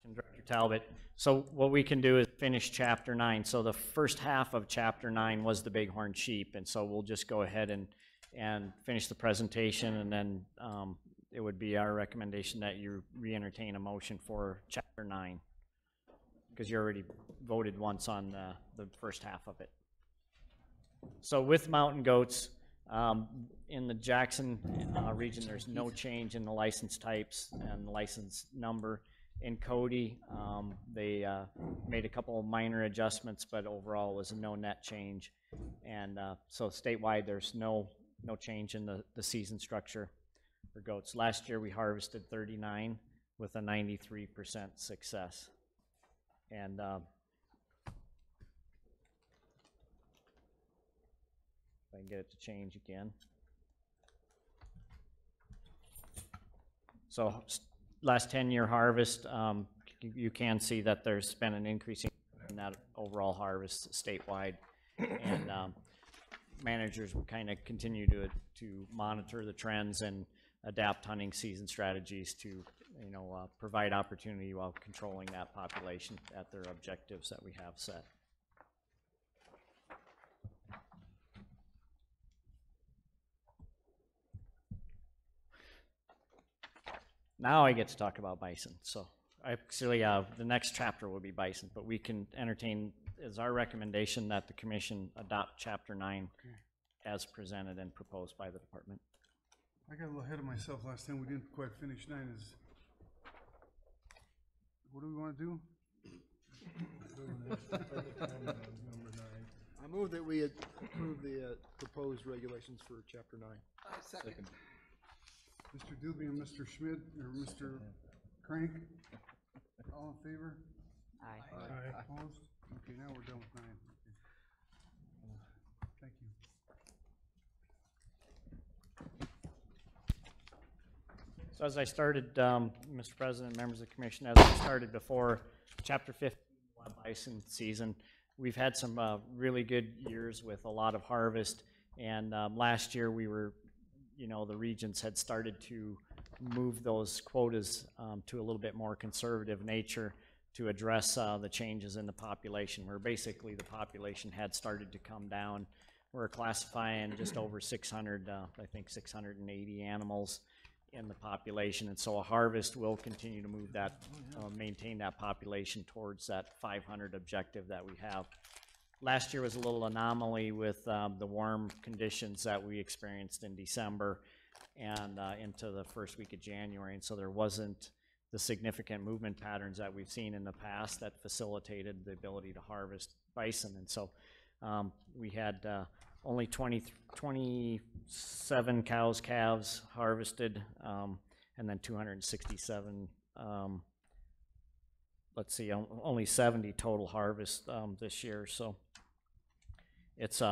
Director Talbot. So what we can do is finish Chapter 9. So the first half of Chapter 9 was the bighorn sheep, and so we'll just go ahead and finish the presentation, and then it would be our recommendation that you re-entertain a motion for Chapter 9, because you already voted once on the first half of it. So with mountain goats, in the Jackson region, there's no change in the license types and the license number. In Cody, they made a couple of minor adjustments, but overall was no net change. And so statewide, there's no change in the season structure for goats. Last year, we harvested 39 with a 93% success. And if I can get it to change again. So last 10-year harvest, you can see that there's been an increase in that overall harvest statewide, and managers will kind of continue to monitor the trends and adapt hunting season strategies to provide opportunity while controlling that population at their objectives that we have set. Now I get to talk about bison. So actually, the next chapter will be bison, but we can entertain as our recommendation that the commission adopt Chapter 9 as presented and proposed by the department. I got a little ahead of myself last time. We didn't quite finish 9. What do we want to do? I move that we approve the proposed regulations for Chapter 9. I second. Mr. Doobie and Mr. Schmidt, or Mr. Crank, all in favor? Aye. Opposed? Okay, now we're done with 9. Okay. Thank you. So as I started, Mr. President, members of the commission, as I started before, Chapter 15 bison season, we've had some really good years with a lot of harvest, and last year we were, the regions had started to move those quotas to a little bit more conservative nature to address the changes in the population, where basically the population had started to come down. We're classifying just over 600, I think 680 animals in the population, and so a harvest will continue to move that, maintain that population towards that 500 objective that we have. Last year was a little anomaly with the warm conditions that we experienced in December and into the first week of January, and so there wasn't the significant movement patterns that we've seen in the past that facilitated the ability to harvest bison. And so we had only 27 calves harvested, and then 267, let's see, only 70 total harvests this year. So it's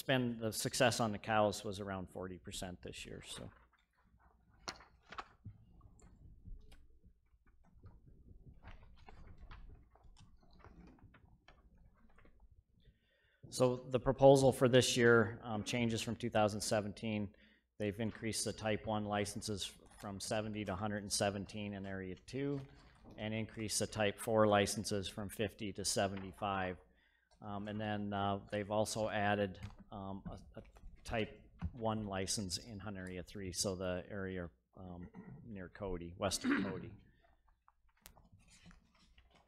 been, the success on the cows was around 40% this year. So the proposal for this year changes from 2017. They've increased the Type 1 licenses from 70 to 117 in Area 2, and increased the Type 4 licenses from 50 to 75. And then they've also added a Type 1 license in Hunt Area 3, so the area near Cody, west of Cody.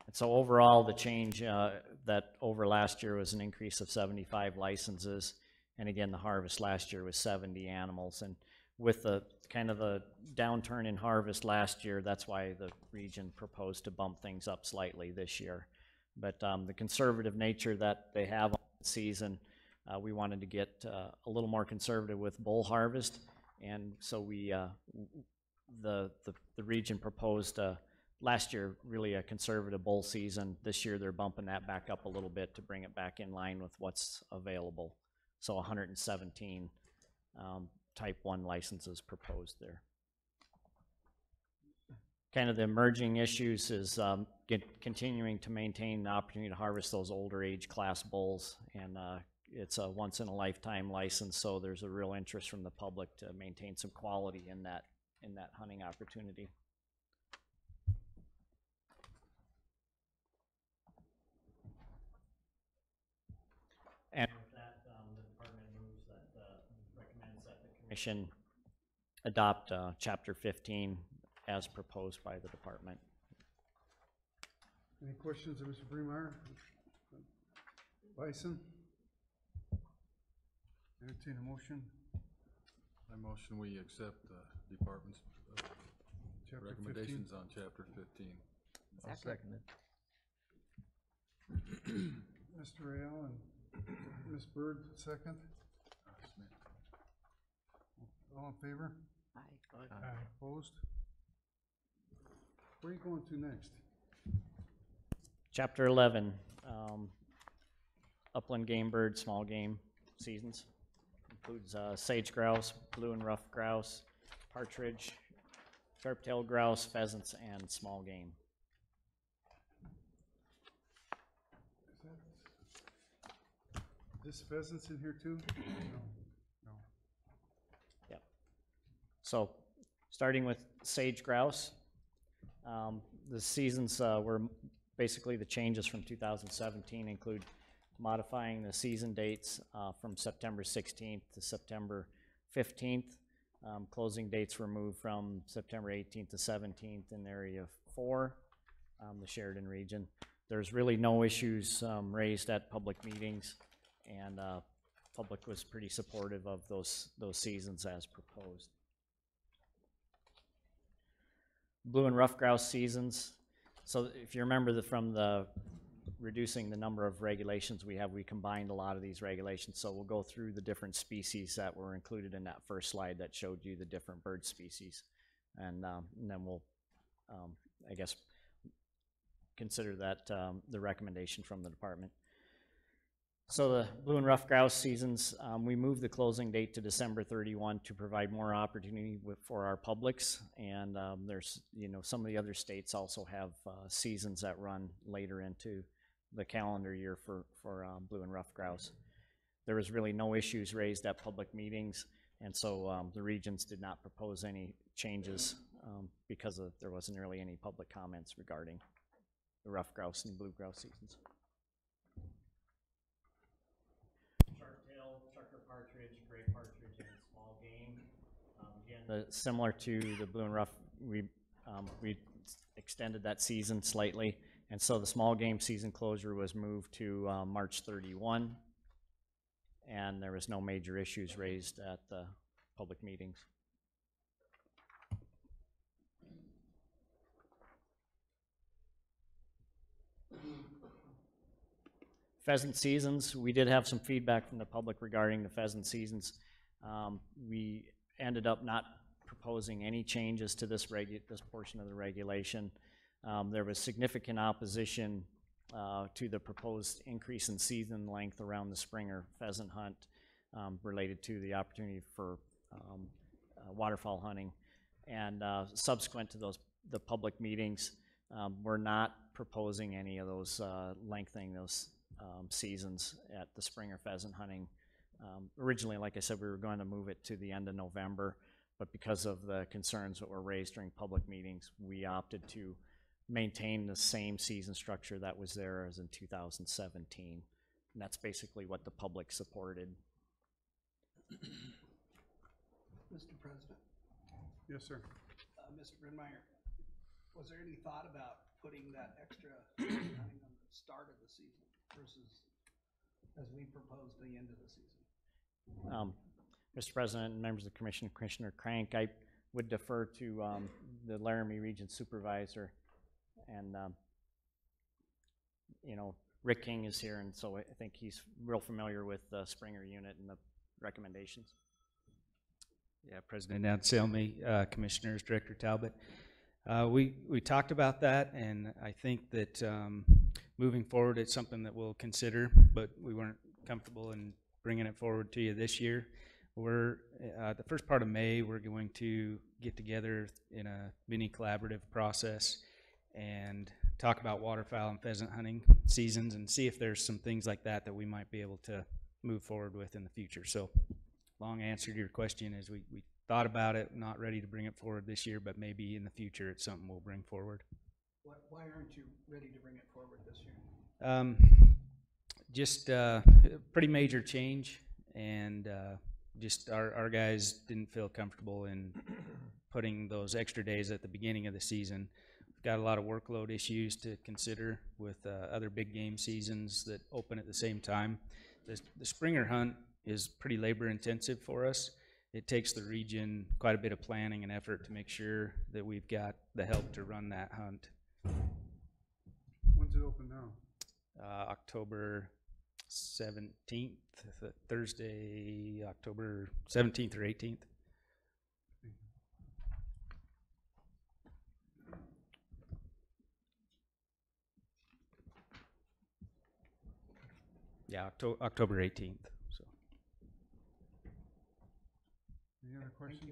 And so overall, the change that over last year was an increase of 75 licenses, and again, the harvest last year was 70 animals. And with the kind of the downturn in harvest last year, that's why the region proposed to bump things up slightly this year. But the conservative nature that they have on the season, we wanted to get a little more conservative with bull harvest, and so we the region proposed last year really a conservative bull season. This year they're bumping that back up a little bit to bring it back in line with what's available. So 117 Type 1 licenses proposed there. Kind of the emerging issues is continuing to maintain the opportunity to harvest those older age class bulls, and it's a once in a lifetime license, so there's a real interest from the public to maintain some quality in that hunting opportunity. Commission adopt Chapter 15 as proposed by the department. Any questions of Mr. Bremeyer? Bison? Entertain a motion, I motion we accept the department's chapter 15. recommendations on chapter 15. I'll second it. Mr. Ayala and Ms. Byrd, second. All in favor? Aye. Opposed? Where are you going to next? Chapter 11, upland game bird, small game seasons. Includes sage grouse, blue and rough grouse, partridge, sharp-tailed grouse, pheasants, and small game. Is that, this pheasant's in here too? No. Yep. So, starting with sage grouse, the seasons were basically the changes from 2017 include modifying the season dates from September 16th to September 15th. Closing dates were moved from September 18th to 17th in Area 4, the Sheridan region. There's really no issues raised at public meetings, and public was pretty supportive of those seasons as proposed. Blue and rough grouse seasons. So if you remember from the reducing the number of regulations we have, we combined a lot of these regulations. So we'll go through the different species that were included in that first slide that showed you the different bird species. And then we'll, I guess, consider that the recommendation from the department. So the blue and rough grouse seasons, we moved the closing date to December 31 to provide more opportunity for our publics. And there's, some of the other states also have seasons that run later into the calendar year for blue and rough grouse. There was really no issues raised at public meetings, and so the regions did not propose any changes because there wasn't really any public comments regarding the rough grouse and blue grouse seasons. Sharp-tailed, chukar partridge, gray partridge, and small game. Again, similar to the blue and rough, we extended that season slightly. And so the small game season closure was moved to March 31, and there was no major issues raised at the public meetings. Pheasant seasons, we did have some feedback from the public regarding the pheasant seasons. We ended up not proposing any changes to this portion of the regulation. There was significant opposition to the proposed increase in season length around the spring or pheasant hunt related to the opportunity for waterfowl hunting. And subsequent to the public meetings, we're not proposing any of those lengthening those seasons at the spring or pheasant hunting. Originally, like I said, we were going to move it to the end of November, but because of the concerns that were raised during public meetings, we opted to maintain the same season structure that was there as in 2017. And that's basically what the public supported. Mr. President, Yes, sir. Mr. Brynmeyer, was there any thought about putting that extra hunting on the start of the season versus as we proposed the end of the season? Mr. President and members of the Commission, Commissioner Crank, I would defer to the Laramie Region Supervisor, and Rick King is here, and so I think he's real familiar with the Springer unit and the recommendations. Yeah, President Anselmi, Commissioners, Director Talbot. We talked about that, and I think that moving forward it's something that we'll consider, but we weren't comfortable in bringing it forward to you this year. We're the first part of May, we're going to get together in a mini collaborative process and talk about waterfowl and pheasant hunting seasons and see if there's some things like that we might be able to move forward with in the future. So long answer to your question is we thought about it, not ready to bring it forward this year, but maybe in the future it's something we'll bring forward. Why aren't you ready to bring it forward this year? Just a pretty major change, and just our guys didn't feel comfortable in putting those extra days at the beginning of the season. We've got a lot of workload issues to consider with other big game seasons that open at the same time. The Springer hunt is pretty labor intensive for us. It takes the region quite a bit of planning and effort to make sure that we've got the help to run that hunt. When's it open now? October 17th, Thursday, October 17th or 18th. Yeah, October 18th. So. Any other questions?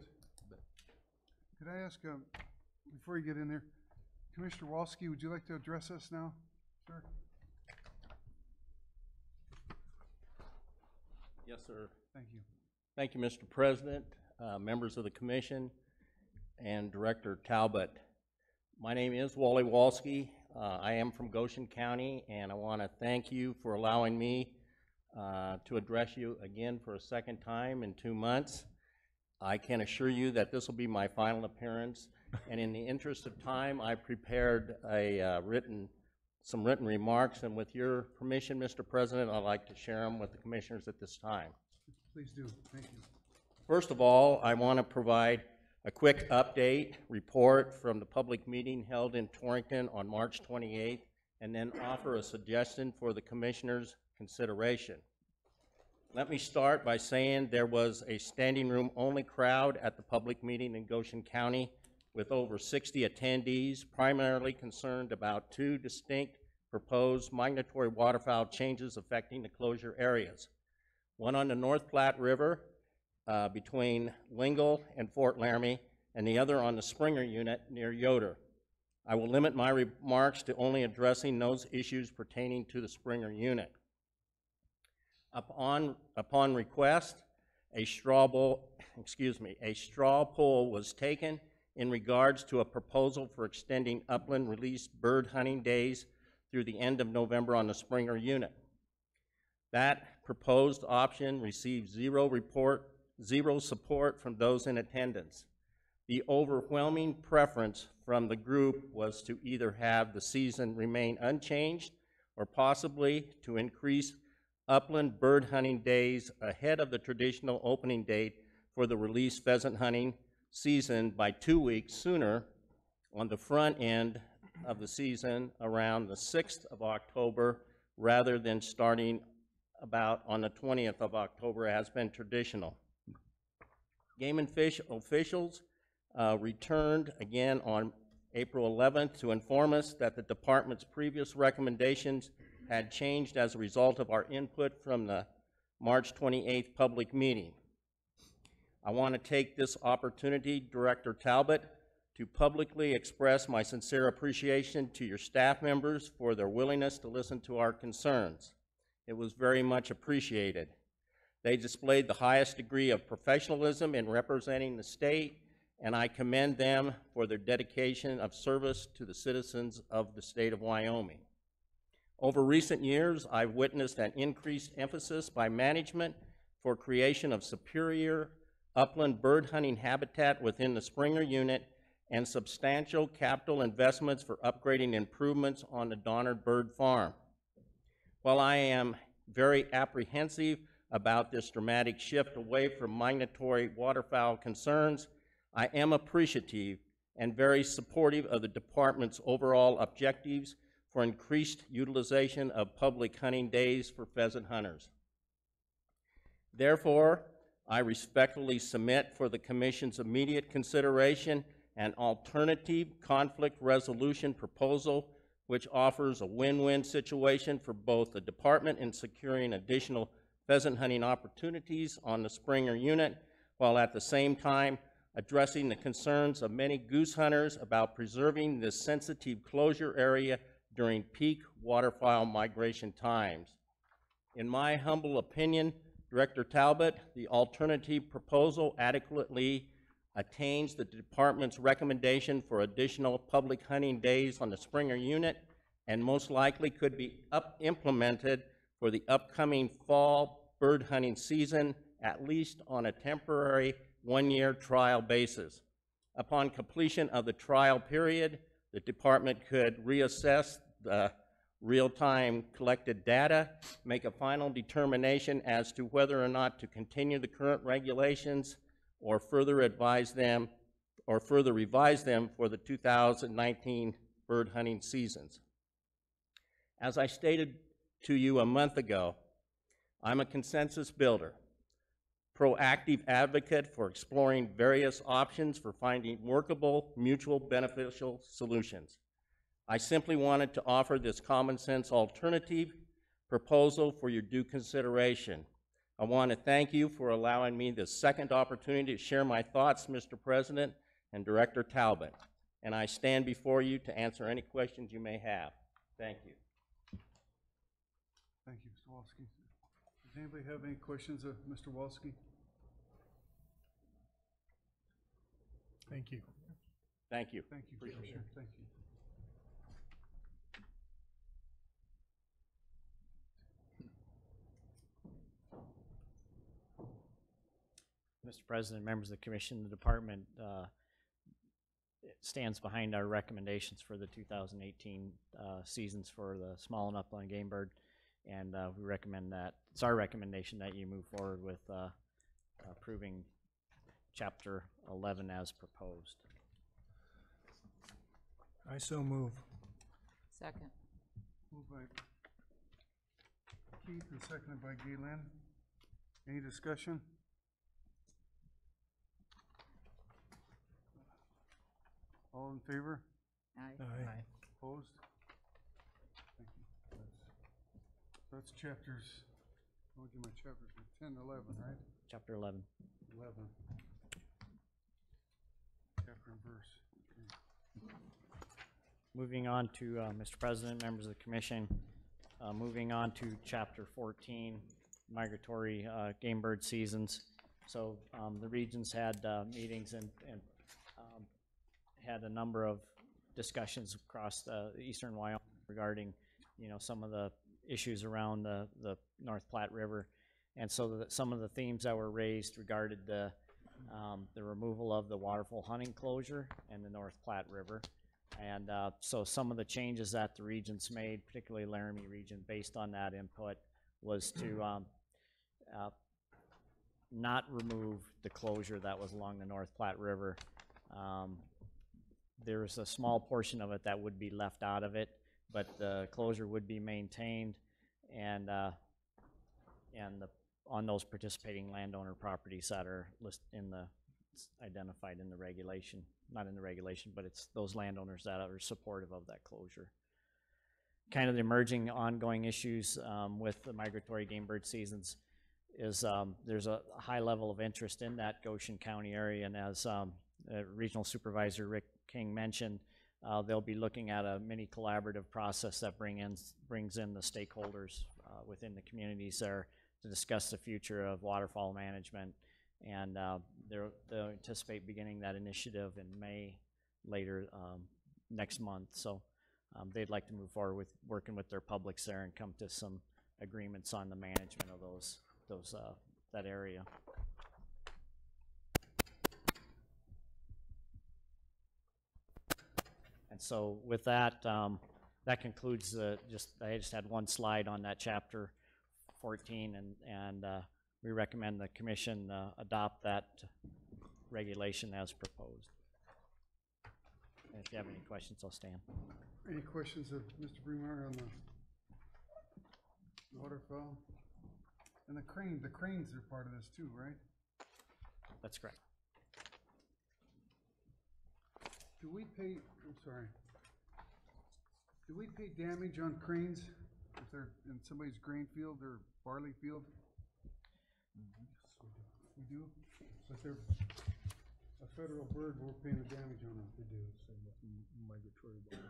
Could I ask, before you get in there, Commissioner Walski, would you like to address us now, sir? Yes, sir. Thank you. Thank you, Mr. President, members of the commission, and Director Talbot. My name is Wally Walski. I am from Goshen County, and I want to thank you for allowing me to address you again for a second time in 2 months. I can assure you that this will be my final appearance, and in the interest of time, I prepared some written remarks, and with your permission, Mr. President, I'd like to share them with the commissioners at this time. Please do. Thank you. First of all, I want to provide a quick update report from the public meeting held in Torrington on March 28th, and then offer a suggestion for the commissioners' consideration. Let me start by saying there was a standing room only crowd at the public meeting in Goshen County with over 60 attendees, primarily concerned about 2 distinct proposed migratory waterfowl changes affecting the closure areas. One on the North Platte River between Lingle and Fort Laramie, and the other on the Springer unit near Yoder. I will limit my remarks to only addressing those issues pertaining to the Springer unit. Upon request, a straw poll was taken in regards to a proposal for extending upland released bird hunting days through the end of November on the Springer unit. That proposed option received zero support from those in attendance. The overwhelming preference from the group was to either have the season remain unchanged or possibly to increase upland bird hunting days ahead of the traditional opening date for the released pheasant hunting season by 2 weeks sooner on the front end of the season around the 6th of October rather than starting about on the 20th of October as been traditional. Game and Fish officials returned again on April 11th to inform us that the department's previous recommendations had changed as a result of our input from the March 28th public meeting. I want to take this opportunity, Director Talbot, to publicly express my sincere appreciation to your staff members for their willingness to listen to our concerns. It was very much appreciated. They displayed the highest degree of professionalism in representing the state, and I commend them for their dedication of service to the citizens of the state of Wyoming. Over recent years, I've witnessed an increased emphasis by management for creation of superior upland bird hunting habitat within the Springer unit and substantial capital investments for upgrading improvements on the Donner Bird Farm. While I am very apprehensive about this dramatic shift away from migratory waterfowl concerns, I am appreciative and very supportive of the department's overall objectives for increased utilization of public hunting days for pheasant hunters. Therefore, I respectfully submit for the Commission's immediate consideration an alternative conflict resolution proposal which offers a win-win situation for both the department in securing additional pheasant hunting opportunities on the Springer unit, while at the same time addressing the concerns of many goose hunters about preserving this sensitive closure area during peak waterfowl migration times. In my humble opinion, Director Talbot, the alternative proposal adequately attains the department's recommendation for additional public hunting days on the Springer unit and most likely could be implemented for the upcoming fall bird hunting season at least on a temporary one-year trial basis. Upon completion of the trial period, the department could reassess the real-time collected data, make a final determination as to whether or not to continue the current regulations or further revise them for the 2019 bird hunting seasons. As I stated to you a month ago, I'm a consensus builder, proactive advocate for exploring various options for finding workable, mutual beneficial solutions. I simply wanted to offer this common sense alternative proposal for your due consideration. I want to thank you for allowing me this second opportunity to share my thoughts, Mr. President and Director Talbot, and I stand before you to answer any questions you may have. Thank you. Thank you, Mr. Walski. Does anybody have any questions of Mr. Walski? Thank you. Thank you. Thank you, Appreciate Commissioner. Thank you. Mr. President, members of the commission, the department stands behind our recommendations for the 2018 seasons for the small and upland game bird, and we recommend that, it's our recommendation that you move forward with approving Chapter 11 as proposed. I so move. Second. Moved by Keith and seconded by Galen. Any discussion? All in favor? Aye. Opposed? Thank you. That's chapters, I'll give my chapters, 10, 11, right? Chapter 11. 11. Chapter and verse. Okay. Moving on to, Mr. President, members of the commission, moving on to Chapter 14, migratory game bird seasons. So the regions had meetings and had a number of discussions across the eastern Wyoming regarding, some of the issues around the North Platte River. And so some of the themes that were raised regarded the removal of the waterfowl hunting closure and the North Platte River. And so some of the changes that the regions made, particularly Laramie region, based on that input, was to not remove the closure that was along the North Platte River. There was a small portion of it that would be left out of it, but the closure would be maintained, and on those participating landowner properties that are identified in the regulation, not in the regulation, but it's those landowners that are supportive of that closure. Kind of the emerging ongoing issues with the migratory game bird seasons is there's a high level of interest in that Goshen County area, and as Regional Supervisor Rick King mentioned, they'll be looking at a mini collaborative process that brings in the stakeholders within the communities there to discuss the future of waterfowl management, and they'll anticipate beginning that initiative in May later next month. So they'd like to move forward with working with their publics there and come to some agreements on the management of that area. And so with that, that concludes I just had one slide on that Chapter 14, and we recommend the commission adopt that regulation as proposed. And if you have any questions, I'll stand. Any questions of Mr. Bremeyer on the waterfowl? And the cranes are part of this too, right? That's correct. Do we pay, do we pay damage on cranes if they're in somebody's grain field or barley field? We do? But they're a federal bird, we're paying the damage on them. We do, same with migratory game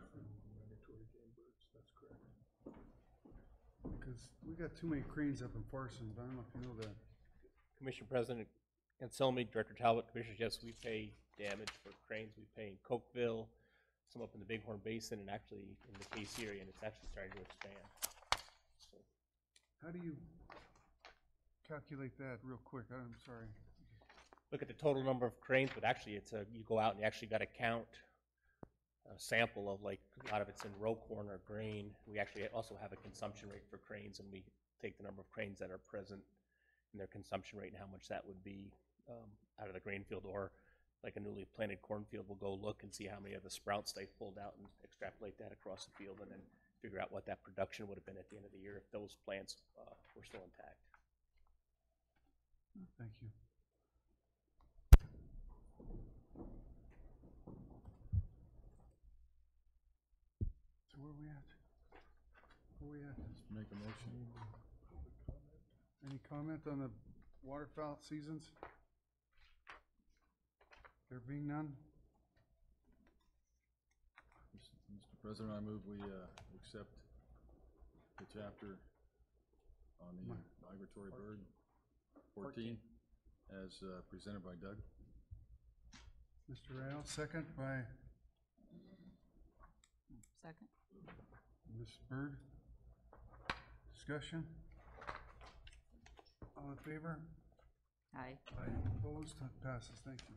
birds, that's correct. Because we got too many cranes up in Parsons, I don't know if you know that. Commissioner President Anselmi, Director Talbot, Commissioners, yes, we pay damage for cranes. We pay in Cokeville, some up in the Bighorn Basin, and actually in the Case area, and it's actually starting to expand. So, How do you calculate that real quick? I'm sorry. Look at the total number of cranes, but actually it's you go out and you actually got to count a sample of, like, a lot of it's in row corn or grain. We actually also have a consumption rate for cranes, and we take the number of cranes that are present and their consumption rate and how much that would be out of the grain field, or like a newly planted cornfield, we'll go look and see how many of the sprouts they pulled out and extrapolate that across the field, and then figure out what that production would have been at the end of the year if those plants were still intact. Thank you. So where are we at? Where are we at? Just make a motion. Any comment on the waterfowl seasons? There being none? Mr. President, I move we accept the chapter on the migratory bird, 14, as presented by Doug. Mr. Rao, second by Second. Ms. Bird. Discussion? All in favor? Aye. Opposed? Passes. Thank you.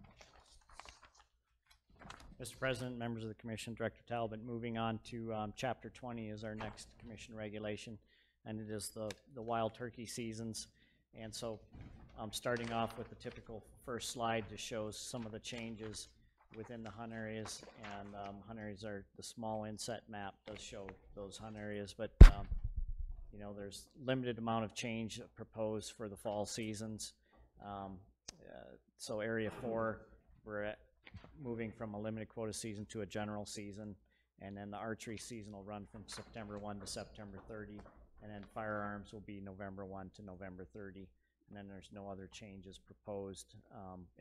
Mr. President, members of the commission, Director Talbot, moving on to Chapter 20 is our next commission regulation, and it is the wild turkey seasons. And so starting off with the typical first slide just shows some of the changes within the hunt areas, and hunt areas are, the small inset map does show those hunt areas, but you know, there's limited amount of change proposed for the fall seasons. So Area 4, we're moving from a limited quota season to a general season, and then the archery season will run from September 1 to September 30, and then firearms will be November 1 to November 30, and then there's no other changes proposed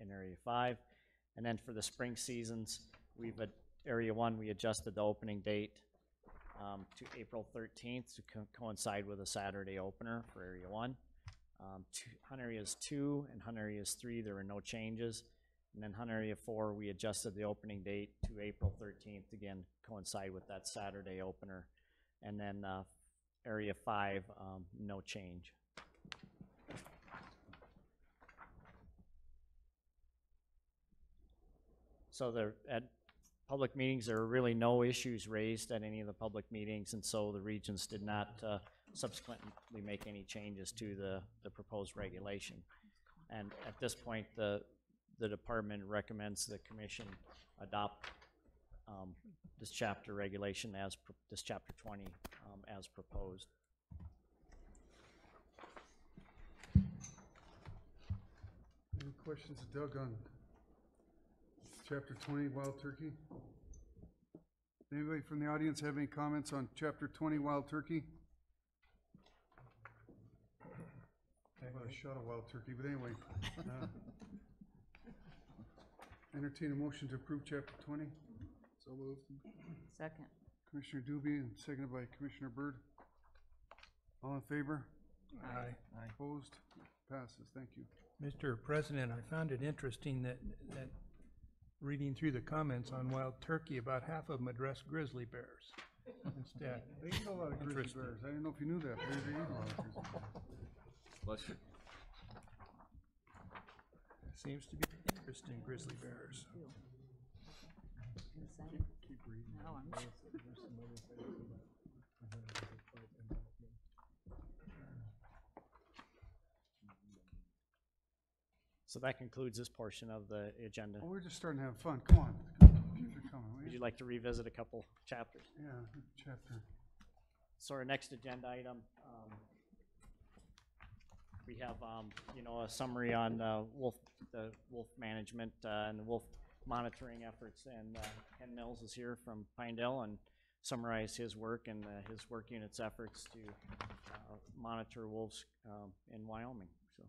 in Area 5. And then for the spring seasons, we've at Area 1, we adjusted the opening date to April 13th to coincide with a Saturday opener for Area 1. Hunt Areas 2 and Hunt Areas 3, there were no changes. And then Hunt Area 4, we adjusted the opening date to April 13th, again, coincide with that Saturday opener. And then Area 5, no change. So there, at public meetings, there were really no issues raised at any of the public meetings, and so the regions did not subsequently make any changes to the proposed regulation. And at this point, the department recommends the commission adopt this chapter regulation as this chapter 20 as proposed. Any questions, Doug, on Chapter 20 wild turkey? Anybody from the audience have any comments on Chapter 20 wild turkey? Well, I shot a wild turkey, but anyway. Entertain a motion to approve Chapter 20. So moved. Second. Commissioner Doobie and seconded by Commissioner Byrd. All in favor? Aye. Opposed? Passes. Thank you. Mr. President, I found it interesting that reading through the comments on wild turkey, about half of them address grizzly bears instead. They eat a lot of grizzly Interesting. bears. I didn't know if you knew that. They eat a lot of grizzly bears. Bless you. Seems to be interest in grizzly bears. Consent? No, I'm So that concludes this portion of the agenda. Oh, we're just starting to have fun. Come on. Keep it coming. will Would you? you like to revisit a couple chapters? Yeah, chapter. So our next agenda item, we have, you know, a summary on the wolf management and the wolf monitoring efforts, and Ken Mills is here from Pinedale and summarize his work and his work unit's efforts to monitor wolves in Wyoming. So,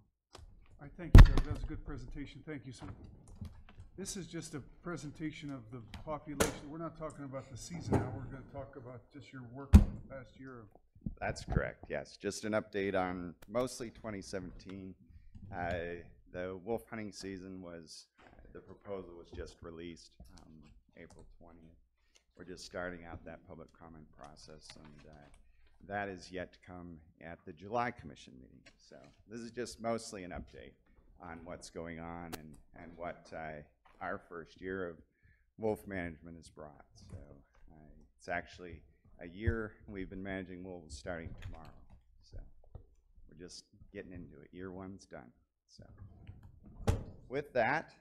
I thank you, Doug. That was a good presentation. Thank you. So this is just a presentation of the population. We're not talking about the season now. We're going to talk about just your work over the past year. That's correct, yes. Just an update on mostly 2017. The wolf hunting season was, the proposal was just released April 20th. We're just starting out that public comment process, and That is yet to come at the July Commission meeting. So this is just mostly an update on what's going on and what our first year of wolf management has brought. So it's actually a year we've been managing wolves starting tomorrow. So we're just getting into it. Year one's done. So with that,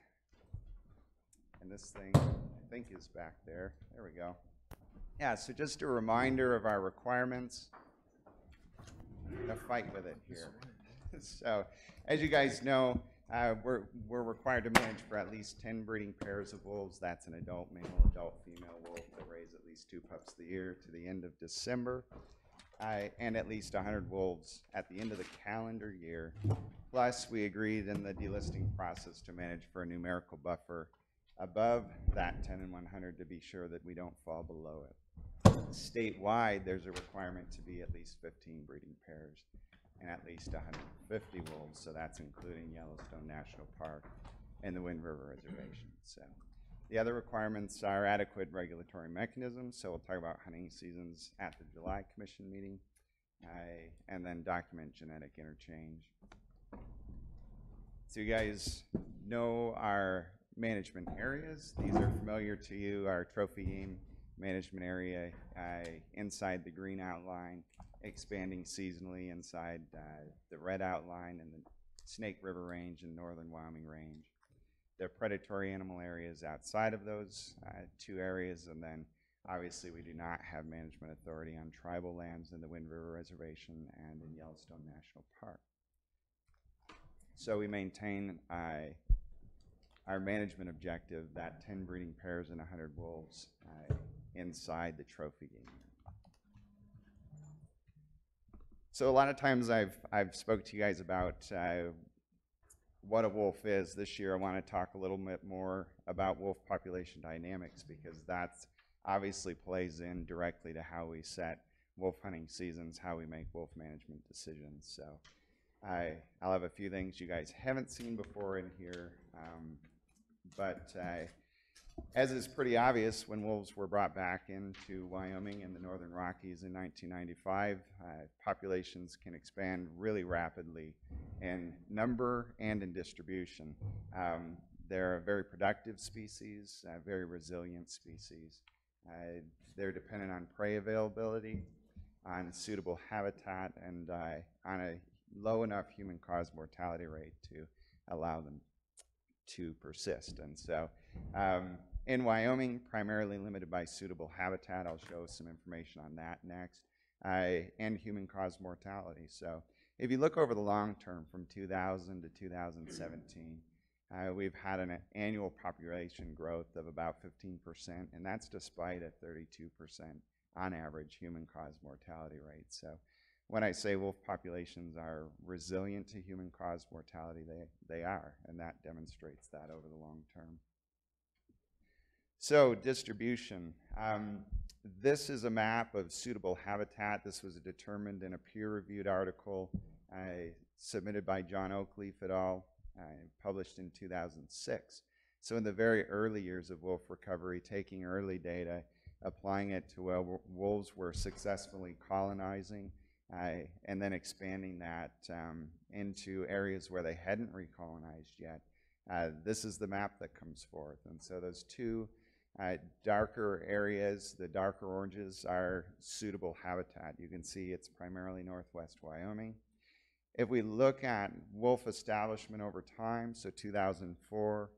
and this thing I think is back there. There we go. Yeah, so just a reminder of our requirements. I'm gonna fight with it here. So as you guys know, we're required to manage for at least 10 breeding pairs of wolves. That's an adult male, adult female wolf that raise at least 2 pups a year to the end of December, and at least 100 wolves at the end of the calendar year. Plus, we agreed in the delisting process to manage for a numerical buffer above that 10 and 100 to be sure that we don't fall below it. Statewide, there's a requirement to be at least 15 breeding pairs and at least 150 wolves, so that's including Yellowstone National Park and the Wind River Reservation. So the other requirements are adequate regulatory mechanisms, so we'll talk about hunting seasons at the July Commission meeting, and then document genetic interchange. So you guys know our management areas. These are familiar to you. Our trophy game management area inside the green outline, expanding seasonally inside the red outline and the Snake River Range and Northern Wyoming Range. The predatory animal areas outside of those 2 areas, and then obviously we do not have management authority on tribal lands in the Wind River Reservation and in Yellowstone National Park. So we maintain our management objective, that 10 breeding pairs and 100 wolves inside the trophy game. So a lot of times I've spoke to you guys about what a wolf is. This year I want to talk a little bit more about wolf population dynamics, because that obviously plays in directly to how we set wolf hunting seasons, how we make wolf management decisions. So I'll have a few things you guys haven't seen before in here, but as is pretty obvious, when wolves were brought back into Wyoming and the Northern Rockies in 1995, populations can expand really rapidly in number and in distribution. They're a very productive species, a very resilient species. They're dependent on prey availability, on suitable habitat, and on a low enough human-caused mortality rate to allow them to persist. And so in Wyoming, primarily limited by suitable habitat. I'll show some information on that next, and human-caused mortality. So if you look over the long term from 2000 to 2017, we've had an annual population growth of about 15%, and that's despite a 32% on average human-caused mortality rate. So when I say wolf populations are resilient to human-caused mortality, they are, and that demonstrates that over the long term. So distribution. This is a map of suitable habitat. This was determined in a peer-reviewed article submitted by John Oakleaf et al., published in 2006. So in the very early years of wolf recovery, taking early data, applying it to where wolves were successfully colonizing, and then expanding that into areas where they hadn't recolonized yet. This is the map that comes forth. And so those 2 darker areas, the darker oranges, are suitable habitat. You can see it's primarily northwest Wyoming. If we look at wolf establishment over time, so 2004,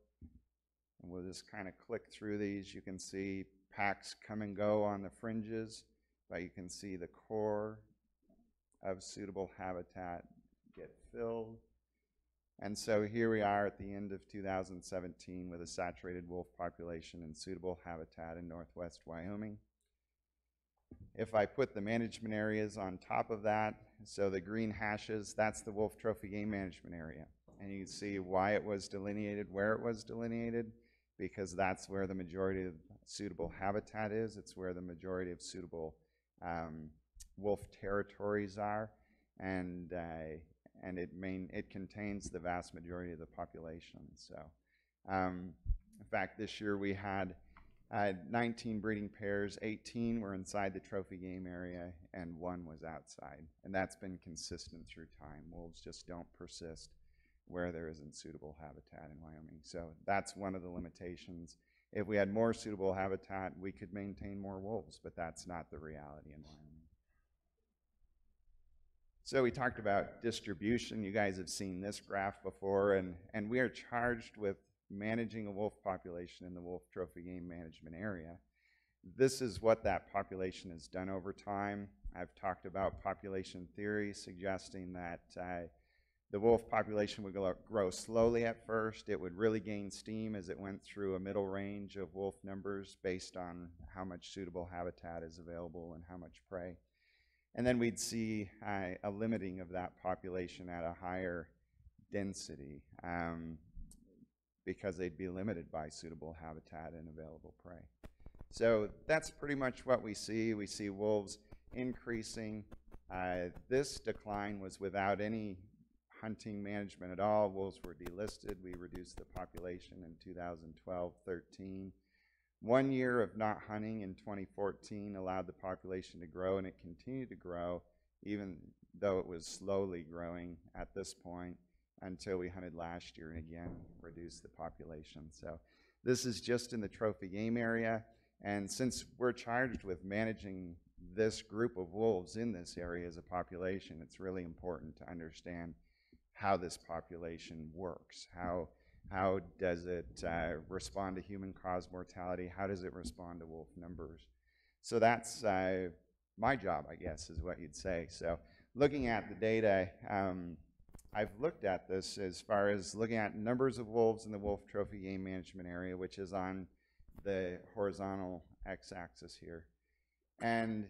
and we'll just kind of click through these, you can see packs come and go on the fringes, but you can see the core of suitable habitat get filled. And so here we are at the end of 2017 with a saturated wolf population and suitable habitat in northwest Wyoming. If I put the management areas on top of that, so the green hashes, that's the wolf trophy game management area. And you can see why it was delineated, where it was delineated, because that's where the majority of suitable habitat is. It's where the majority of suitable wolf territories are, and it contains the vast majority of the population. So, in fact, this year we had 19 breeding pairs, 18 were inside the trophy game area, and 1 was outside. And that's been consistent through time. Wolves just don't persist where there isn't suitable habitat in Wyoming. So that's one of the limitations. If we had more suitable habitat, we could maintain more wolves, but that's not the reality in Wyoming. So we talked about distribution. You guys have seen this graph before, and we are charged with managing a wolf population in the wolf trophy game management area. This is what that population has done over time. I've talked about population theory, suggesting that the wolf population would grow slowly at first. It would really gain steam as it went through a middle range of wolf numbers based on how much suitable habitat is available and how much prey. And then we'd see a limiting of that population at a higher density because they'd be limited by suitable habitat and available prey. So that's pretty much what we see. We see wolves increasing. This decline was without any hunting management at all. Wolves were delisted. We reduced the population in 2012-13. 1 year of not hunting in 2014 allowed the population to grow, and it continued to grow even though it was slowly growing at this point until we hunted last year and again reduced the population. So this is just in the trophy game area, and since we're charged with managing this group of wolves in this area as a population, it's really important to understand how this population works. How does it respond to human-caused mortality? How does it respond to wolf numbers? So that's my job, I guess, is what you'd say. So looking at the data, I've looked at this as far as looking at numbers of wolves in the wolf trophy game management area, which is on the horizontal x-axis here. And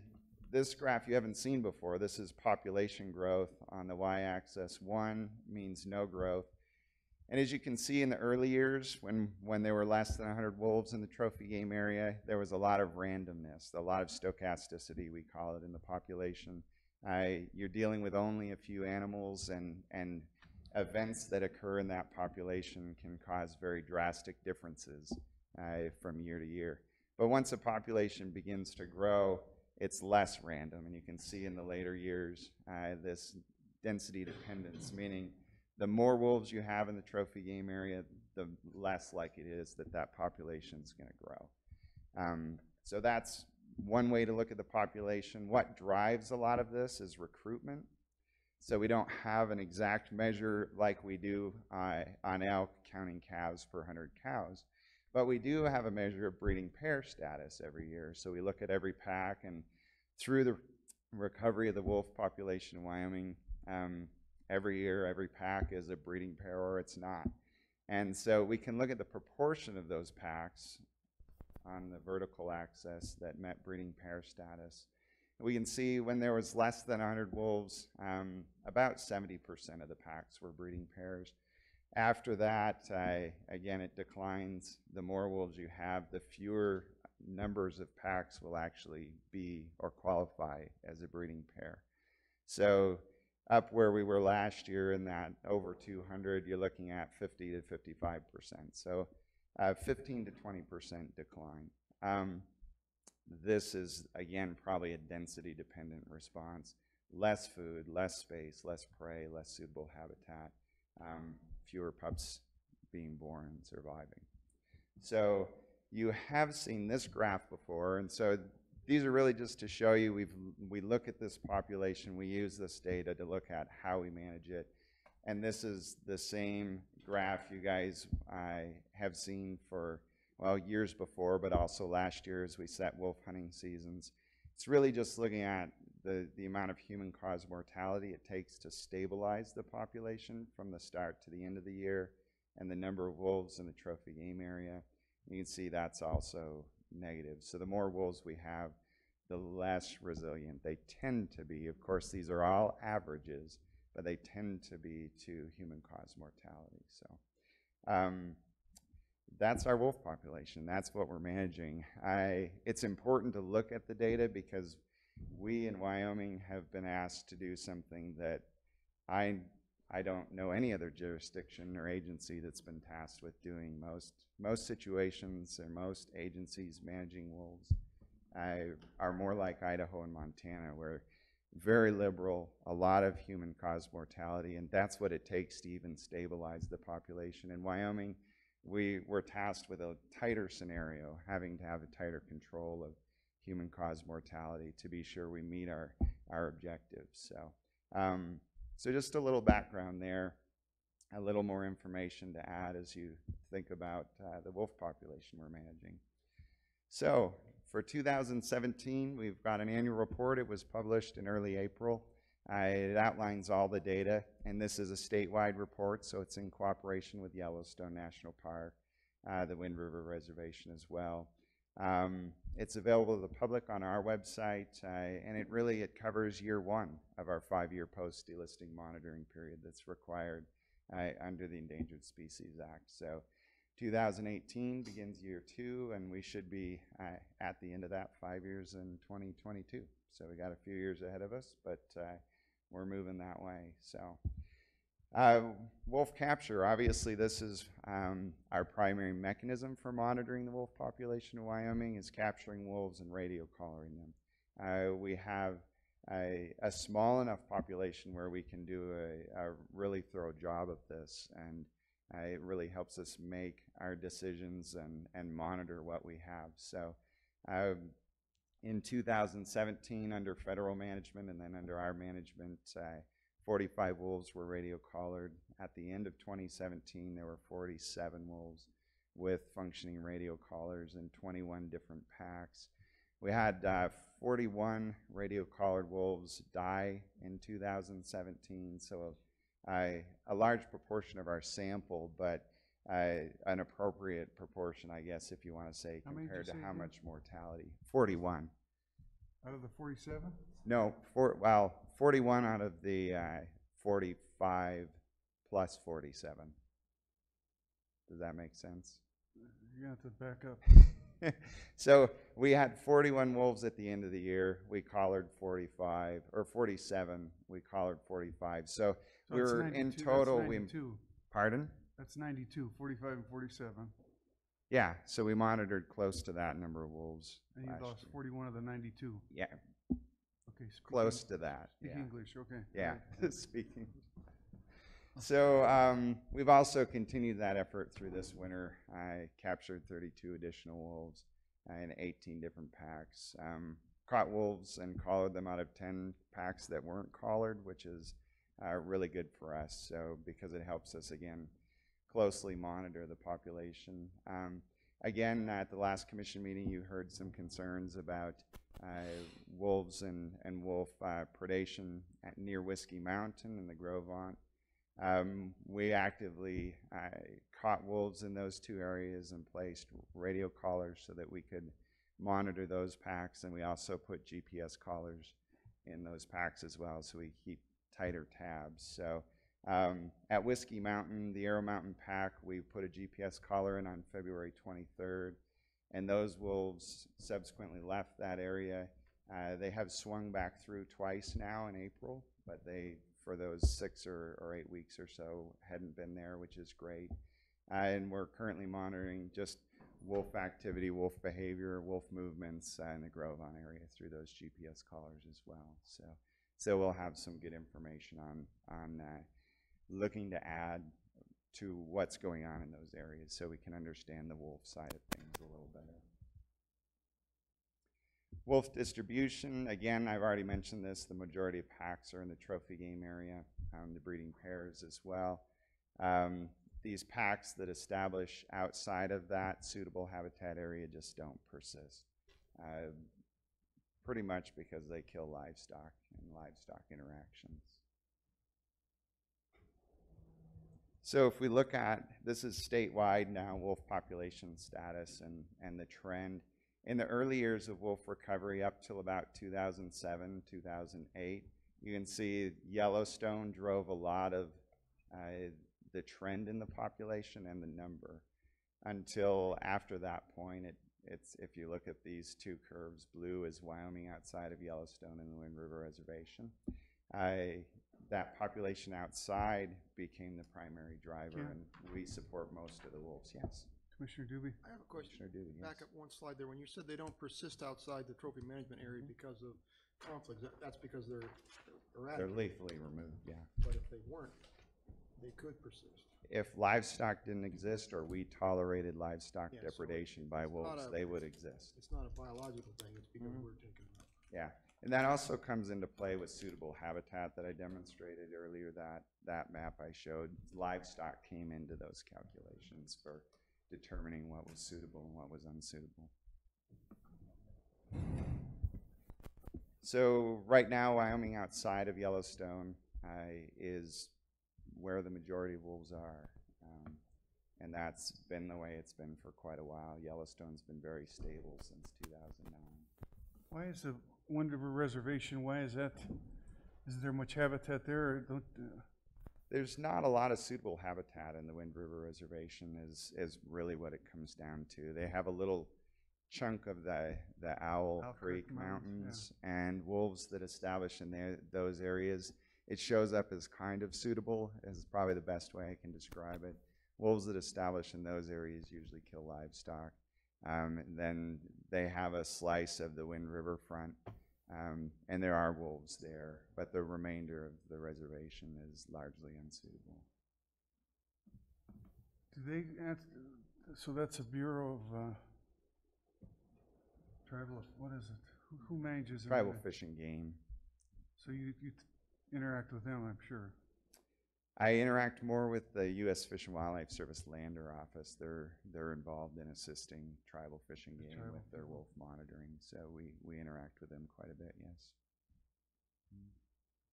this graph you haven't seen before. This is population growth on the y-axis. 1 means no growth. And as you can see in the early years, when there were less than 100 wolves in the trophy game area, there was a lot of randomness, a lot of stochasticity, we call it, in the population. You're dealing with only a few animals, and events that occur in that population can cause very drastic differences from year to year. But once a population begins to grow, it's less random, and you can see in the later years this density dependence, meaning the more wolves you have in the trophy game area, the less likely it is that that population is going to grow. So that's one way to look at the population. What drives a lot of this is recruitment. So we don't have an exact measure like we do on elk, counting calves per 100 cows, but we do have a measure of breeding pair status every year. So we look at every pack, and through the recovery of the wolf population in Wyoming, every year, every pack is a breeding pair or it's not. And so we can look at the proportion of those packs on the vertical axis that met breeding pair status. We can see when there was less than 100 wolves, about 70% of the packs were breeding pairs. After that, again, it declines. The more wolves you have, the fewer numbers of packs will actually be or qualify as a breeding pair. So up where we were last year in that over 200, you're looking at 50 to 55%. So 15 to 20% decline. This is, again, probably a density-dependent response. Less food, less space, less prey, less suitable habitat, fewer pups being born and surviving. So you have seen this graph before, and so these are really just to show you we look at this population, we use this data to look at how we manage it. And this is the same graph you guys have seen for, well, years before, but also last year as we set wolf hunting seasons. It's really just looking at the amount of human-caused mortality it takes to stabilize the population from the start to the end of the year, and the number of wolves in the trophy game area. You can see that's also negative. So the more wolves we have, the less resilient they tend to be. Of course, these are all averages, but they tend to be to human-caused mortality. So that's our wolf population. That's what we're managing. It's important to look at the data because we in Wyoming have been asked to do something that I I don't know any other jurisdiction or agency that's been tasked with doing most situations, or most agencies managing wolves are more like Idaho and Montana, where very liberal, a lot of human-caused mortality, and that's what it takes to even stabilize the population. In Wyoming, we were tasked with a tighter scenario, having to have a tighter control of human-caused mortality to be sure we meet our objectives. So just a little background there, a little more information to add as you think about the wolf population we're managing. So for 2017, we've got an annual report. It was published in early April. It outlines all the data, and this is a statewide report, so it's in cooperation with Yellowstone National Park, the Wind River Reservation as well. It's available to the public on our website, and it covers year one of our 5-year post-delisting monitoring period that's required under the Endangered Species Act. So 2018 begins year 2, and we should be at the end of that 5 years in 2022. So we got a few years ahead of us, but we're moving that way. So wolf capture, obviously this is our primary mechanism for monitoring the wolf population in Wyoming, is capturing wolves and radio collaring them. We have a small enough population where we can do a really thorough job of this, and it really helps us make our decisions and monitor what we have. So in 2017, under federal management and then under our management, 45 wolves were radio collared. At the end of 2017, there were 47 wolves with functioning radio collars in 21 different packs. We had 41 radio collared wolves die in 2017, so a large proportion of our sample, but an appropriate proportion, I guess, if you want to say, compared to how much mortality. 41. Out of the 47? No, 41 out of the 45 plus 47. Does that make sense? You're going to have to back up. So we had 41 wolves at the end of the year. We collared 45, or 47. We collared 45. So we were in total. That's 92. Pardon? That's 92, 45 and 47. Yeah, so we monitored close to that number of wolves. And you lost 41 of the 92. Yeah. Okay, close to that. Speak English, okay. Yeah, speaking. So we've also continued that effort through this winter. I captured 32 additional wolves in 18 different packs. Caught wolves and collared them out of 10 packs that weren't collared, which is really good for us. So because it helps us, again, closely monitor the population. Again, at the last commission meeting, you heard some concerns about wolves and wolf predation near Whiskey Mountain and the Grovant. We actively caught wolves in those two areas and placed radio collars so that we could monitor those packs, and we also put GPS collars in those packs as well, so we keep tighter tabs. So at Whiskey Mountain, the Arrow Mountain pack, we put a GPS collar in on February 23rd, and those wolves subsequently left that area. They have swung back through twice now in April, but they, for those 6 or 8 weeks or so, hadn't been there, which is great. And we're currently monitoring just wolf activity, wolf behavior, wolf movements in the Grovant area through those GPS collars as well. So we'll have some good information on looking to add to what's going on in those areas so we can understand the wolf side of things a little better. Wolf distribution, again, I've already mentioned this, the majority of packs are in the trophy game area, the breeding pairs as well. These packs that establish outside of that suitable habitat area just don't persist, pretty much because they kill livestock and livestock interactions. So if we look at, this is statewide now, wolf population status and the trend. In the early years of wolf recovery up till about 2007, 2008, you can see Yellowstone drove a lot of the trend in the population and the number. Until after that point, it's if you look at these two curves, blue is Wyoming outside of Yellowstone and the Wind River Reservation. that population outside became the primary driver, Yeah. and we support most of the wolves, yes. Commissioner Doobie? I have a question. Commissioner Doobie, yes. Back up one slide there. When you said they don't persist outside the trophy management area because of conflicts, that's because they're They're erratic. lethally removed, yeah. But if they weren't, they could persist. If livestock didn't exist or we tolerated livestock Yeah, so depredation by it's not wolves, a- they would exist. It's not a biological thing, it's because Mm-hmm. we're taking them out. Yeah, and that also comes into play with suitable habitat that I demonstrated earlier, that map I showed. Livestock came into those calculations for determining what was suitable and what was unsuitable. So right now, Wyoming outside of Yellowstone is where the majority of wolves are. And that's been the way it's been for quite a while. Yellowstone's been very stable since 2009. Why is the Wind River Reservation, why is that, is there much habitat there? Or don't, There's not a lot of suitable habitat in the Wind River Reservation is really what it comes down to. They have a little chunk of the Owl Creek Mountains and wolves that establish in those areas. It shows up as kind of suitable, is probably the best way I can describe it. Wolves that establish in those areas usually kill livestock. Then they have a slice of the Wind River front, and there are wolves there, but the remainder of the reservation is largely unsuitable. do they, so that's a Bureau of Tribal, what is it? Who manages it? Tribal Fish and Game. So you interact with them, I'm sure. I interact more with the U.S. Fish and Wildlife Service Lander Office. They're involved in assisting tribal fish and game tribal with their people. wolf monitoring, so we interact with them quite a bit, yes.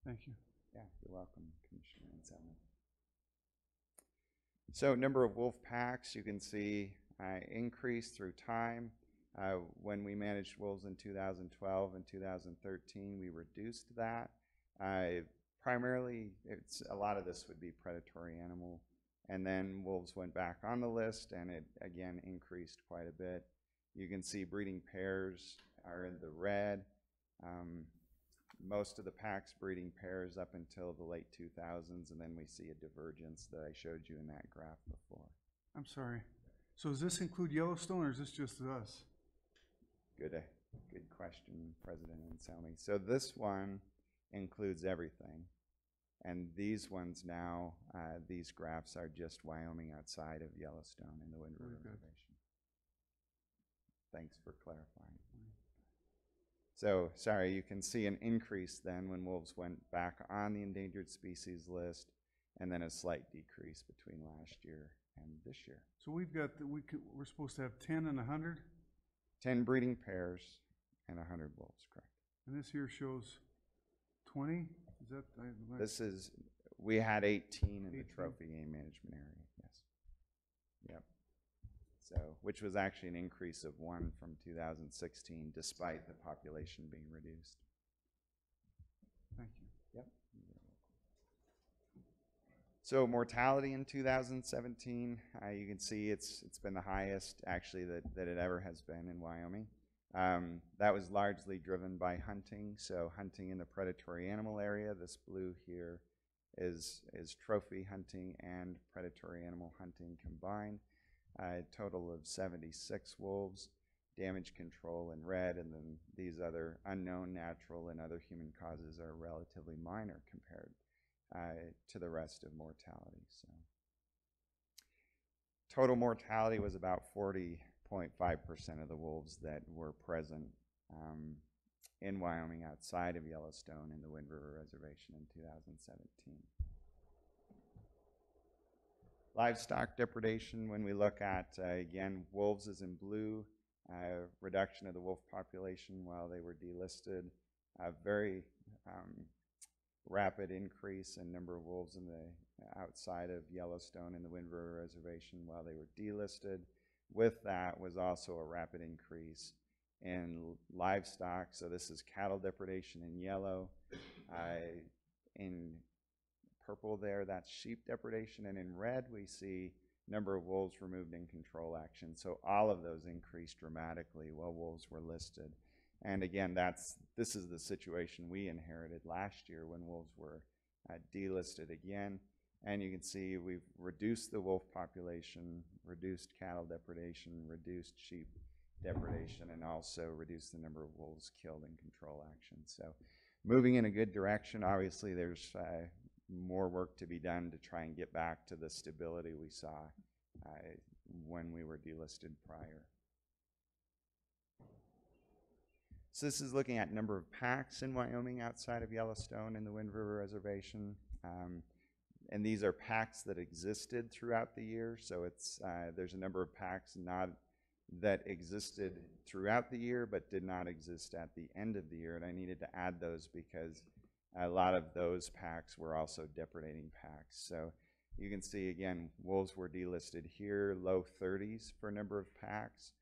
Thank you. Yeah, you're welcome, Commissioner Anselmo. So number of wolf packs, you can see increase through time. When we managed wolves in 2012 and 2013, we reduced that. Primarily, a lot of this would be predatory animal, and then wolves went back on the list, and it again increased quite a bit. You can see breeding pairs are in the red. Most of the packs breeding pairs up until the late 2000s, and then we see a divergence that I showed you in that graph before. I'm sorry. So does this include Yellowstone, or is this just us? Good question, President Anselmi. So this one includes everything. And these ones now, these graphs are just Wyoming outside of Yellowstone in the Wind River Reservation. Thanks for clarifying. So, sorry, you can see an increase then when wolves went back on the endangered species list, and then a slight decrease between last year and this year. So we've got, we're supposed to have 10 and 100, 10 breeding pairs and 100 wolves, correct? and this here shows 20? Is that? This is, we had 18 in the 18. trophy game management area, yes. Yep. So, which was actually an increase of 1 from 2016, despite the population being reduced. Thank you. Yep. So mortality in 2017, you can see it's been the highest actually that it ever has been in Wyoming. That was largely driven by hunting. So hunting in the predatory animal area. This blue here is trophy hunting and predatory animal hunting combined. A total of 76 wolves. Damage control in red, and then these other unknown natural and other human causes are relatively minor compared to the rest of mortality. So total mortality was about 40.5% of the wolves that were present in Wyoming outside of Yellowstone in the Wind River Reservation in 2017. Livestock depredation, when we look at, again, wolves is in blue, reduction of the wolf population while they were delisted, a very rapid increase in number of wolves in the outside of Yellowstone in the Wind River Reservation while they were delisted. With that was also a rapid increase in livestock. So this is cattle depredation in yellow. In purple there, that's sheep depredation, and in red we see number of wolves removed in control action. So all of those increased dramatically while wolves were listed. And again, this is the situation we inherited last year when wolves were delisted again. And you can see we've reduced the wolf population, reduced cattle depredation, reduced sheep depredation, and also reduced the number of wolves killed in control action. So moving in a good direction. Obviously, there's more work to be done to try and get back to the stability we saw when we were delisted prior. So this is looking at number of packs in Wyoming outside of Yellowstone in the Wind River Reservation. And these are packs that existed throughout the year. So it's there's a number of packs that existed throughout the year but did not exist at the end of the year. And I needed to add those because a lot of those packs were also depredating packs. So you can see, again, wolves were delisted here, low 30s for number of packs.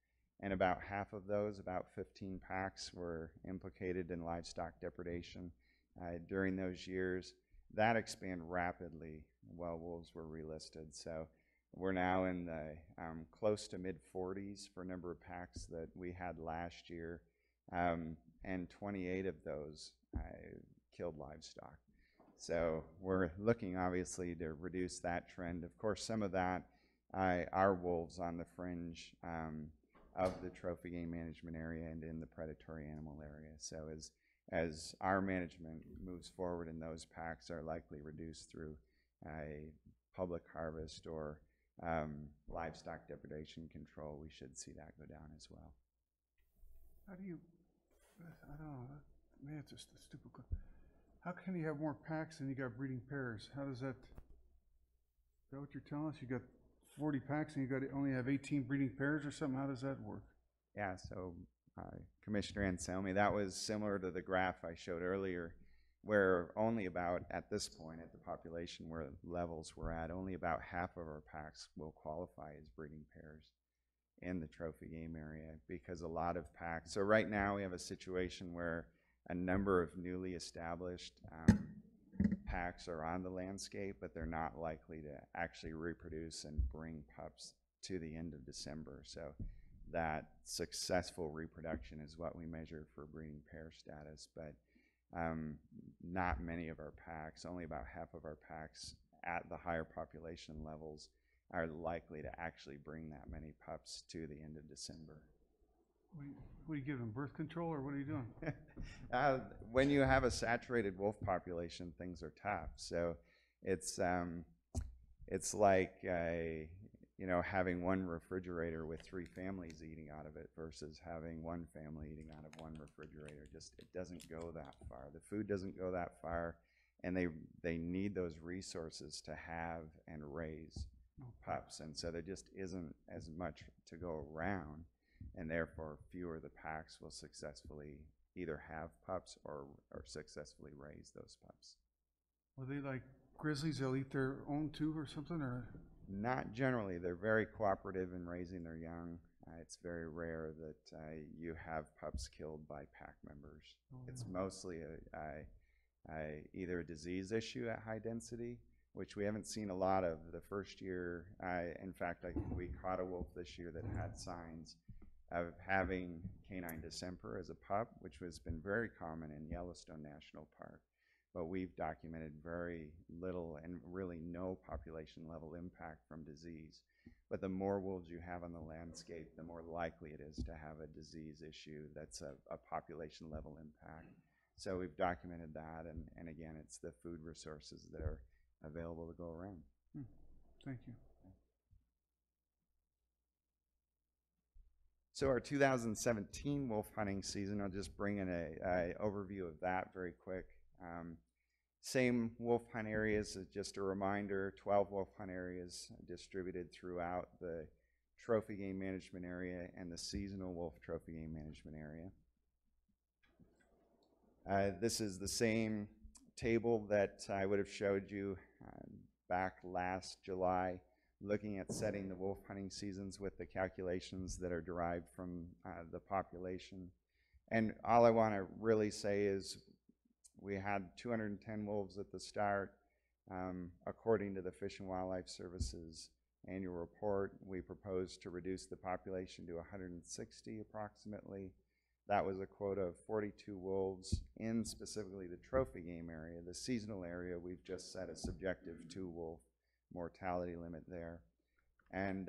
And about half of those, about 15 packs, were implicated in livestock depredation during those years. That expanded rapidly while wolves were relisted. So we're now in the close to mid-40s for number of packs that we had last year, and 28 of those killed livestock. So we're looking, obviously, to reduce that trend. Of course, some of that are wolves on the fringe of the trophy game management area and in the predatory animal area. So as our management moves forward and those packs are likely reduced through public harvest or livestock depredation control, we should see that go down as well. How do you, I don't know, maybe it's just a stupid question. How can you have more packs than you got breeding pairs? How does that, is that what you're telling us? You got 40 packs and you got to only have 18 breeding pairs or something? How does that work? Yeah, so Commissioner Anselmi, that was similar to the graph I showed earlier, where only about, at this point, at the population where levels we're at, only about half of our packs will qualify as breeding pairs in the trophy game area, because a lot of packs, so right now we have a situation where a number of newly established packs are on the landscape, but they're not likely to actually reproduce and bring pups to the end of December. So that successful reproduction is what we measure for breeding pair status, but not many of our packs, only about half of our packs at the higher population levels are likely to actually bring that many pups to the end of December. What are you giving, birth control, or what are you doing? When you have a saturated wolf population, things are tough. So it's like having one refrigerator with 3 families eating out of it versus having one family eating out of one refrigerator. Just, it doesn't go that far. The food doesn't go that far, and they need those resources to have and raise pups. And so there just isn't as much to go around, and therefore fewer of the packs will successfully either have pups or successfully raise those pups. Are they like grizzlies? They'll eat their own too or something, or? Not generally. They're very cooperative in raising their young. It's very rare that you have pups killed by pack members. It's mostly either a disease issue at high density, which we haven't seen a lot of the first year. In fact, we caught a wolf this year that had signs of having canine distemper as a pup, which has been very common in Yellowstone National Park. But we've documented very little and really no population level impact from disease. But the more wolves you have on the landscape, the more likely it is to have a disease issue that's a population level impact. So we've documented that, and again, it's the food resources that are available to go around. Thank you. So our 2017 wolf hunting season, I'll just bring in an overview of that very quick. Same wolf hunt areas, just a reminder, 12 wolf hunt areas distributed throughout the trophy game management area and the seasonal wolf trophy game management area. This is the same table that I would have showed you back last July, looking at setting the wolf hunting seasons with the calculations that are derived from the population. And all I want to really say is we had 210 wolves at the start. According to the Fish and Wildlife Service's annual report, we proposed to reduce the population to 160 approximately That was a quota of 42 wolves in specifically the trophy game area. The seasonal area, we've just set a subjective 2-wolf mortality limit there. And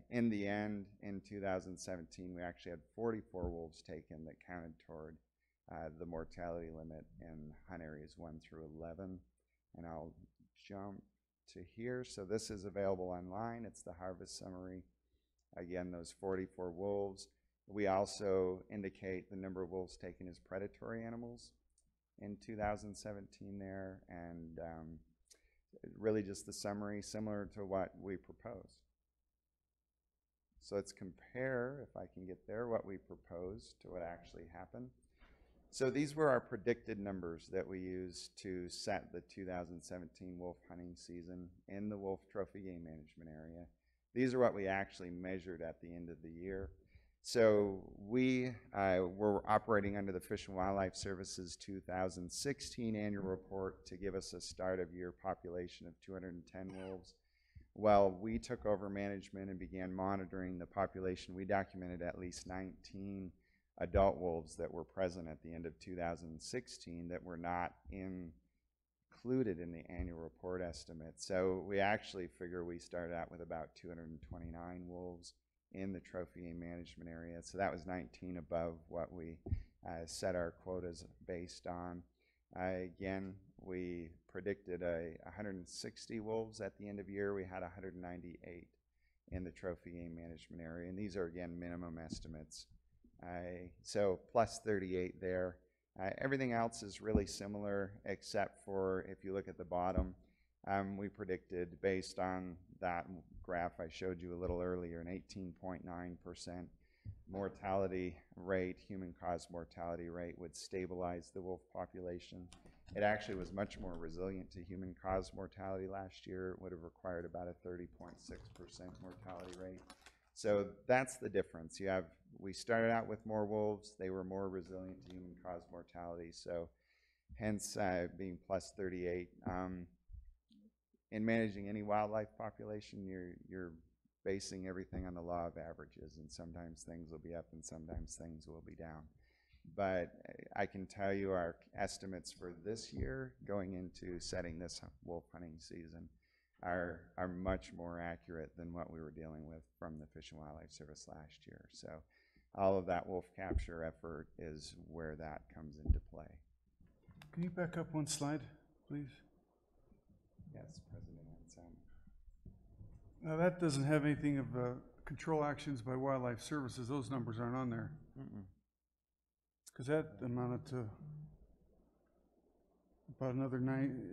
in the end, in 2017, we actually had 44 wolves taken that counted toward the mortality limit in hunt areas 1 through 11. And I'll jump to here. So this is available online. It's the harvest summary. Again, those 44 wolves. We also indicate the number of wolves taken as predatory animals in 2017 there, and really just the summary similar to what we proposed. So let's compare, if I can get there, what we proposed to what actually happened. So these were our predicted numbers that we used to set the 2017 wolf hunting season in the wolf trophy game management area. These are what we actually measured at the end of the year. So we were operating under the Fish and Wildlife Service's 2016 annual report to give us a start of year population of 210 wolves. Well, we took over management and began monitoring the population. We documented at least 19 adult wolves that were present at the end of 2016 that were not included in the annual report estimate. So we actually figure we started out with about 229 wolves in the trophy game management area. So that was 19 above what we set our quotas based on. Again, we predicted 160 wolves at the end of year. We had 198 in the trophy game management area. And these are, again, minimum estimates. So plus 38 there. Everything else is really similar, except for if you look at the bottom, we predicted based on that graph I showed you a little earlier, an 18.9% mortality rate, human-caused mortality rate would stabilize the wolf population. It actually was much more resilient to human-caused mortality last year. It would have required about a 30.6% mortality rate. So that's the difference. We started out with more wolves. They were more resilient to human-caused mortality, so hence being plus 38. In managing any wildlife population, you're basing everything on the law of averages, and sometimes things will be up and sometimes things will be down. But I can tell you our estimates for this year going into setting this wolf hunting season are much more accurate than what we were dealing with from the Fish and Wildlife Service last year. So all of that wolf capture effort is where that comes into play. Can you back up one slide, please? Yes, President Anselmo. Now that doesn't have anything of control actions by wildlife services. Those numbers aren't on there. Because that amounted to about another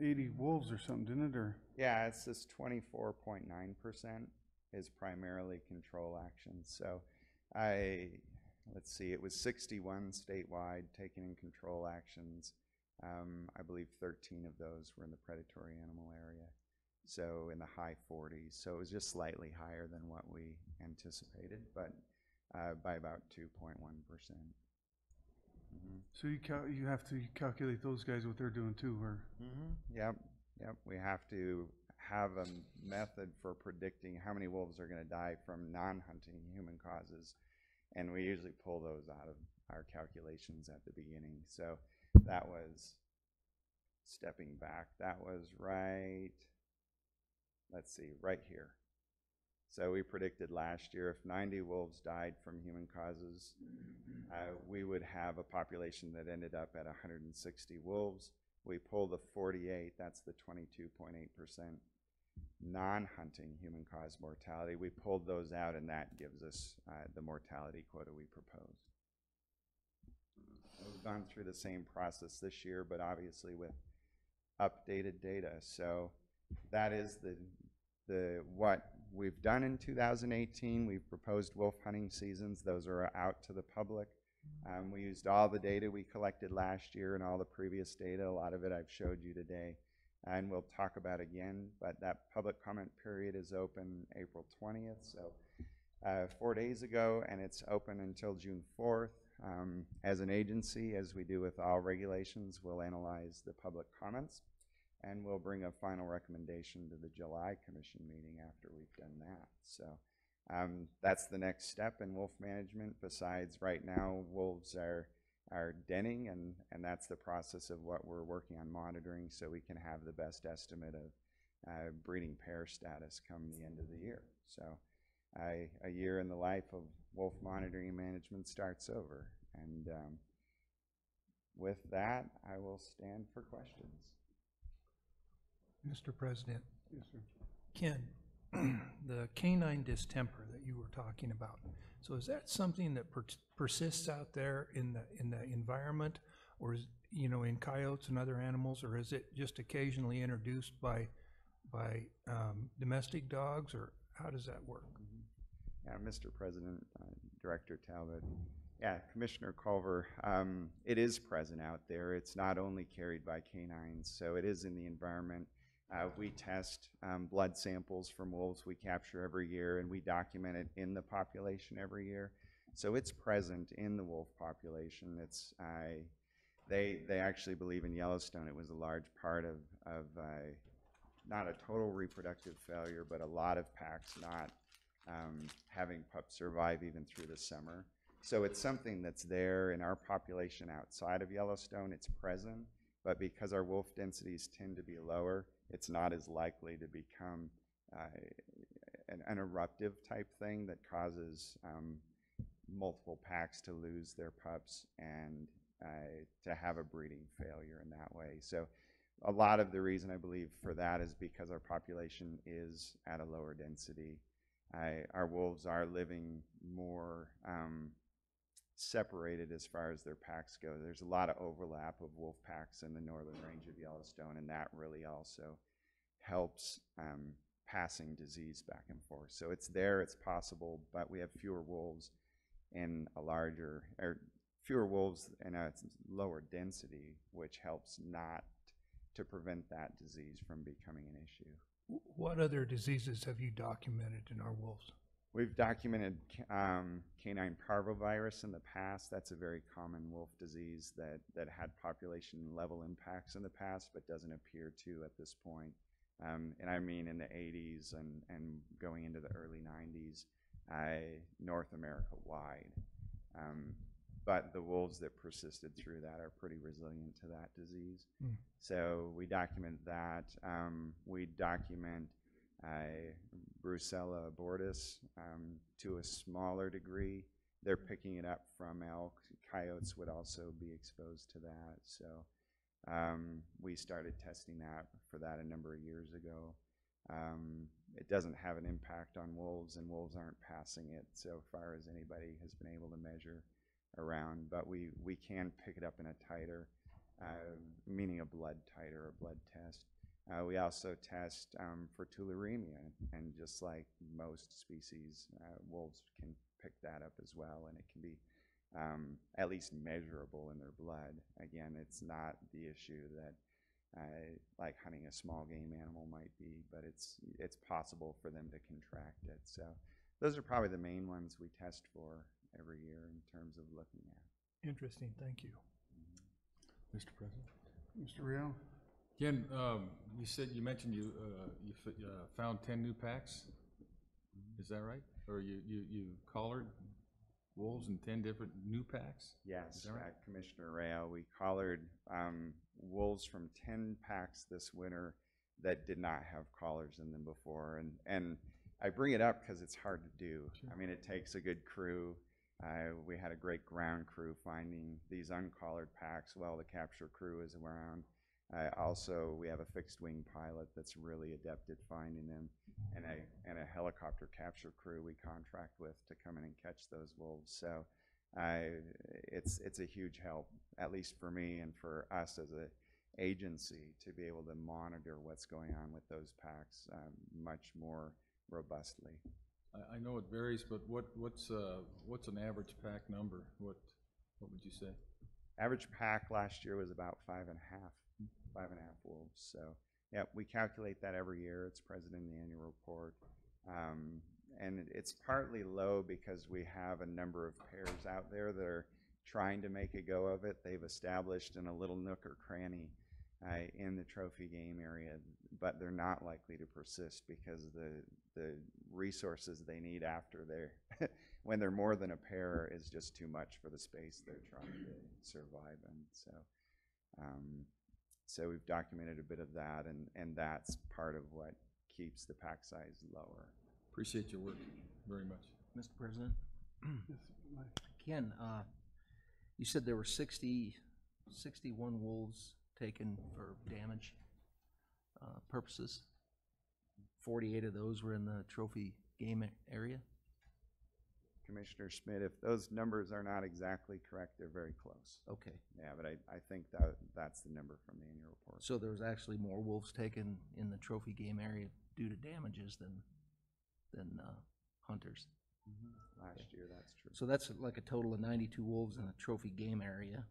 80 wolves or something, didn't it? Or yeah, it's this 24.9% is primarily control actions. So let's see, it was 61 statewide taken in control actions. I believe 13 of those were in the predatory animal area, so in the high 40s. So it was just slightly higher than what we anticipated, but by about 2.1%. so you have to calculate those guys what they're doing too, or Yep. We have to have a method for predicting how many wolves are going to die from non-hunting human causes, and we usually pull those out of our calculations at the beginning. So that was, stepping back, that was right, let's see, right here. So we predicted last year if 90 wolves died from human causes, we would have a population that ended up at 160 wolves. We pulled the 48, that's the 22.8% non-hunting human-caused mortality. We pulled those out, and that gives us the mortality quota we proposed. We've gone through the same process this year, but obviously with updated data. So that is what we've done in 2018. We've proposed wolf hunting seasons. Those are out to the public. We used all the data we collected last year and all the previous data. A lot of it I've showed you today, and we'll talk about again. But that public comment period is open April 20th, so 4 days ago, and it's open until June 4th. As an agency, as we do with all regulations, we'll analyze the public comments, and we'll bring a final recommendation to the July Commission meeting after we've done that. So That's the next step in wolf management. Besides, right now, wolves are denning, and that's the process of what we're working on monitoring so we can have the best estimate of breeding pair status come the end of the year. So a year in the life of wolf monitoring and management starts over. And with that, I will stand for questions. Mr. President, Yes, sir. Ken, the canine distemper that you were talking about, so is that something that persists out there in the environment, or is, in coyotes and other animals, or is it just occasionally introduced by domestic dogs, or how does that work? Yeah, Mr. President, Director Talbot, yeah, Commissioner Culver, it is present out there. It's not only carried by canines, so it is in the environment. We test blood samples from wolves we capture every year, and we document it in the population every year. So it's present in the wolf population. They actually believe in Yellowstone it was a large part of not a total reproductive failure, but a lot of packs not having pups survive even through the summer. So it's something that's there in our population outside of Yellowstone. It's present, but because our wolf densities tend to be lower, it's not as likely to become an eruptive type thing that causes multiple packs to lose their pups and to have a breeding failure in that way. So a lot of the reason I believe for that is because our population is at a lower density. Our wolves are living more separated as far as their packs go. There's a lot of overlap of wolf packs in the northern range of Yellowstone, and that really also helps passing disease back and forth. So it's there, it's possible, but we have fewer wolves in a lower density, which helps not to prevent that disease from becoming an issue. What other diseases have you documented in our wolves? We've documented canine parvovirus in the past. That's a very common wolf disease that had population level impacts in the past, but doesn't appear to at this point. And I mean in the 80s and going into the early 90s, North America wide. But the wolves that persisted through that are pretty resilient to that disease. So we document that. We document Brucella abortus to a smaller degree. They're picking it up from elk. Coyotes would also be exposed to that. So we started testing that for that a number of years ago. It doesn't have an impact on wolves, and wolves aren't passing it so far as anybody has been able to measure around, but we can pick it up in a titer, meaning a blood titer, a blood test. We also test for tularemia, and just like most species, wolves can pick that up as well, and it can be at least measurable in their blood. Again, it's not the issue that like hunting a small game animal might be, but it's possible for them to contract it. So those are probably the main ones we test for every year in terms of looking at. Interesting, thank you. Mr. President? Mr. Real? Ken, you mentioned you found 10 new packs. Is that right? Or you collared wolves in 10 different new packs? Yes, right? Commissioner Rayo, we collared wolves from 10 packs this winter that did not have collars in them before. And I bring it up because it's hard to do. Sure. I mean, it takes a good crew. We had a great ground crew finding these uncollared packs while the capture crew is around. Also, we have a fixed wing pilot that's really adept at finding them, and a helicopter capture crew we contract with to come in and catch those wolves. So it's a huge help, at least for me and for us as an agency, to be able to monitor what's going on with those packs much more robustly. I know it varies, but what's an average pack number? What would you say? Average pack last year was about 5.5 wolves. So yeah, we calculate that every year. It's present in the annual report. And it's partly low because we have a number of pairs out there that are trying to make a go of it. They've established in a little nook or cranny in the trophy game area, but they're not likely to persist because the resources they need after they're, when they're more than a pair is just too much for the space they're trying to survive in. So, so we've documented a bit of that, and that's part of what keeps the pack size lower. Appreciate your work very much. Mr. President, Yes, Mike. Ken, you said there were 61 wolves taken for damage purposes. 48 of those were in the trophy game area. Commissioner Schmidt, if those numbers are not exactly correct, they're very close. Okay. Yeah, but I think that's the number from the annual report. So there was actually more wolves taken in the trophy game area due to damages than hunters. Last year, that's true. So that's like a total of 92 wolves in the trophy game area.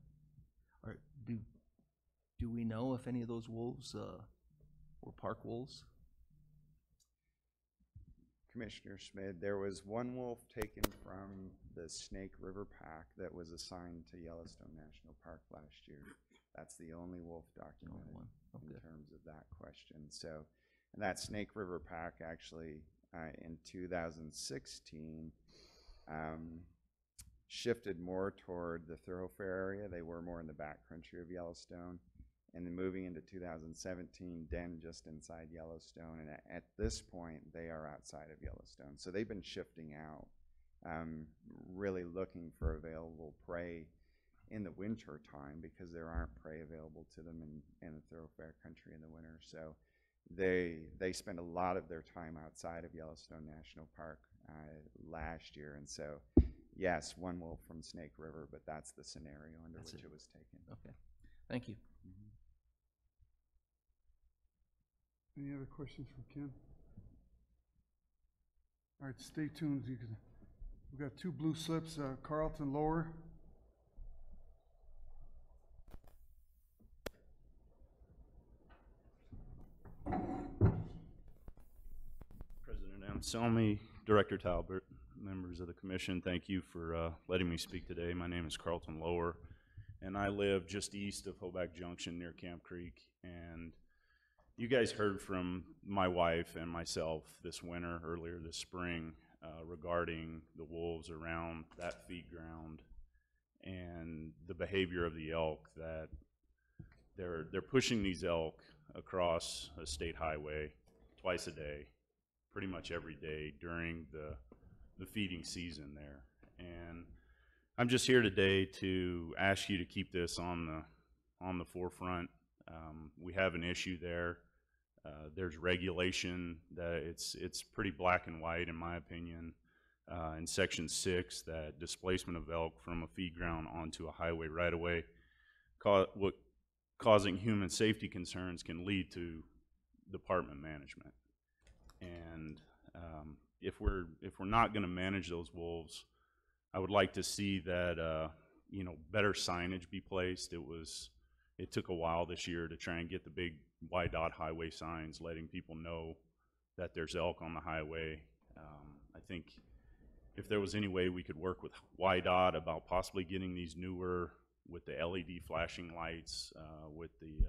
Do we know if any of those wolves were park wolves? Commissioner Schmidt, there was one wolf taken from the Snake River Pack that was assigned to Yellowstone National Park last year. That's the only wolf documented in terms of that question. So, and that Snake River Pack actually in 2016 shifted more toward the thoroughfare area. They were more in the backcountry of Yellowstone. And then moving into 2017, den just inside Yellowstone. And at this point, they are outside of Yellowstone. So they've been shifting out, really looking for available prey in the winter time because there aren't prey available to them in the thoroughfare country in the winter. So they spend a lot of their time outside of Yellowstone National Park last year. And so, yes, one wolf from Snake River, but that's the scenario under which it was taken. Okay, thank you. Any other questions for Ken? All right, stay tuned. We've got two blue slips, Carlton Lower. President Anselmi, Director Talbot, members of the commission, thank you for letting me speak today. My name is Carlton Lower, and I live just east of Hoback Junction near Camp Creek. And you guys heard from my wife and myself this winter, earlier this spring, regarding the wolves around that feed ground and the behavior of the elk, that they're pushing these elk across a state highway twice a day, pretty much every day during the feeding season there. And I'm just here today to ask you to keep this on the forefront. We have an issue there. There's regulation that it's pretty black and white in my opinion in section 6 that displacement of elk from a feed ground onto a highway right away causing human safety concerns can lead to department management. And if we're not going to manage those wolves, I would like to see that better signage be placed. It took a while this year to try and get the big YDOT highway signs letting people know that there's elk on the highway. I think if there was any way we could work with YDOT about possibly getting these newer with the LED flashing lights, with the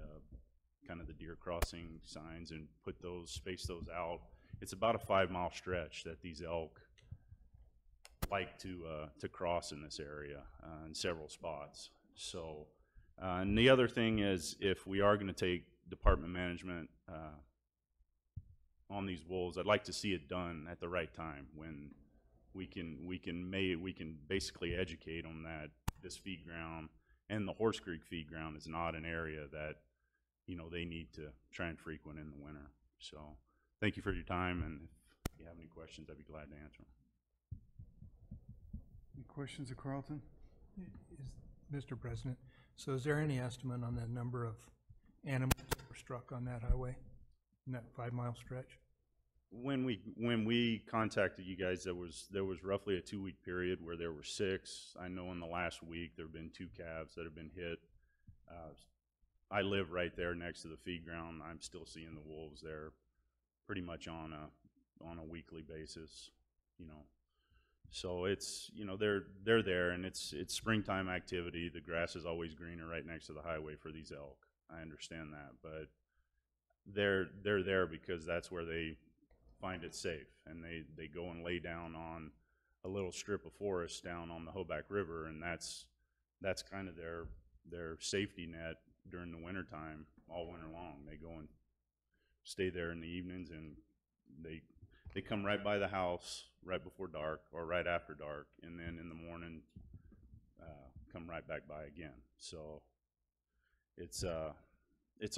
kind of the deer crossing signs, and space those out. It's about a 5-mile stretch that these elk like to cross in this area in several spots. So, and the other thing is, if we are going to take department management on these wolves, I'd like to see it done at the right time when we can basically educate them that this feed ground and the Horse Creek feed ground is not an area that they need to try and frequent in the winter. So thank you for your time, and if you have any questions, I'd be glad to answer them. Any questions of Carlton? Mr. President, so is there any estimate on the number of animals that were struck on that highway, in that 5-mile stretch? When we contacted you guys, there was roughly a 2-week period where there were 6. I know in the last week there have been 2 calves that have been hit. I live right there next to the feed ground. I'm still seeing the wolves there pretty much on a weekly basis, So it's they're there, and it's springtime activity. The grass is always greener right next to the highway for these elk. I understand that, but they're there because that's where they find it safe, and they go and lay down on a little strip of forest down on the Hoback River, and that's kind of their safety net during the wintertime, all winter long. They go and stay there in the evenings, and they come right by the house right before dark or right after dark, and then in the morning come right back by again. So it's a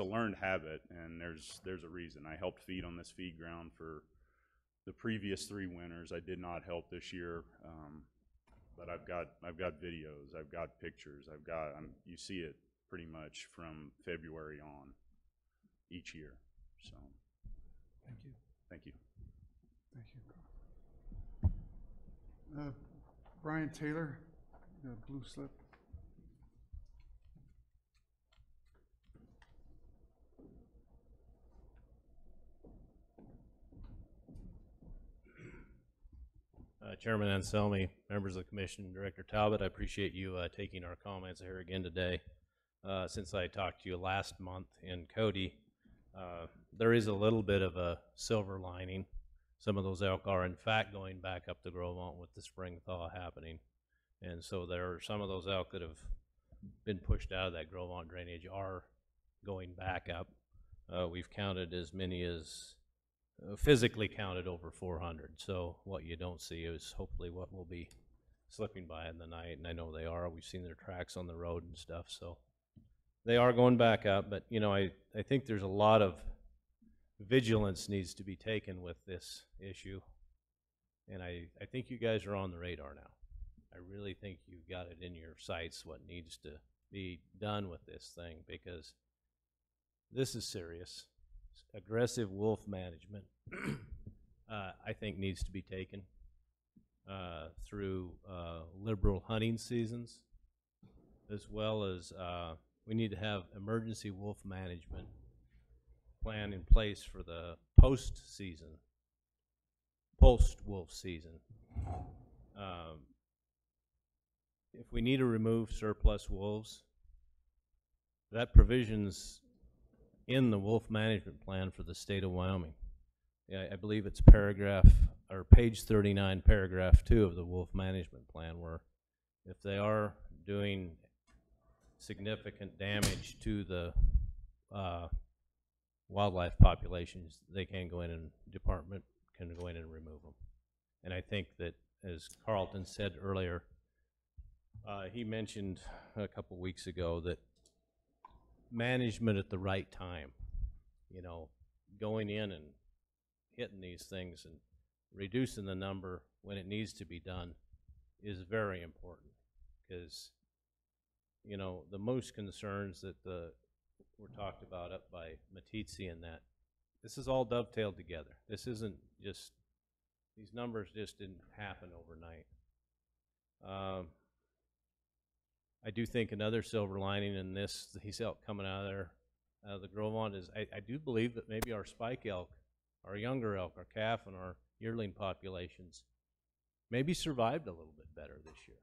learned habit, and there's a reason. I helped feed on this feed ground for the previous 3 winters. I did not help this year, but I've got videos, I've got pictures, you see it pretty much from February on each year. So Thank you. thank you. Thank you. Brian Taylor, the blue slip. Chairman Anselmi, members of the commission, Director Talbot, I appreciate you taking our comments here again today. Since I talked to you last month in Cody, there is a little bit of a silver lining. Some of those elk are in fact going back up the Grovemont with the spring thaw happening. And so there are some of those elk that have been pushed out of that Grovemont drainage are going back up. We've counted as many as physically counted over 400. So what you don't see is hopefully what will be slipping by in the night, and I know they are. We've seen their tracks on the road and stuff, so they are going back up. But you know, I think there's a lot of vigilance needs to be taken with this issue, and I think you guys are on the radar now. I really think you've got it in your sights what needs to be done with this thing, because this is serious. Aggressive wolf management, I think, needs to be taken through liberal hunting seasons, as well as we need to have emergency wolf management plan in place for the post-wolf season. If we need to remove surplus wolves, that provision's in the wolf management plan for the state of Wyoming. Yeah, I believe it's page 39, paragraph 2 of the wolf management plan, where if they are doing significant damage to the wildlife populations, they can go in and department can go in and remove them. And I think that, as Carlton said earlier, he mentioned a couple weeks ago that management at the right time, you know, going in and hitting these things and reducing the number when it needs to be done is very important, because, you know, the most concerns that were talked about up by Matizzi and that, this is all dovetailed together. This isn't just, these numbers just didn't happen overnight. I do think another silver lining in this, he's out coming out of there, out of the Grovemont, is I do believe that maybe our spike elk, our younger elk, our calf and our yearling populations maybe survived a little bit better this year.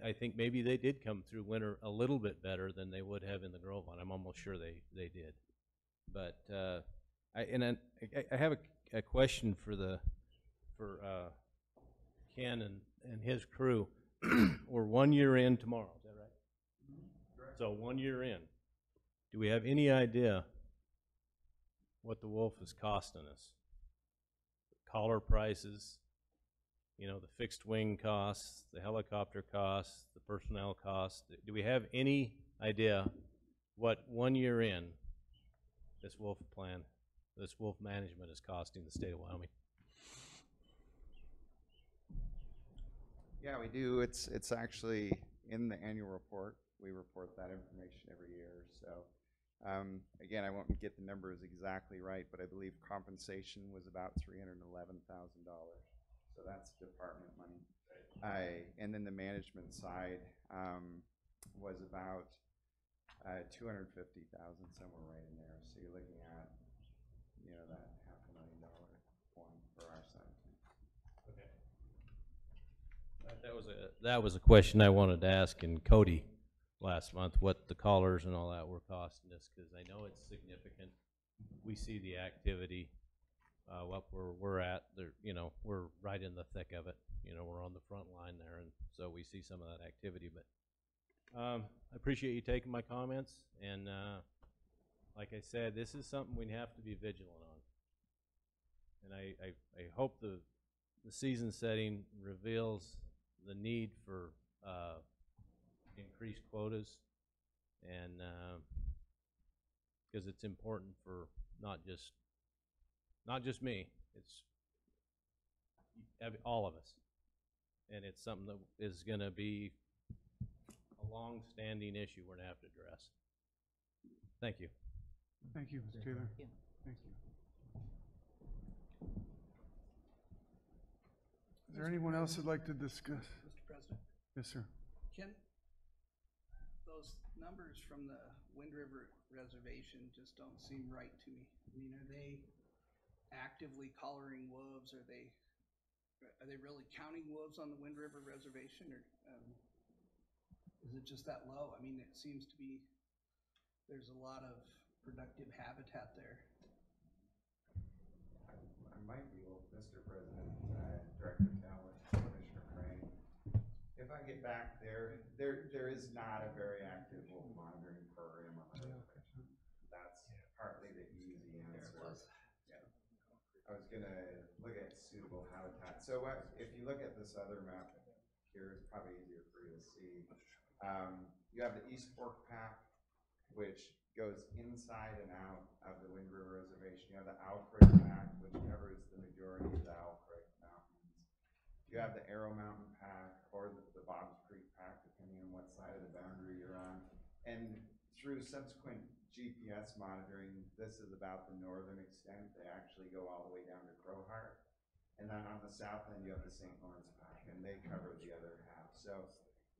I think maybe they did come through winter a little bit better than they would have in the Grovemont. I'm almost sure they did. But I have a question for Ken and his crew. We're 1 year in tomorrow, is that right? So 1 year in, do we have any idea what the wolf is costing us? The collar prices, you know, the fixed wing costs, the helicopter costs, the personnel costs. Do we have any idea what 1 year in this wolf plan, this wolf management is costing the state of Wyoming? Yeah, we do. It's actually in the annual report. We report that information every year. So again, I won't get the numbers exactly right, but I believe compensation was about $311,000. So that's department money. And then the management side was about $250,000, somewhere right in there. So you're looking at, you know, that $500,000 one for our side. Okay. That was a question I wanted to ask in Cody last month, what the collars and all that were costing us, because I know it's significant. we see the activity, what we're at, there, you know, we're right in the thick of it. You know, we're on the front line there, and so we see some of that activity. But I appreciate you taking my comments, and like I said, this is something we have to be vigilant on. And I hope the season setting reveals the need for increased quotas, and because it's important for not just me, it's all of us, and it's something that is going to be a long-standing issue we're going to have to address. Thank you. Thank you, Mr. Taylor. Thank you. Thank you. Is there anyone else who'd like to discuss? Mr. President, Yes, sir. Ken, those numbers from the Wind River Reservation just don't seem right to me. I mean, are they actively collaring wolves? Are they really counting wolves on the Wind River Reservation, or is it just that low? I mean, it seems to be there's a lot of productive habitat there. I might be with Mr. President, Director Talbot, Commissioner Crane. If I get back there is not a very active wolf monitoring program on the river. That's partly the easy answer. I was gonna look at suitable habitat. So if you look at this other map here, it's probably easier for you to see. You have the East Fork Pack, which goes inside and out of the Wind River Reservation. You have the Owl Creek Pack, which covers the majority of the Owl Creek Mountains. You have the Arrow Mountain Pack or the Bob's Creek Pack, depending on what side of the boundary you're on. And through subsequent GPS monitoring, this is about the northern extent. They actually go all the way down to Crowheart. And then on the south end, you have the St. Lawrence Pack, and they cover the other half. So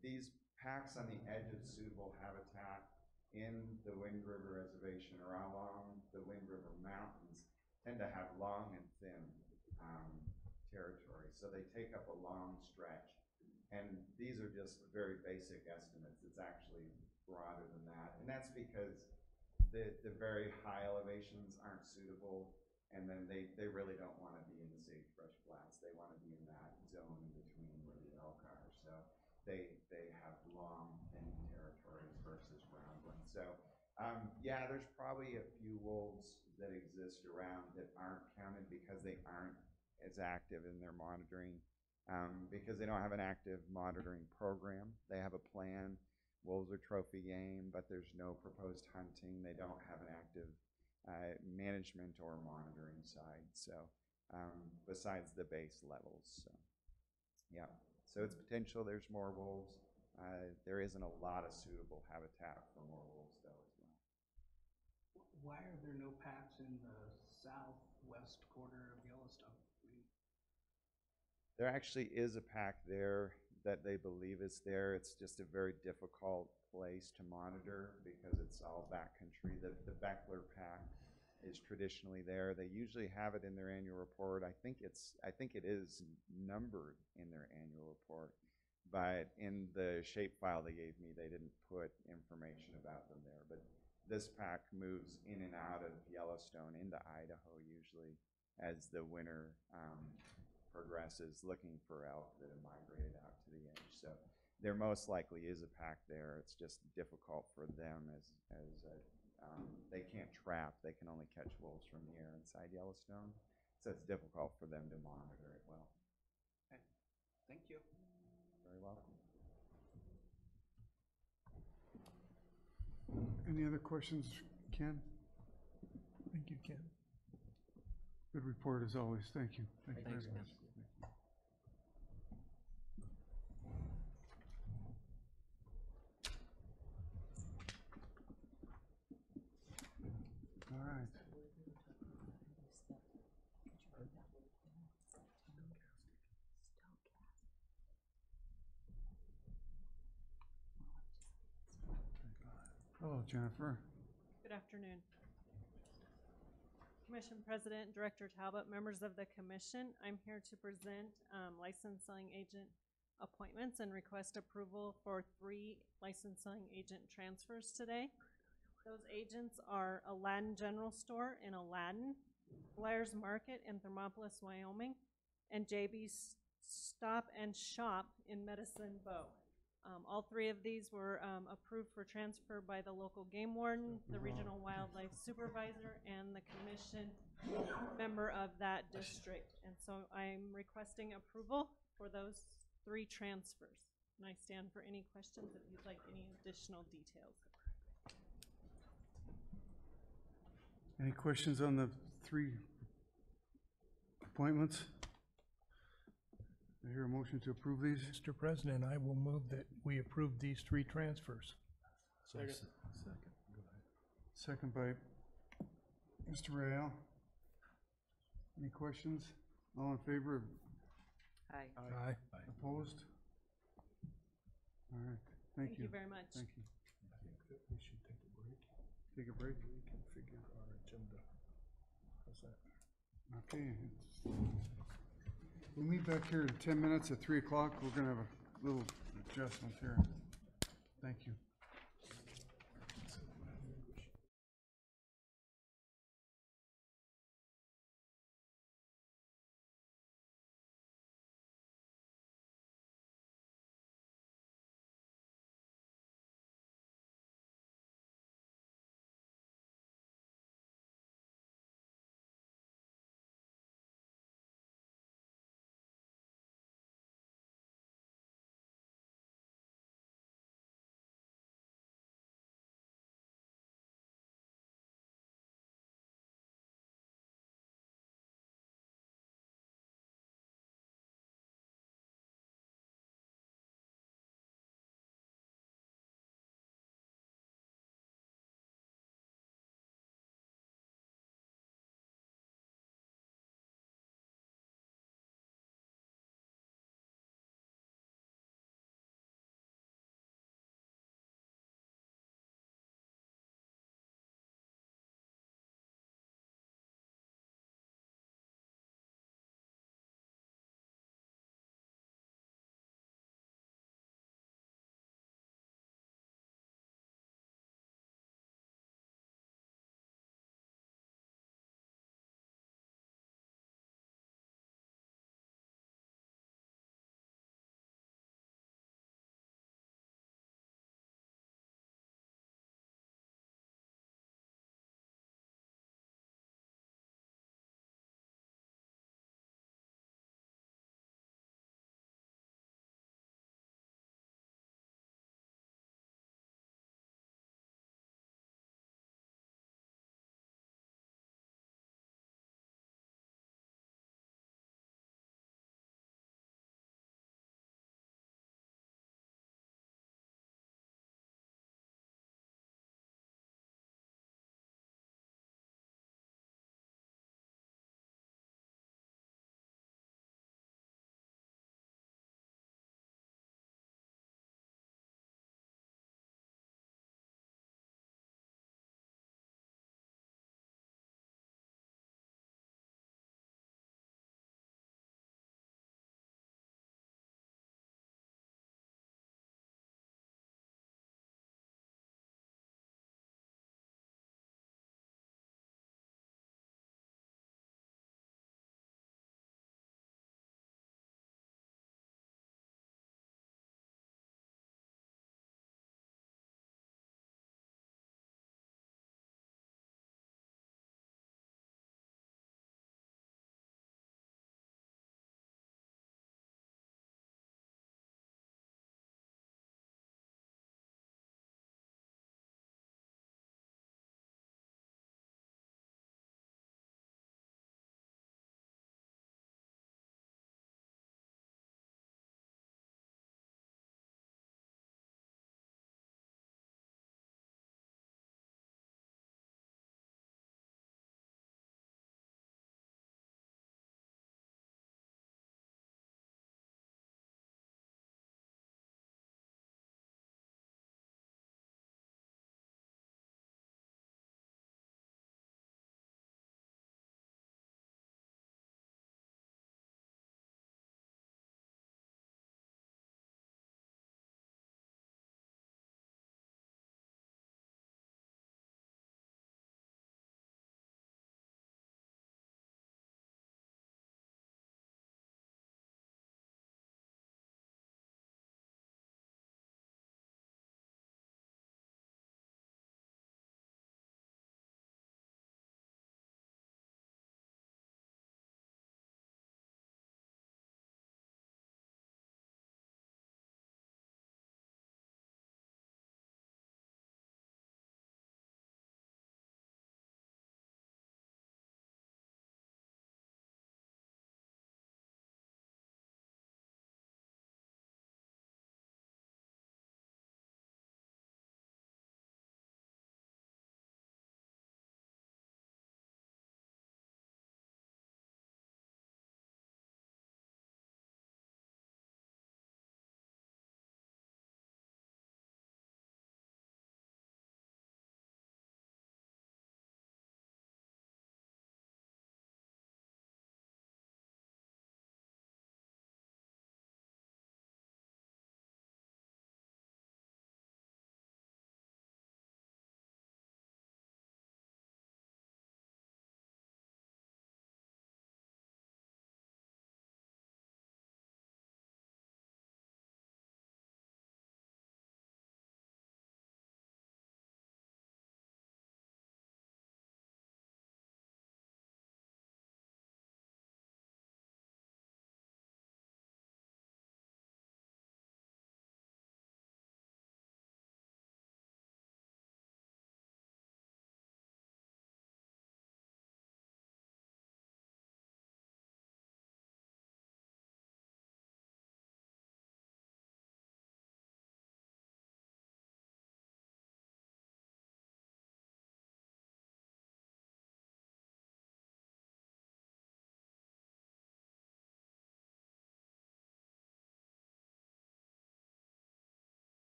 these packs on the edge of suitable habitat in the Wind River Reservation or along the Wind River Mountains tend to have long and thin territory. So they take up a long stretch. And these are just very basic estimates. It's actually broader than that. And that's because the very high elevations aren't suitable, and then they really don't want to be in the sagebrush flats. They want to be in that zone in between where the elk are. So they have long, thin territories versus groundland. So yeah, there's probably a few wolves that exist around that aren't counted because they aren't as active in their monitoring, because they don't have an active monitoring program. They have a plan. Wolves are trophy game, but there's no proposed hunting. They don't have an active management or monitoring side. So besides the base levels, so yeah. So it's potential there's more wolves. There isn't a lot of suitable habitat for more wolves though as well. Why are there no packs in the southwest quarter of Yellowstone? I mean, there actually is a pack there that they believe is there. It's just a very difficult place to monitor because it's all backcountry. The Beckler pack is traditionally there. They usually have it in their annual report. I think it is numbered in their annual report, but in the shapefile they gave me, they didn't put information about them there. But this pack moves in and out of Yellowstone into Idaho usually as the winter progresses, looking for elk that have migrated out to the edge. So there most likely is a pack there. It's just difficult for them as they can't trap. They can only catch wolves from the air inside Yellowstone. So it's difficult for them to monitor it well. okay. Thank you. Very welcome. Any other questions, Ken? Thank you, Ken. Good report as always. Thank you. Thank you very Thanks, much. Ken. All right. Hello, Jennifer. Good afternoon. Commission President, Director Talbot, members of the Commission, I'm here to present licensing agent appointments and request approval for 3 licensing agent transfers today. Those agents are Aladdin General Store in Aladdin, Blair's Market in Thermopolis, Wyoming, and JB's Stop and Shop in Medicine Bow. All three of these were approved for transfer by the local game warden, the regional wildlife supervisor, and the commission member of that district. And so I'm requesting approval for those three transfers. And I stand for any questions if you'd like any additional details. Any questions on the three appointments? I hear a motion to approve these. Mr. President, I will move that we approve these three transfers. Second. Second by Mr. Real. Any questions? All in favor? Aye. Aye. Opposed? All right, thank you. Thank you very much. Thank you. I think that we should take a break. Take a break? Reconfigure our agenda. How's that? Okay. We'll meet back here in 10 minutes at 3 o'clock. We're gonna have a little adjustment here. Thank you.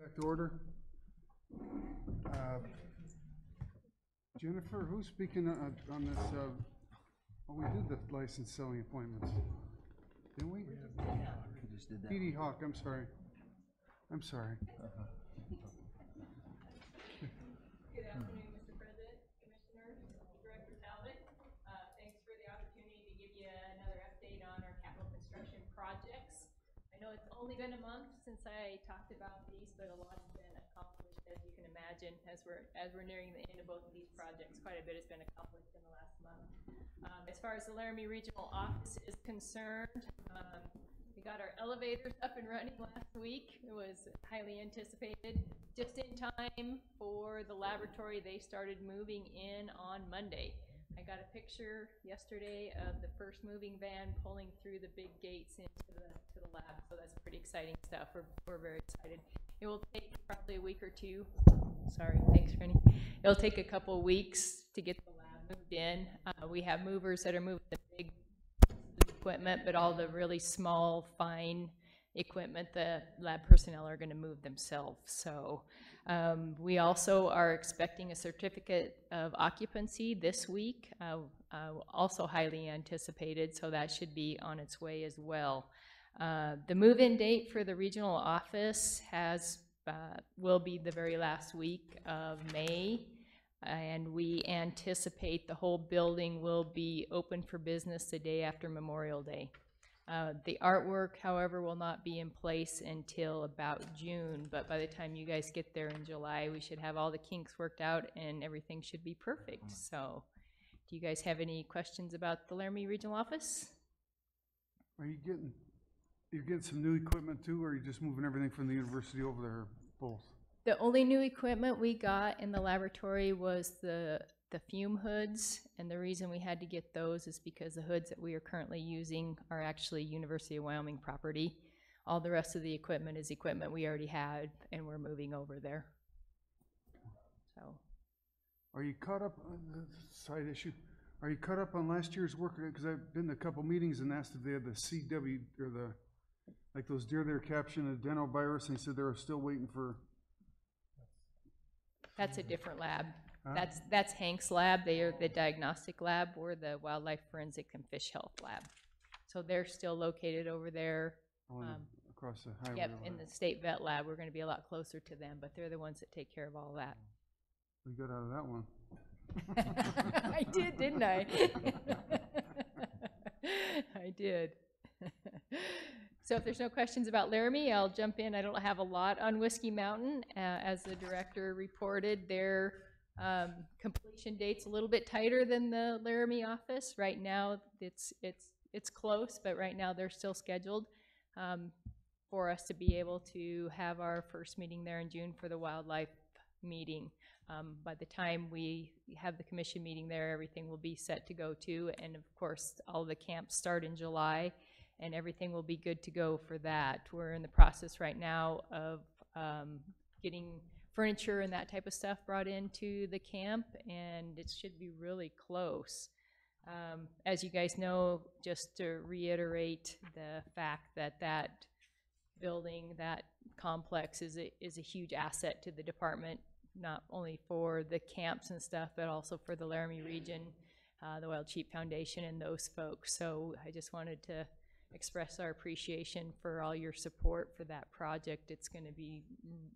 Back to order. Jennifer, who's speaking on this? Oh, we did the license selling appointments, didn't we? We just did that. Petey Hawk, I'm sorry. I'm sorry. Good afternoon, Mr. President, Commissioners, Director Talbot. Thanks for the opportunity to give you another update on our capital construction projects. I know it's only been a month since I talked about these, but a lot's been accomplished, as you can imagine, as we're nearing the end of both of these projects. Quite a bit has been accomplished in the last month. As far as the Laramie Regional Office is concerned, we got our elevators up and running last week. It was highly anticipated. Just in time for the laboratory, they started moving in on Monday. I got a picture yesterday of the first moving van pulling through the big gates into the lab, so that's pretty exciting stuff. We're very excited. It will take probably a week or two. Sorry, thanks, Rennie. It'll take a couple weeks to get the lab moved in. We have movers that are moving the big equipment, but all the really small, fine equipment, the lab personnel are going to move themselves. So we also are expecting a certificate of occupancy this week, also highly anticipated, so that should be on its way as well. The move-in date for the regional office will be the very last week of May, and we anticipate the whole building will be open for business the day after Memorial Day. The artwork, however, will not be in place until about June, but by the time you guys get there in July, we should have all the kinks worked out and everything should be perfect. So, do you guys have any questions about the Laramie Regional Office? Are you getting some new equipment too, or are you just moving everything from the university over there, both? The only new equipment we got in the laboratory was the fume hoods, and the reason we had to get those is because the hoods that we are currently using are actually University of Wyoming property. All the rest of the equipment is equipment we already had, and we're moving over there. So, are you caught up on the side issue? Are you caught up on last year's work? Because I've been to a couple meetings and asked if they had the CW or like those deer there captioned adenovirus, and they said they were still waiting for. That's a different lab. Huh? That's Hank's lab. They are the diagnostic lab. We're the wildlife forensic and fish health lab. So they're still located over there. Across the highway. Yep, in the state vet lab. We're going to be a lot closer to them, but they're the ones that take care of all that. We got out of that one. I did, didn't I? I did. So if there's no questions about Laramie, I'll jump in. I don't have a lot on Whiskey Mountain. As the director reported, their completion date's a little bit tighter than the Laramie office. Right now, it's close, but right now they're still scheduled for us to be able to have our first meeting there in June for the wildlife meeting. By the time we have the commission meeting there, everything will be set to go too, and of course, all the camps start in July, and everything will be good to go for that. We're in the process right now of getting furniture and that type of stuff brought into the camp, and it should be really close. As you guys know, just to reiterate the fact that that building, that complex is a huge asset to the department, not only for the camps and stuff, but also for the Laramie region, the Wild Sheep Foundation and those folks. So I just wanted to express our appreciation for all your support for that project. It's going to be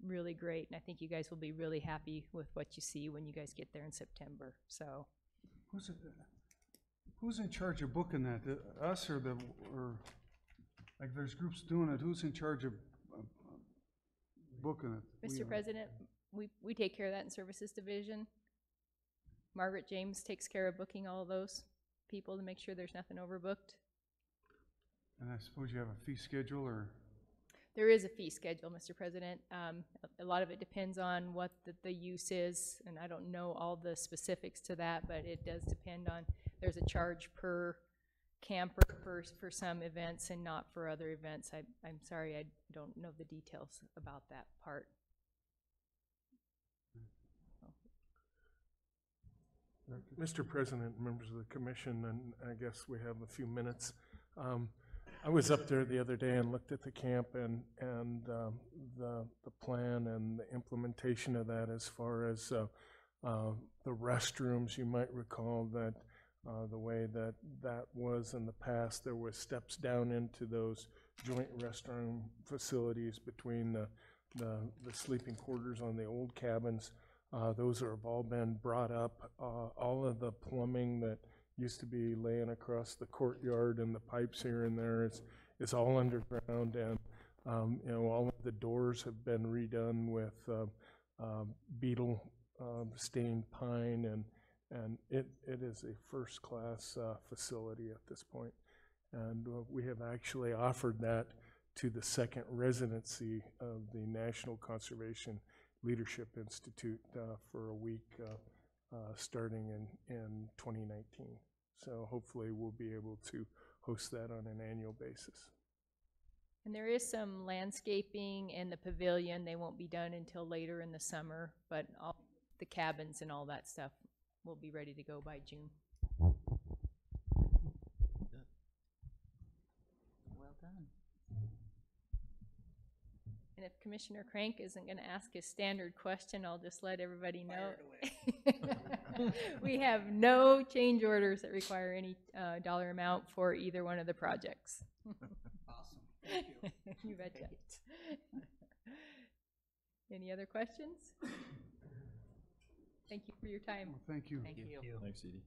really great, and I think you guys will be really happy with what you see when you guys get there in September. So, who's in charge of booking that? Us or like there's groups doing it? Who's in charge of booking it? Mr. President, we take care of that in Services Division. Margaret James takes care of booking all of those people to make sure there's nothing overbooked. And I suppose you have a fee schedule, or? There is a fee schedule, Mr. President. A lot of it depends on what the use is, and I don't know all the specifics to that, but it does depend on, there's a charge per camper for some events and not for other events. I'm sorry, I don't know the details about that part. Mr. President, members of the commission, and I guess we have a few minutes. I was up there the other day and looked at the camp and the plan and the implementation of that as far as the restrooms. You might recall that the way that was in the past, there was steps down into those joint restroom facilities between the sleeping quarters on the old cabins. Those have all been brought up. All of the plumbing that used to be laying across the courtyard and the pipes here and there is all underground, and you know, all of the doors have been redone with beetle stained pine, and it is a first-class facility at this point. And we have actually offered that to the second residency of the National Conservation Leadership Institute for a week starting in 2019. So hopefully we'll be able to host that on an annual basis. And there is some landscaping in the pavilion. They won't be done until later in the summer, but all the cabins and all that stuff will be ready to go by June. Well done. And if Commissioner Crank isn't going to ask his standard question, I'll just let everybody know. We have no change orders that require any dollar amount for either one of the projects. Awesome. Thank you. You betcha. Any other questions? Thank you for your time. Well, thank you. Thank you. Thanks, Edie.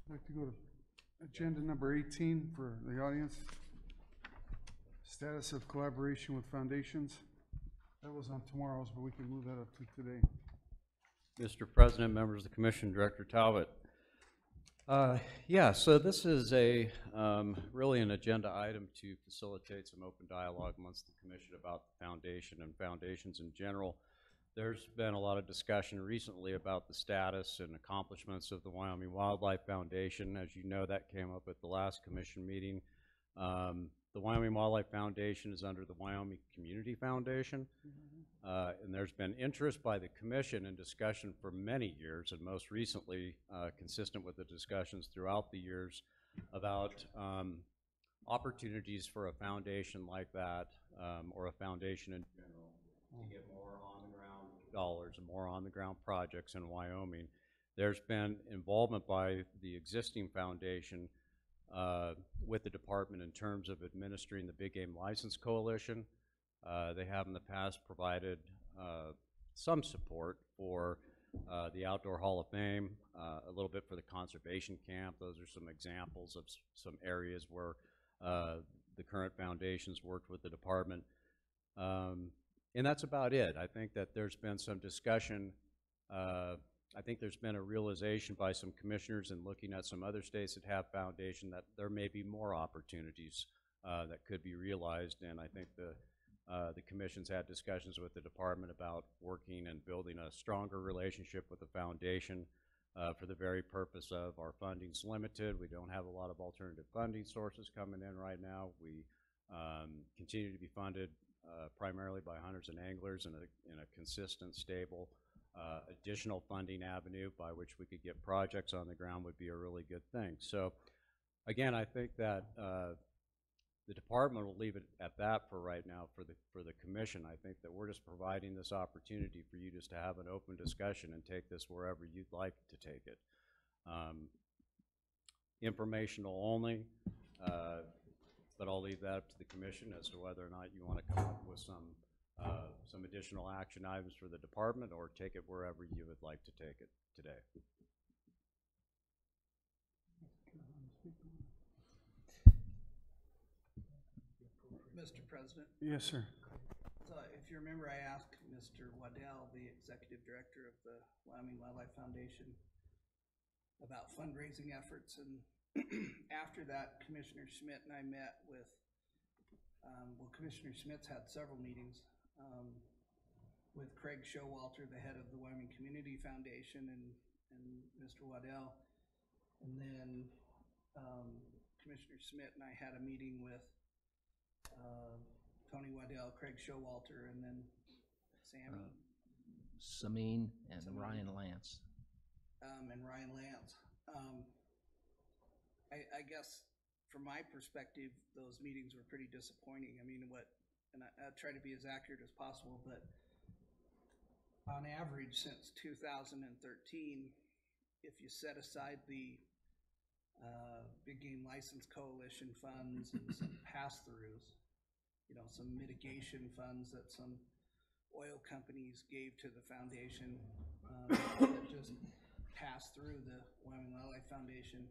I'd like to go to agenda number 18 for the audience. Status of collaboration with foundations. That was on tomorrow's, but we can move that up to today. Mr. President, members of the Commission, Director Talbot. Yeah, so this is a really an agenda item to facilitate some open dialogue amongst the Commission about the foundation and foundations in general. There's been a lot of discussion recently about the status and accomplishments of the Wyoming Wildlife Foundation. As you know, that came up at the last Commission meeting. The Wyoming Wildlife Foundation is under the Wyoming Community Foundation, and there's been interest by the Commission and discussion for many years, and most recently, consistent with the discussions throughout the years, about opportunities for a foundation like that, or a foundation in general, to get more on-the-ground dollars and more on-the-ground projects in Wyoming. There's been involvement by the existing foundation with the department in terms of administering the Big Game License Coalition. They have in the past provided some support for the Outdoor Hall of Fame, a little bit for the conservation camp. Those are some examples of some areas where the current foundations worked with the department. And that's about it. I think that there's been some discussion. I think there's been a realization by some commissioners in looking at some other states that have foundation that there may be more opportunities that could be realized. And I think the commission's had discussions with the department about working and building a stronger relationship with the foundation for the very purpose of our funding's limited. We don't have a lot of alternative funding sources coming in right now. We continue to be funded primarily by hunters and anglers in a consistent, stable, additional funding avenue by which we could get projects on the ground would be a really good thing. So again, I think that the department will leave it at that for right now for the commission. I think that we're just providing this opportunity for you just to have an open discussion and take this wherever you'd like to take it. Informational only, but I'll leave that up to the commission as to whether or not you want to come up with some additional action items for the department or take it wherever you would like to take it today. Mr. President? Yes, sir. So if you remember, I asked Mr. Waddell, the executive director of the Wyoming Wildlife Foundation, about fundraising efforts, and after that, Commissioner Schmidt and I met with, well, Commissioner Schmidt's had several meetings with Craig Showalter, the head of the Wyoming Community Foundation, and Mr. Waddell. And then Commissioner Schmidt and I had a meeting with Tony Waddell, Craig Showalter, and then Sammy. Samin and Ryan Lance. And Ryan Lance. I guess from my perspective, those meetings were pretty disappointing. I mean, and I try to be as accurate as possible, but on average since 2013, if you set aside the Big Game License Coalition funds and some pass-throughs, some mitigation funds that some oil companies gave to the foundation that just passed through the Wyoming Wildlife Foundation,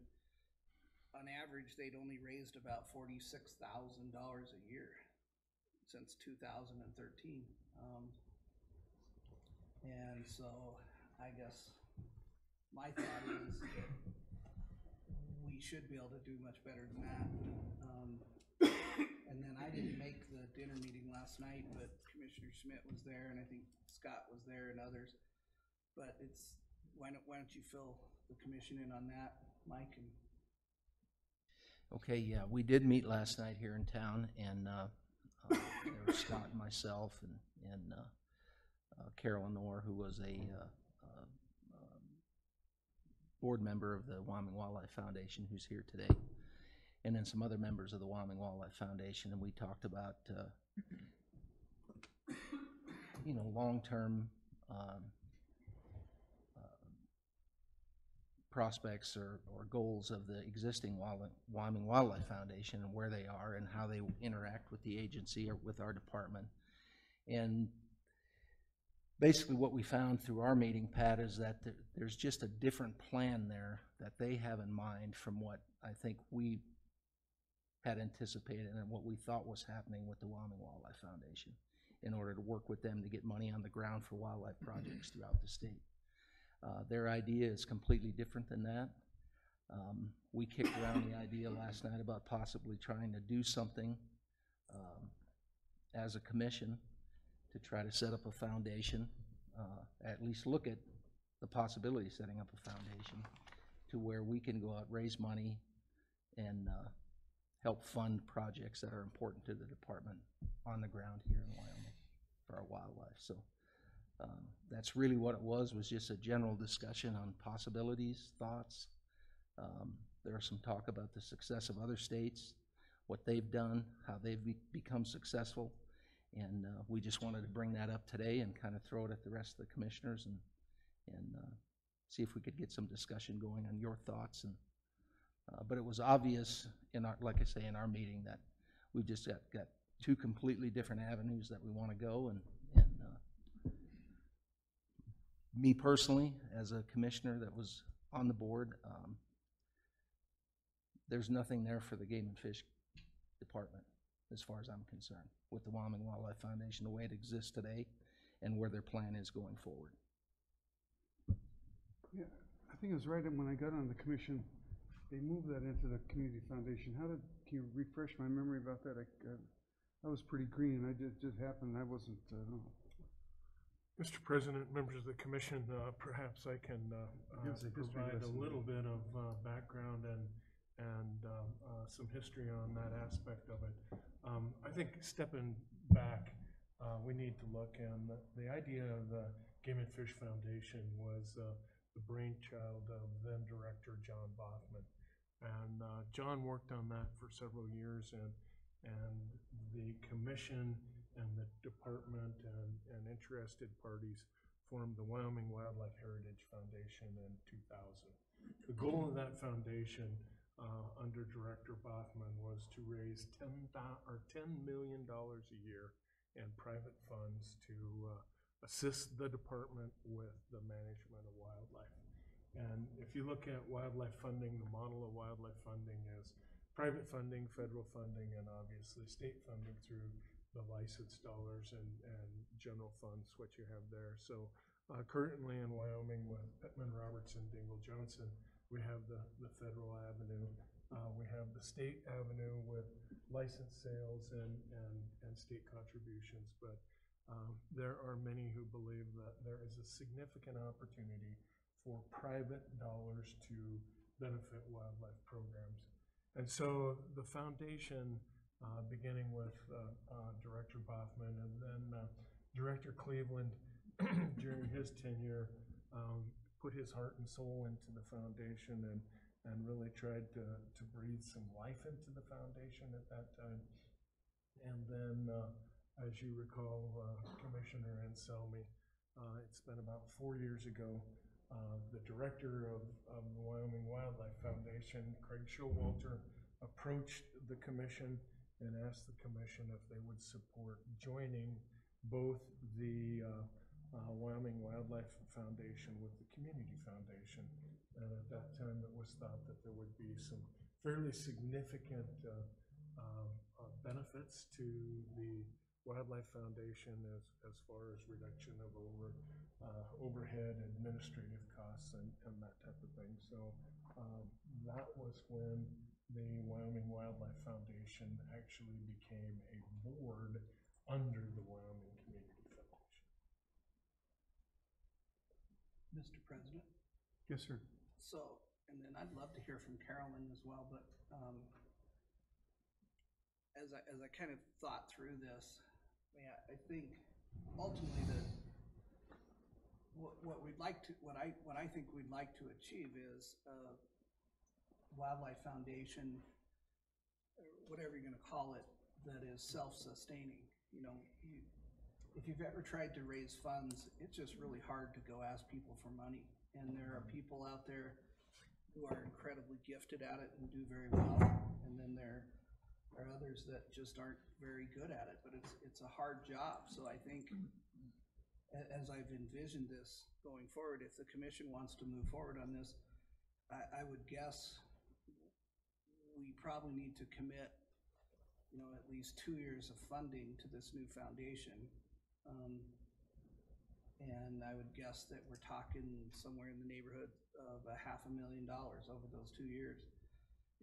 on average, they'd only raised about $46,000 a year since 2013. And so I guess my thought is that we should be able to do much better than that. And then I didn't make the dinner meeting last night, but Commissioner Schmidt was there, and I think Scott was there and others. But why don't you fill the commission in on that, Mike? And Okay, yeah, we did meet last night here in town, and there was Scott and myself and Carolyn Orr, who was a board member of the Wyoming Wildlife Foundation, who's here today, and then some other members of the Wyoming Wildlife Foundation, and we talked about long-term prospects or goals of the existing Wyoming Wildlife Foundation and where they are and how they interact with the agency or with our department. And basically what we found through our meeting, Pat, is that there's just a different plan there that they have in mind from what I think we had anticipated and what we thought was happening with the Wyoming Wildlife Foundation in order to work with them to get money on the ground for wildlife projects throughout the state. Their idea is completely different than that. We kicked around the idea last night about possibly trying to do something as a commission to try to set up a foundation, at least look at the possibility of setting up a foundation to where we can go out, raise money, and help fund projects that are important to the department on the ground here in Wyoming for our wildlife. So that's really what it was just a general discussion on possibilities, thoughts. There was some talk about the success of other states, what they've done, how they've become successful, and we just wanted to bring that up today and kind of throw it at the rest of the commissioners and see if we could get some discussion going on your thoughts. And but it was obvious like I say, in our meeting that we've just got two completely different avenues that we want to go, and me personally, as a commissioner that was on the board, there's nothing there for the Game and Fish Department, as far as I'm concerned, with the Wyoming Wildlife Foundation, the way it exists today, and where their plan is going forward. Yeah, I think it was right when I got on the commission, they moved that into the Community Foundation. Can you refresh my memory about that? I was pretty green, and it just happened, I wasn't, I don't know. Mr. President, members of the commission, perhaps I can provide a little bit of background and some history on that aspect of it. I think stepping back, we need to look, and the idea of the Game and Fish Foundation was the brainchild of then Director John Bothman. And John worked on that for several years, and the commission and the department and interested parties formed the Wyoming Wildlife Heritage Foundation in 2000. The goal of that foundation under Director Bothman was to raise $10 million a year in private funds to assist the department with the management of wildlife. And if you look at wildlife funding, the model of wildlife funding is private funding, federal funding, and obviously state funding through the license dollars and general funds, what you have there. So currently in Wyoming with Pittman, Robertson, Dingle, Johnson, we have the federal avenue. We have the state avenue with license sales and state contributions, but there are many who believe that there is a significant opportunity for private dollars to benefit wildlife programs. And so the foundation, beginning with Director Boffman and then Director Cleveland during his tenure, put his heart and soul into the foundation and really tried to breathe some life into the foundation at that time. And then, as you recall, Commissioner Anselmi, it's been about 4 years ago, the director of the Wyoming Wildlife Foundation, Craig Showalter, approached the commission and asked the commission if they would support joining both the Wyoming Wildlife Foundation with the Community Foundation. And at that time, it was thought that there would be some fairly significant benefits to the Wildlife Foundation as far as reduction of overhead, administrative costs, and that type of thing. So that was when the Wyoming Wildlife Foundation actually became a board under the Wyoming Community Foundation. Mr. President? Yes, sir. So, and then I'd love to hear from Carolyn as well, but as I kind of thought through this, yeah, I think ultimately what I think we'd like to achieve is a Wildlife Foundation, or whatever you're going to call it, that is self-sustaining. You know, if you've ever tried to raise funds, it's just really hard to go ask people for money. And there are people out there who are incredibly gifted at it and do very well, and then there are others that just aren't very good at it. But it's a hard job. So I think, as I've envisioned this going forward, if the commission wants to move forward on this, I would guess we probably need to commit, you know, at least 2 years of funding to this new foundation. And I would guess that we're talking somewhere in the neighborhood of $500,000 over those 2 years.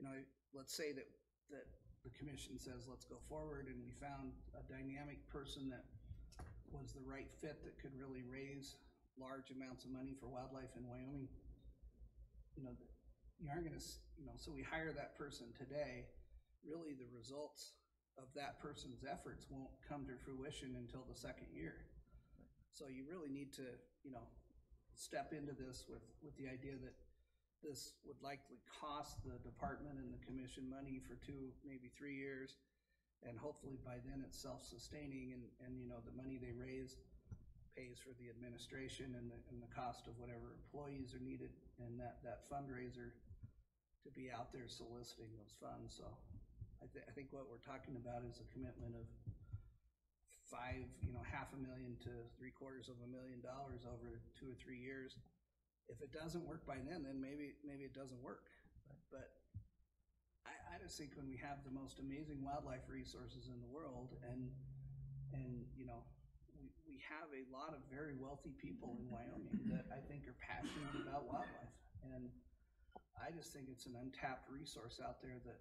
You know, let's say that the commission says, let's go forward, and we found a dynamic person that was the right fit that could really raise large amounts of money for wildlife in Wyoming. You know, you aren't gonna, you know, so we hire that person today, really the results of that person's efforts won't come to fruition until the second year. So you really need to, you know, step into this with the idea that this would likely cost the department and the commission money for 2, maybe 3 years, and hopefully by then it's self-sustaining, and you know, the money they raise pays for the administration and the cost of whatever employees are needed, and that fundraiser to be out there soliciting those funds. So I think what we're talking about is a commitment of $500,000 to $750,000 over 2 or 3 years. If it doesn't work by then maybe it doesn't work. Right. But I just think when we have the most amazing wildlife resources in the world, and you know, we have a lot of very wealthy people in Wyoming that I think are passionate about wildlife, and I just think it's an untapped resource out there that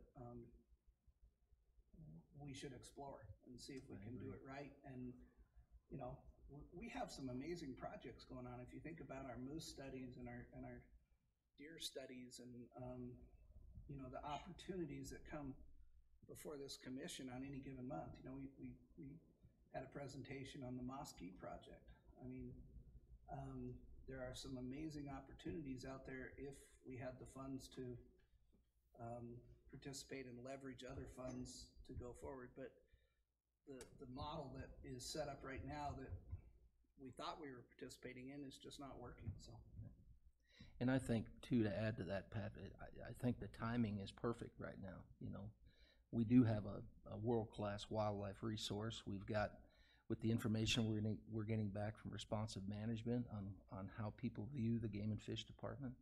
we should explore and see if we can do it right. And you know, we have some amazing projects going on. If you think about our moose studies and our deer studies, and you know, the opportunities that come before this commission on any given month. You know, we had a presentation on the Mosquito project. I mean, there are some amazing opportunities out there if we had the funds to participate and leverage other funds to go forward. But the model that is set up right now that we thought we were participating in is just not working. So, and I think too, to add to that, Pat, I think the timing is perfect right now. You know, we do have a world-class wildlife resource. We've got, with the information we're getting back from responsive management on how people view the Game and Fish Department,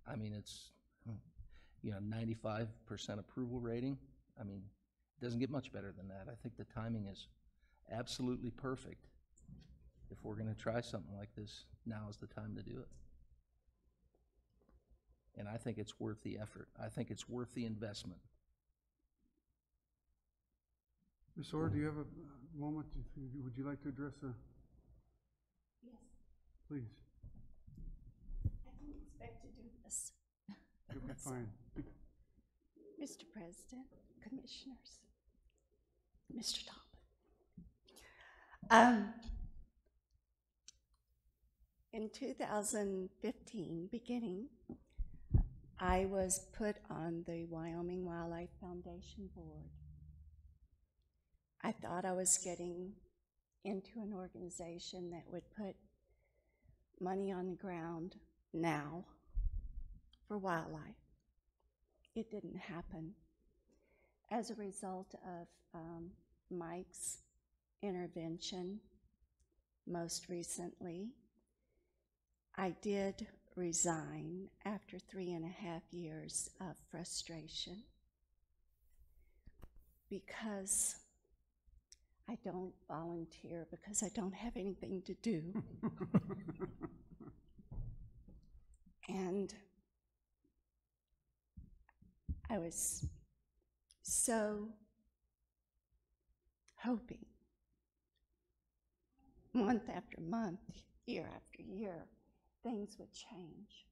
I mean, it's, you know, 95% approval rating. I mean, it doesn't get much better than that. I think the timing is absolutely perfect. If we're going to try something like this, now is the time to do it. And I think it's worth the effort. I think it's worth the investment. Ms. Orr, do you have a moment? Would you like to address a? Yes. Please. I didn't expect to do this. You'll be fine. Mr. President, Commissioners, Mr. Talbot. In 2015, beginning, I was put on the Wyoming Wildlife Foundation board. I thought I was getting into an organization that would put money on the ground now for wildlife. It didn't happen. As a result of Mike's intervention, most recently, I did resign after 3.5 years of frustration because I don't volunteer because I don't have anything to do. And I was so hoping month after month, year after year, things would change.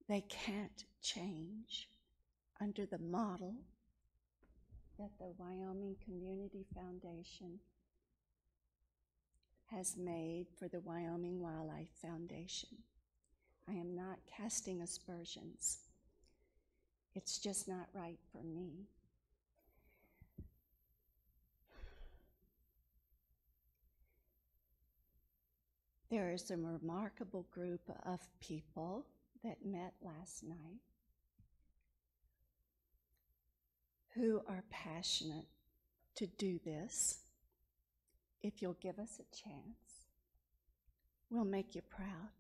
They can't change under the model that the Wyoming Community Foundation has made for the Wyoming Wildlife Foundation. I am not casting aspersions. It's just not right for me. There is a remarkable group of people that met last night who are passionate to do this. If you'll give us a chance, we'll make you proud.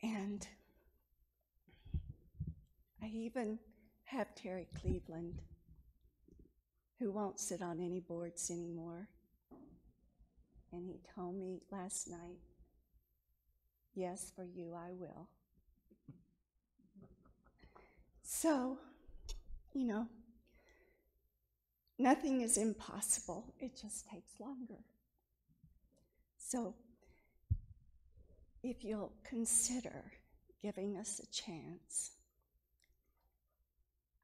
And I even have Terry Cleveland, who won't sit on any boards anymore. And he told me last night, yes, for you I will. So, you know, nothing is impossible. It just takes longer. So, if you'll consider giving us a chance,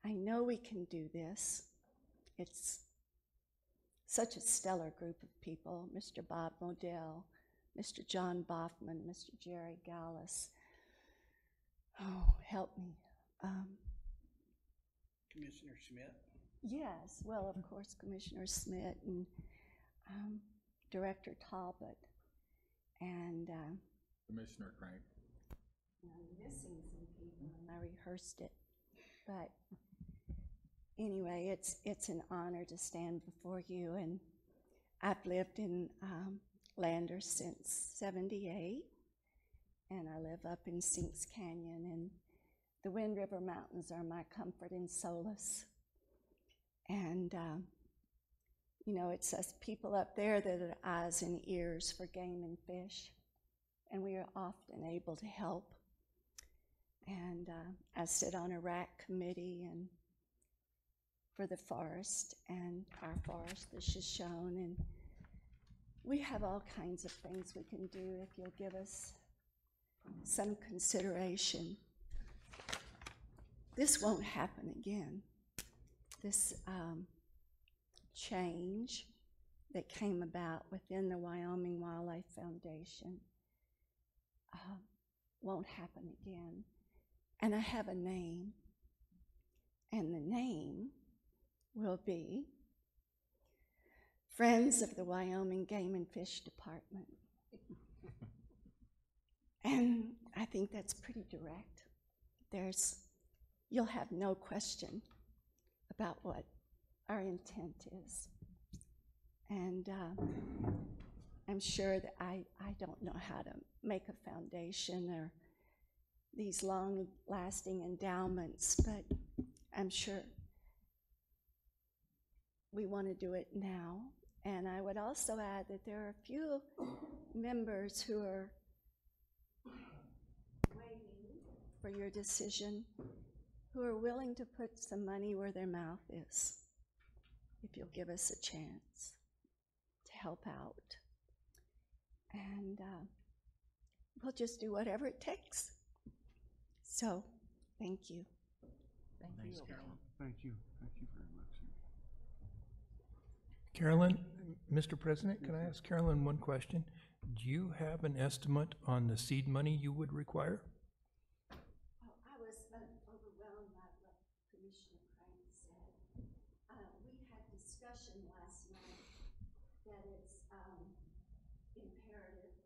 I know we can do this. It's such a stellar group of people, Mr. Bob Modell, Mr. John Boffman, Mr. Jerry Gallus. Oh, help me. Commissioner Schmidt? Yes, well, of course, Commissioner Schmidt and Director Talbot and Commissioner Crank. I'm missing some people, and I rehearsed it. But anyway, it's an honor to stand before you, and I've lived in Landers since '78, and I live up in Sinks Canyon, and the Wind River Mountains are my comfort and solace. And you know, it's us people up there that are eyes and ears for game and fish, and we are often able to help. And I sit on a RAC committee and for the forest and our forest, the Shoshone, and we have all kinds of things we can do if you'll give us some consideration. This won't happen again. This change that came about within the Wyoming Wildlife Foundation won't happen again. And I have a name, and the name will be Friends of the Wyoming Game and Fish Department. And I think that's pretty direct. You'll have no question about what our intent is. And I'm sure that I don't know how to make a foundation or these long-lasting endowments, but I'm sure we want to do it now. And I would also add that there are a few members who are waiting for your decision, who are willing to put some money where their mouth is, if you'll give us a chance to help out. And we'll just do whatever it takes. So Thank you. Thank you. Thank you. Thank you very much. Carolyn, Mr. President, can I ask Carolyn one question? Do you have an estimate on the seed money you would require? Oh, I was overwhelmed by what Commissioner Crank said. We had discussion last night that it's imperative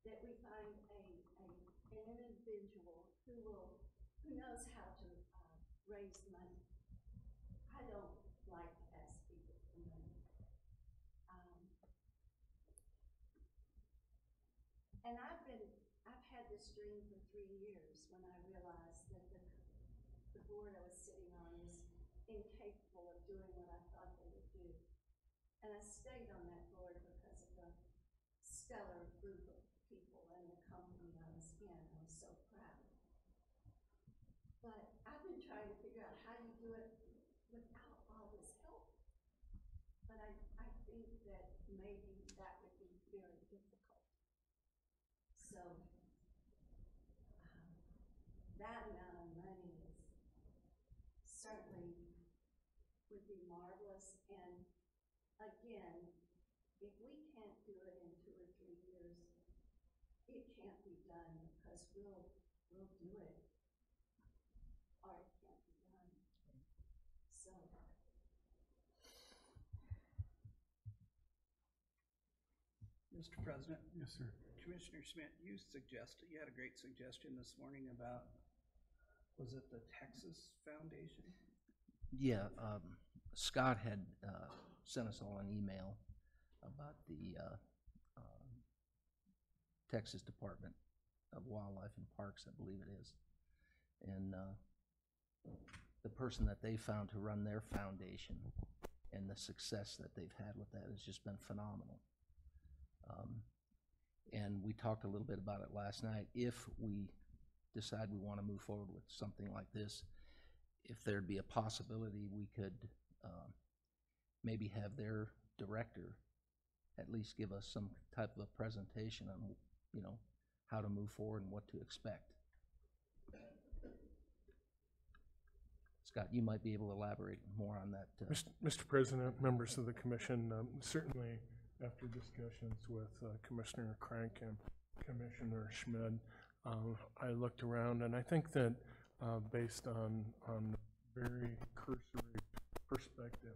that we find an individual who knows how to raise money. I don't like to ask people for money. And I've had this dream for 3 years when I realized that the board I was sitting on was incapable of doing what I thought they would do. And I stayed on that board because of the stellar group of people and the company I was in. I was so proud. But I've been trying to figure out how you do it without all this help. But I think that maybe that would be very difficult. So that amount of money is certainly would be marvelous. And again, if we can't do it in 2 or 3 years, it can't be done because we'll do it, or it can't be done. So. Mr. President? Yes, sir. Commissioner Schmidt, you had a great suggestion this morning about, was it the Texas Foundation? Yeah, Scott had sent us all an email about the Texas Department of Wildlife and Parks, I believe it is. And the person that they found to run their foundation and the success that they've had with that has just been phenomenal. And we talked a little bit about it last night. If we decide we want to move forward with something like this, if there'd be a possibility we could maybe have their director at least give us some type of a presentation on, you know, how to move forward and what to expect. Scott, you might be able to elaborate more on that. Mr. President, members of the commission, certainly after discussions with Commissioner Crank and Commissioner Schmidt, I looked around and I think that based on very cursory perspective,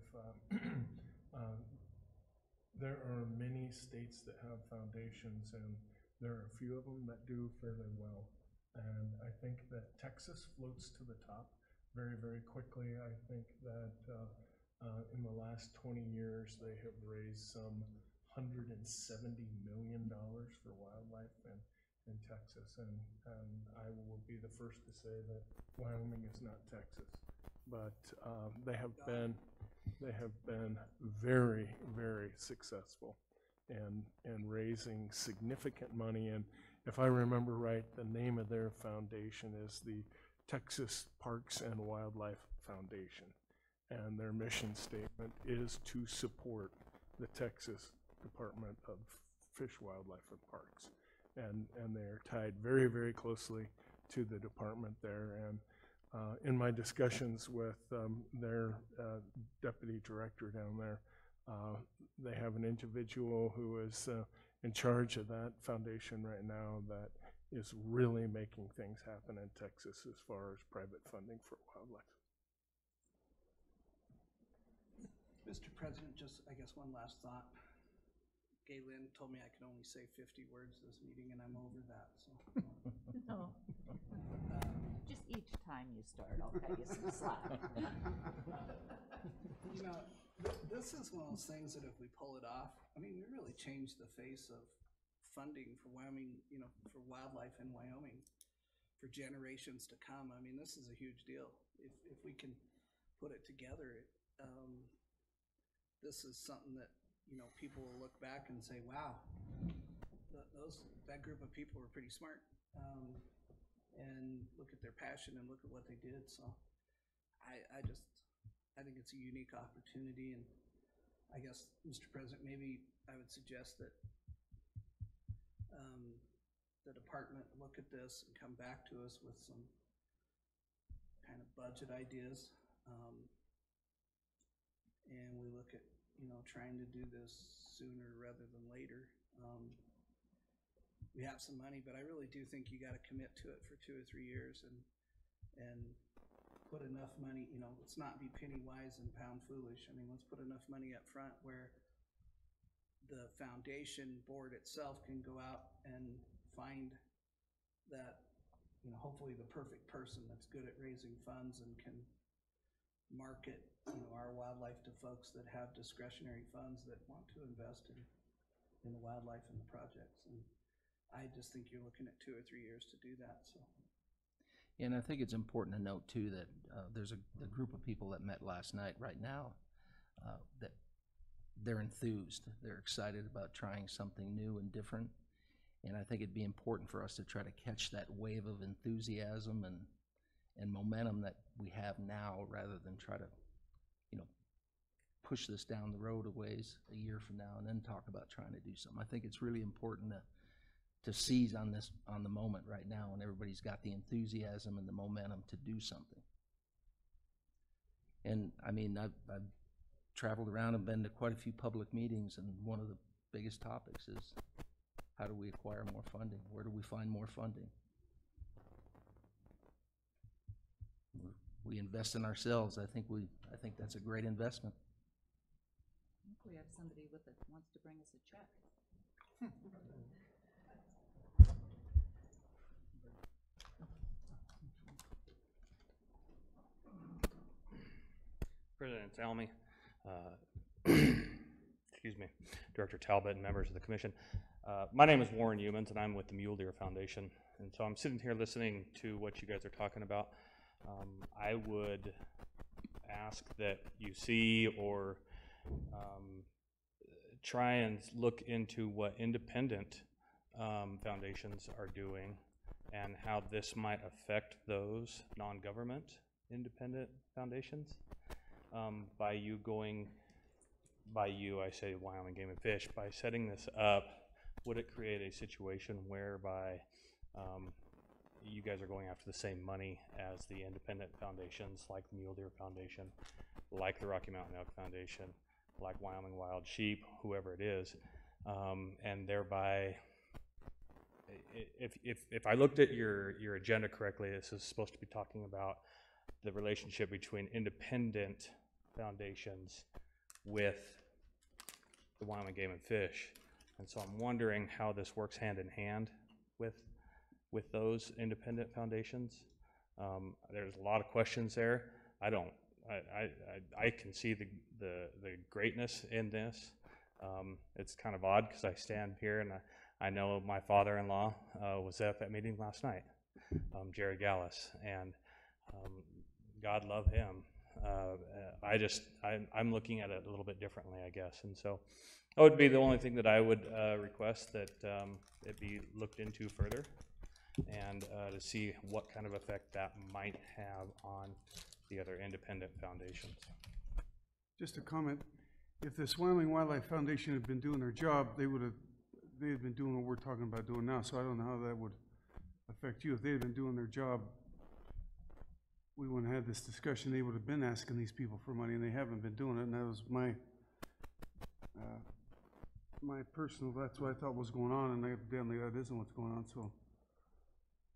there are many states that have foundations and there are a few of them that do fairly well. And I think that Texas floats to the top very, very quickly. I think that in the last 20 years, they have raised some $170 million for wildlife in Texas, and I will be the first to say that Wyoming is not Texas, but they have been very, very successful in raising significant money. And if I remember right, the name of their foundation is the Texas Parks and Wildlife Foundation, and their mission statement is to support the Texas Department of Fish, Wildlife, and Parks. And they are tied very, very closely to the department there. And in my discussions with their deputy director down there, they have an individual who is in charge of that foundation right now that is really making things happen in Texas as far as private funding for wildlife. Mr. President, just, I guess, one last thought. Galen told me I could only say 50 words this meeting, and I'm over that, so. No. Just each time you start, I'll cut you some slack. You know, this is one of those things that if we pull it off, I mean, we really changed the face of funding for Wyoming, you know, for wildlife in Wyoming for generations to come. I mean, this is a huge deal. If we can put it together, this is something that, you know, people will look back and say, wow, that group of people were pretty smart. And look at their passion and look at what they did. So I think it's a unique opportunity. And I guess, Mr. President, maybe I would suggest that the department look at this and come back to us with some kind of budget ideas. And we look at, you know, trying to do this sooner rather than later. We have some money, but I really do think you got to commit to it for 2 or 3 years and put enough money, you know, let's not be penny wise and pound foolish. I mean, let's put enough money up front where the foundation board itself can go out and find that, you know, hopefully the perfect person that's good at raising funds and can market, you know, our wildlife to folks that have discretionary funds that want to invest in the wildlife and the projects. And I just think you're looking at 2 or 3 years to do that. So. And I think it's important to note too that there's a group of people that met last night right now that they're enthused. They're excited about trying something new and different. And I think it'd be important for us to try to catch that wave of enthusiasm and momentum that we have now, rather than try to, you know, push this down the road a ways a year from now and then talk about trying to do something. I think it's really important to seize on the moment right now, and everybody's got the enthusiasm and the momentum to do something. And I mean, I've traveled around and been to quite a few public meetings, and one of the biggest topics is, how do we acquire more funding? Where do we find more funding? We invest in ourselves. I think that's a great investment. I think we have somebody with it wants to bring us a check. President Salmi, excuse me, Director Talbot, and members of the commission. My name is Warren Humans, and I'm with the Mule Deer Foundation. And so I'm sitting here listening to what you guys are talking about. I would ask that you see or try and look into what independent foundations are doing and how this might affect those non-government independent foundations. By you, I say Wyoming Game and Fish, by setting this up, would it create a situation whereby you guys are going after the same money as the independent foundations, like the Mule Deer Foundation, like the Rocky Mountain Elk Foundation, like Wyoming Wild Sheep, whoever it is, and thereby, if I looked at your agenda correctly, this is supposed to be talking about the relationship between independent foundations with the Wyoming Game and Fish. And so I'm wondering how this works hand in hand with those independent foundations. There's a lot of questions there. I can see the greatness in this. It's kind of odd because I stand here and I know my father-in-law was at that meeting last night, Jerry Gallus, and God love him. I'm looking at it a little bit differently, I guess. And so that would be the only thing that I would request, that it be looked into further, and to see what kind of effect that might have on the other independent foundations. Just a comment, if this Wyoming Wildlife Foundation had been doing their job, they had been doing what we're talking about doing now, so I don't know how that would affect you. If they had been doing their job, we wouldn't have had this discussion. They would have been asking these people for money, and they haven't been doing it, and that was my personal, that's what I thought was going on, and evidently that isn't what's going on. So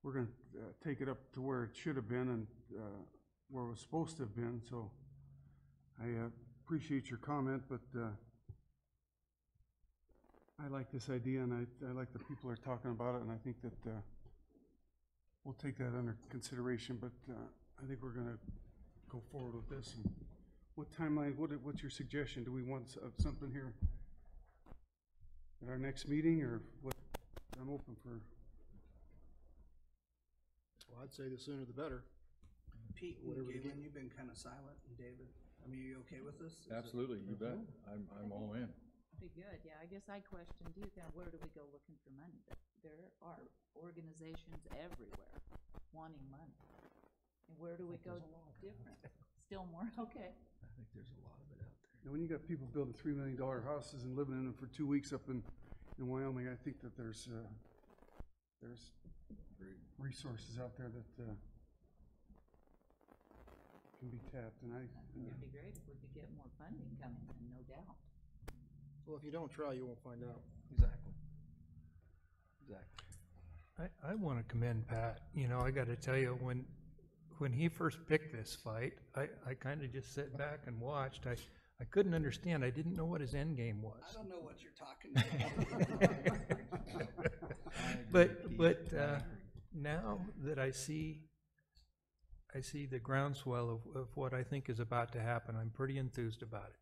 we're going to take it up to where it should have been and where it was supposed to have been. So I appreciate your comment, but I like this idea, and I like the people are talking about it, and I think that we'll take that under consideration. But I think we're going to go forward with this. And what timeline? What's your suggestion? Do we want something here at our next meeting, or what? I'm open for. Well, I'd say the sooner the better. Pete and Galen, you've been kind of silent, and David, I mean, are you okay with this? Absolutely, you bet. I'm all in. Be good, yeah. I guess I questioned you, then where do we go looking for money? But there are organizations everywhere wanting money. And where do we go different? Still more, okay. I think there's a lot of it out there. Now, when you got people building $3 million houses and living in them for 2 weeks up in Wyoming, I think that there's resources out there that can be tapped, and It'd be great if we could get more funding coming in, no doubt. Well, if you don't try, you won't find out. Exactly. Exactly. I want to commend Pat. You know, I got to tell you, when he first picked this fight, I kind of just sat back and watched. I couldn't understand. I didn't know what his end game was. I don't know what you're talking about. But now that I see the groundswell of what I think is about to happen, I'm pretty enthused about it.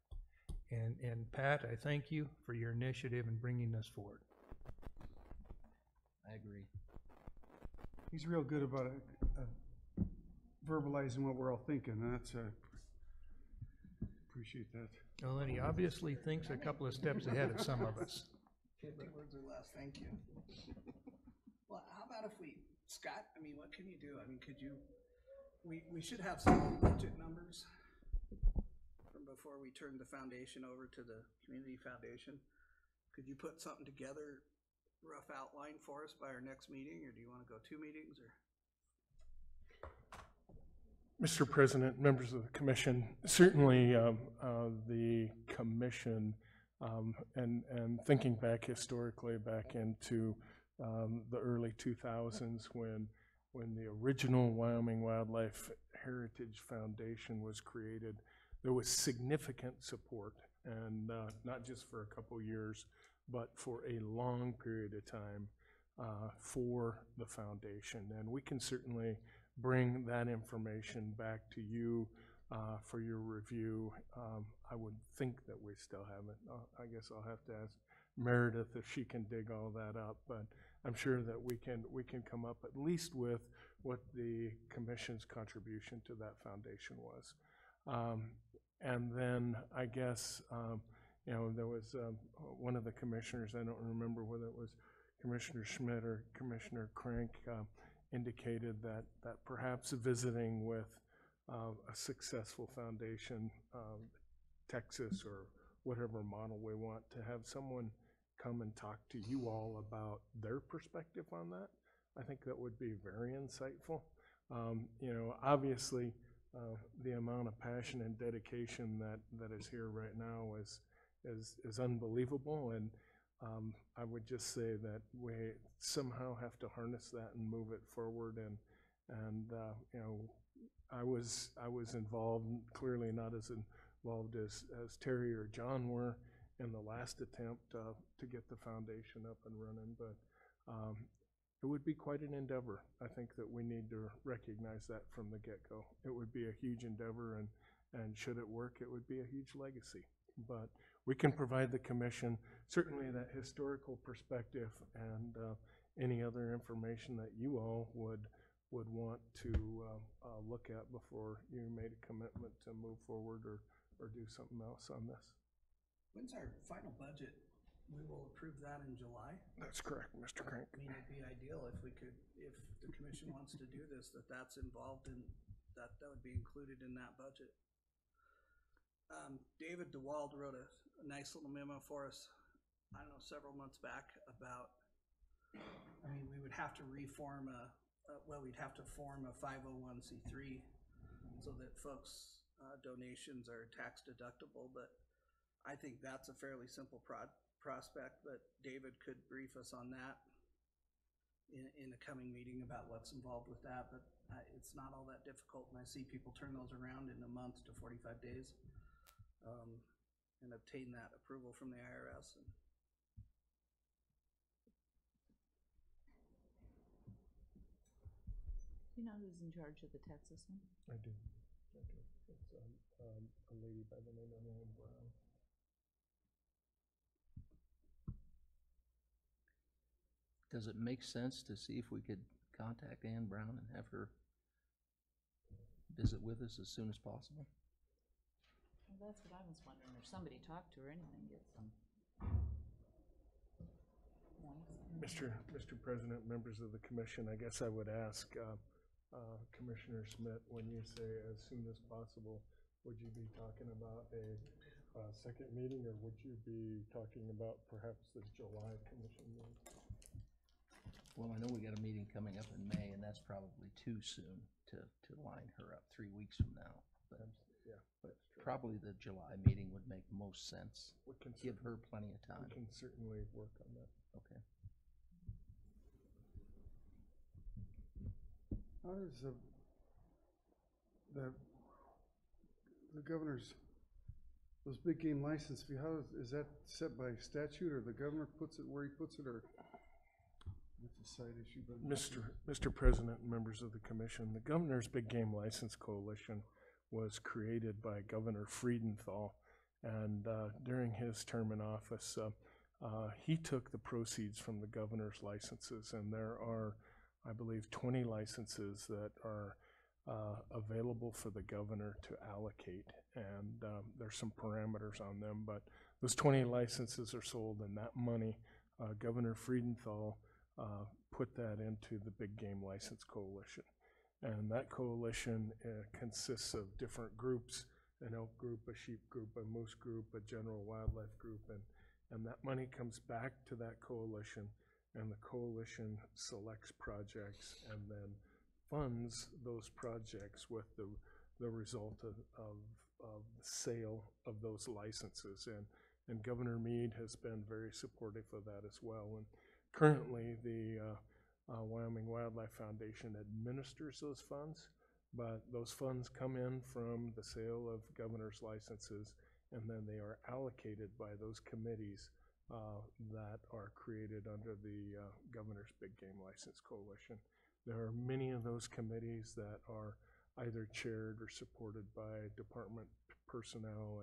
And Pat, I thank you for your initiative in bringing this forward. I agree. he's real good about verbalizing what we're all thinking, and that's, appreciate that. Well, and he obviously thinks a couple of steps ahead of some of us. 50 words or less, thank you. Well, how about if we, Scott, I mean, what can you do? I mean, could you, we should have some budget numbers from before we turn the foundation over to the community foundation. Could you put something together, rough outline for us by our next meeting, or do you want to go 2 meetings, or? Mr. President, members of the commission, certainly the commission, and thinking back historically back into the early 2000s when the original Wyoming Wildlife Heritage Foundation was created, there was significant support, and not just for a couple years, but for a long period of time for the foundation. And we can certainly bring that information back to you for your review. I would think that we still haven't. I guess I'll have to ask Meredith if she can dig all that up, but I'm sure that we can come up at least with what the commission's contribution to that foundation was. And then I guess, you know, there was one of the commissioners, I don't remember whether it was Commissioner Schmidt or Commissioner Crank, indicated that perhaps visiting with a successful foundation, Texas or whatever model we want, to have someone come and talk to you all about their perspective on that, I think that would be very insightful. You know, obviously, the amount of passion and dedication that is here right now is unbelievable, and I would just say that we somehow have to harness that and move it forward. And you know, I was involved, clearly not as involved as Terry or John were in the last attempt to get the foundation up and running, but it would be quite an endeavor. I think that we need to recognize that from the get-go. It would be a huge endeavor, and should it work, it would be a huge legacy. But we can provide the commission certainly that historical perspective and any other information that you all would want to look at before you made a commitment to move forward or do something else on this. When's our final budget? We will approve that in July? That's correct, Mr. Crank. I mean, it'd be ideal if we could, if the commission wants to do this, that's involved in, that would be included in that budget. David DeWald wrote a nice little memo for us, I don't know, several months back about, I mean, we would have to reform we'd have to form a 501c3 so that folks' donations are tax deductible, but I think that's a fairly simple prospect, but David could brief us on that in a coming meeting about what's involved with that, but it's not all that difficult, and I see people turn those around in a month to 45 days. And obtain that approval from the IRS. Do you know who's in charge of the Texas one? I do. It's a lady by the name of Ann Brown. Does it make sense to see if we could contact Ann Brown and have her visit with us as soon as possible? Well, that's what I was wondering, if somebody talked to her, anything, get some. Mr. President, members of the commission, I guess I would ask Commissioner Schmidt, when you say as soon as possible, would you be talking about a second meeting, or would you be talking about perhaps the July commission meeting? Well, I know we got a meeting coming up in May, and that's probably too soon to line her up 3 weeks from now. Yeah, But probably the July meeting would make most sense. we can Give her certainly- plenty of time. We can certainly work on that. Okay. How does the governor's, those big game license fee, how is that set by statute, or the governor puts it where he puts it, or? That's a side issue, but. Mr. President and members of the commission, the Governor's Big Game License Coalition was created by Governor Friedenthal, and during his term in office, he took the proceeds from the governor's licenses, and there are, I believe, 20 licenses that are available for the governor to allocate, and there's some parameters on them, but those 20 licenses are sold, and that money, Governor Friedenthal put that into the Big Game License Coalition. And that coalition consists of different groups, an elk group, a sheep group, a moose group, a general wildlife group, and that money comes back to that coalition, and the coalition selects projects and then funds those projects with the result of sale of those licenses. And Governor Meade has been very supportive of that as well. And currently, the Wyoming Wildlife Foundation administers those funds, but those funds come in from the sale of governor's licenses, and then they are allocated by those committees that are created under the Governor's Big Game License Coalition. There are many of those committees that are either chaired or supported by department personnel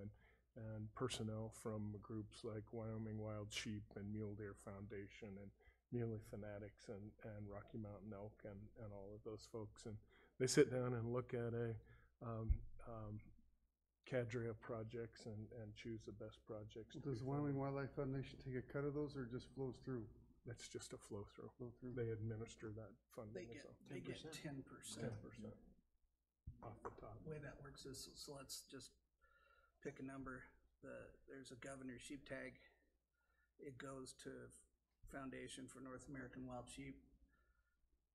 and personnel from groups like Wyoming Wild Sheep and Mule Deer Foundation and Muley Fanatics and Rocky Mountain Elk and all of those folks. And they sit down and look at a cadre of projects and choose the best projects. Does the Wyoming Wildlife Foundation take a cut of those, or just flows through? That's just a flow through. They administer that funding. They get 10%. 10% off the top. The way that works is, so let's just pick a number. There's a governor's sheep tag. It goes to Foundation for North American Wild Sheep.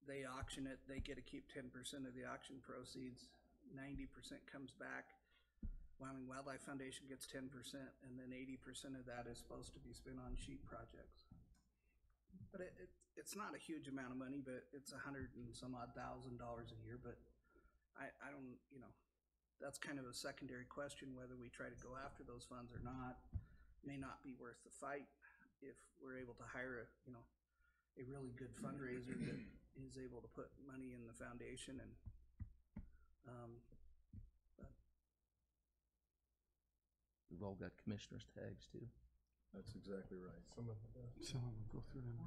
They auction it. They get to keep 10% of the auction proceeds. 90% comes back. Wyoming Wildlife Foundation gets 10%, and then 80% of that is supposed to be spent on sheep projects. But it's not a huge amount of money, but it's $100,000 and some odd a year. But I don't, that's kind of a secondary question, whether we try to go after those funds or not. May not be worth the fight if we're able to hire a really good fundraiser that is able to put money in the foundation. And we've all got commissioner's tags too. That's exactly right. Some of them go through them.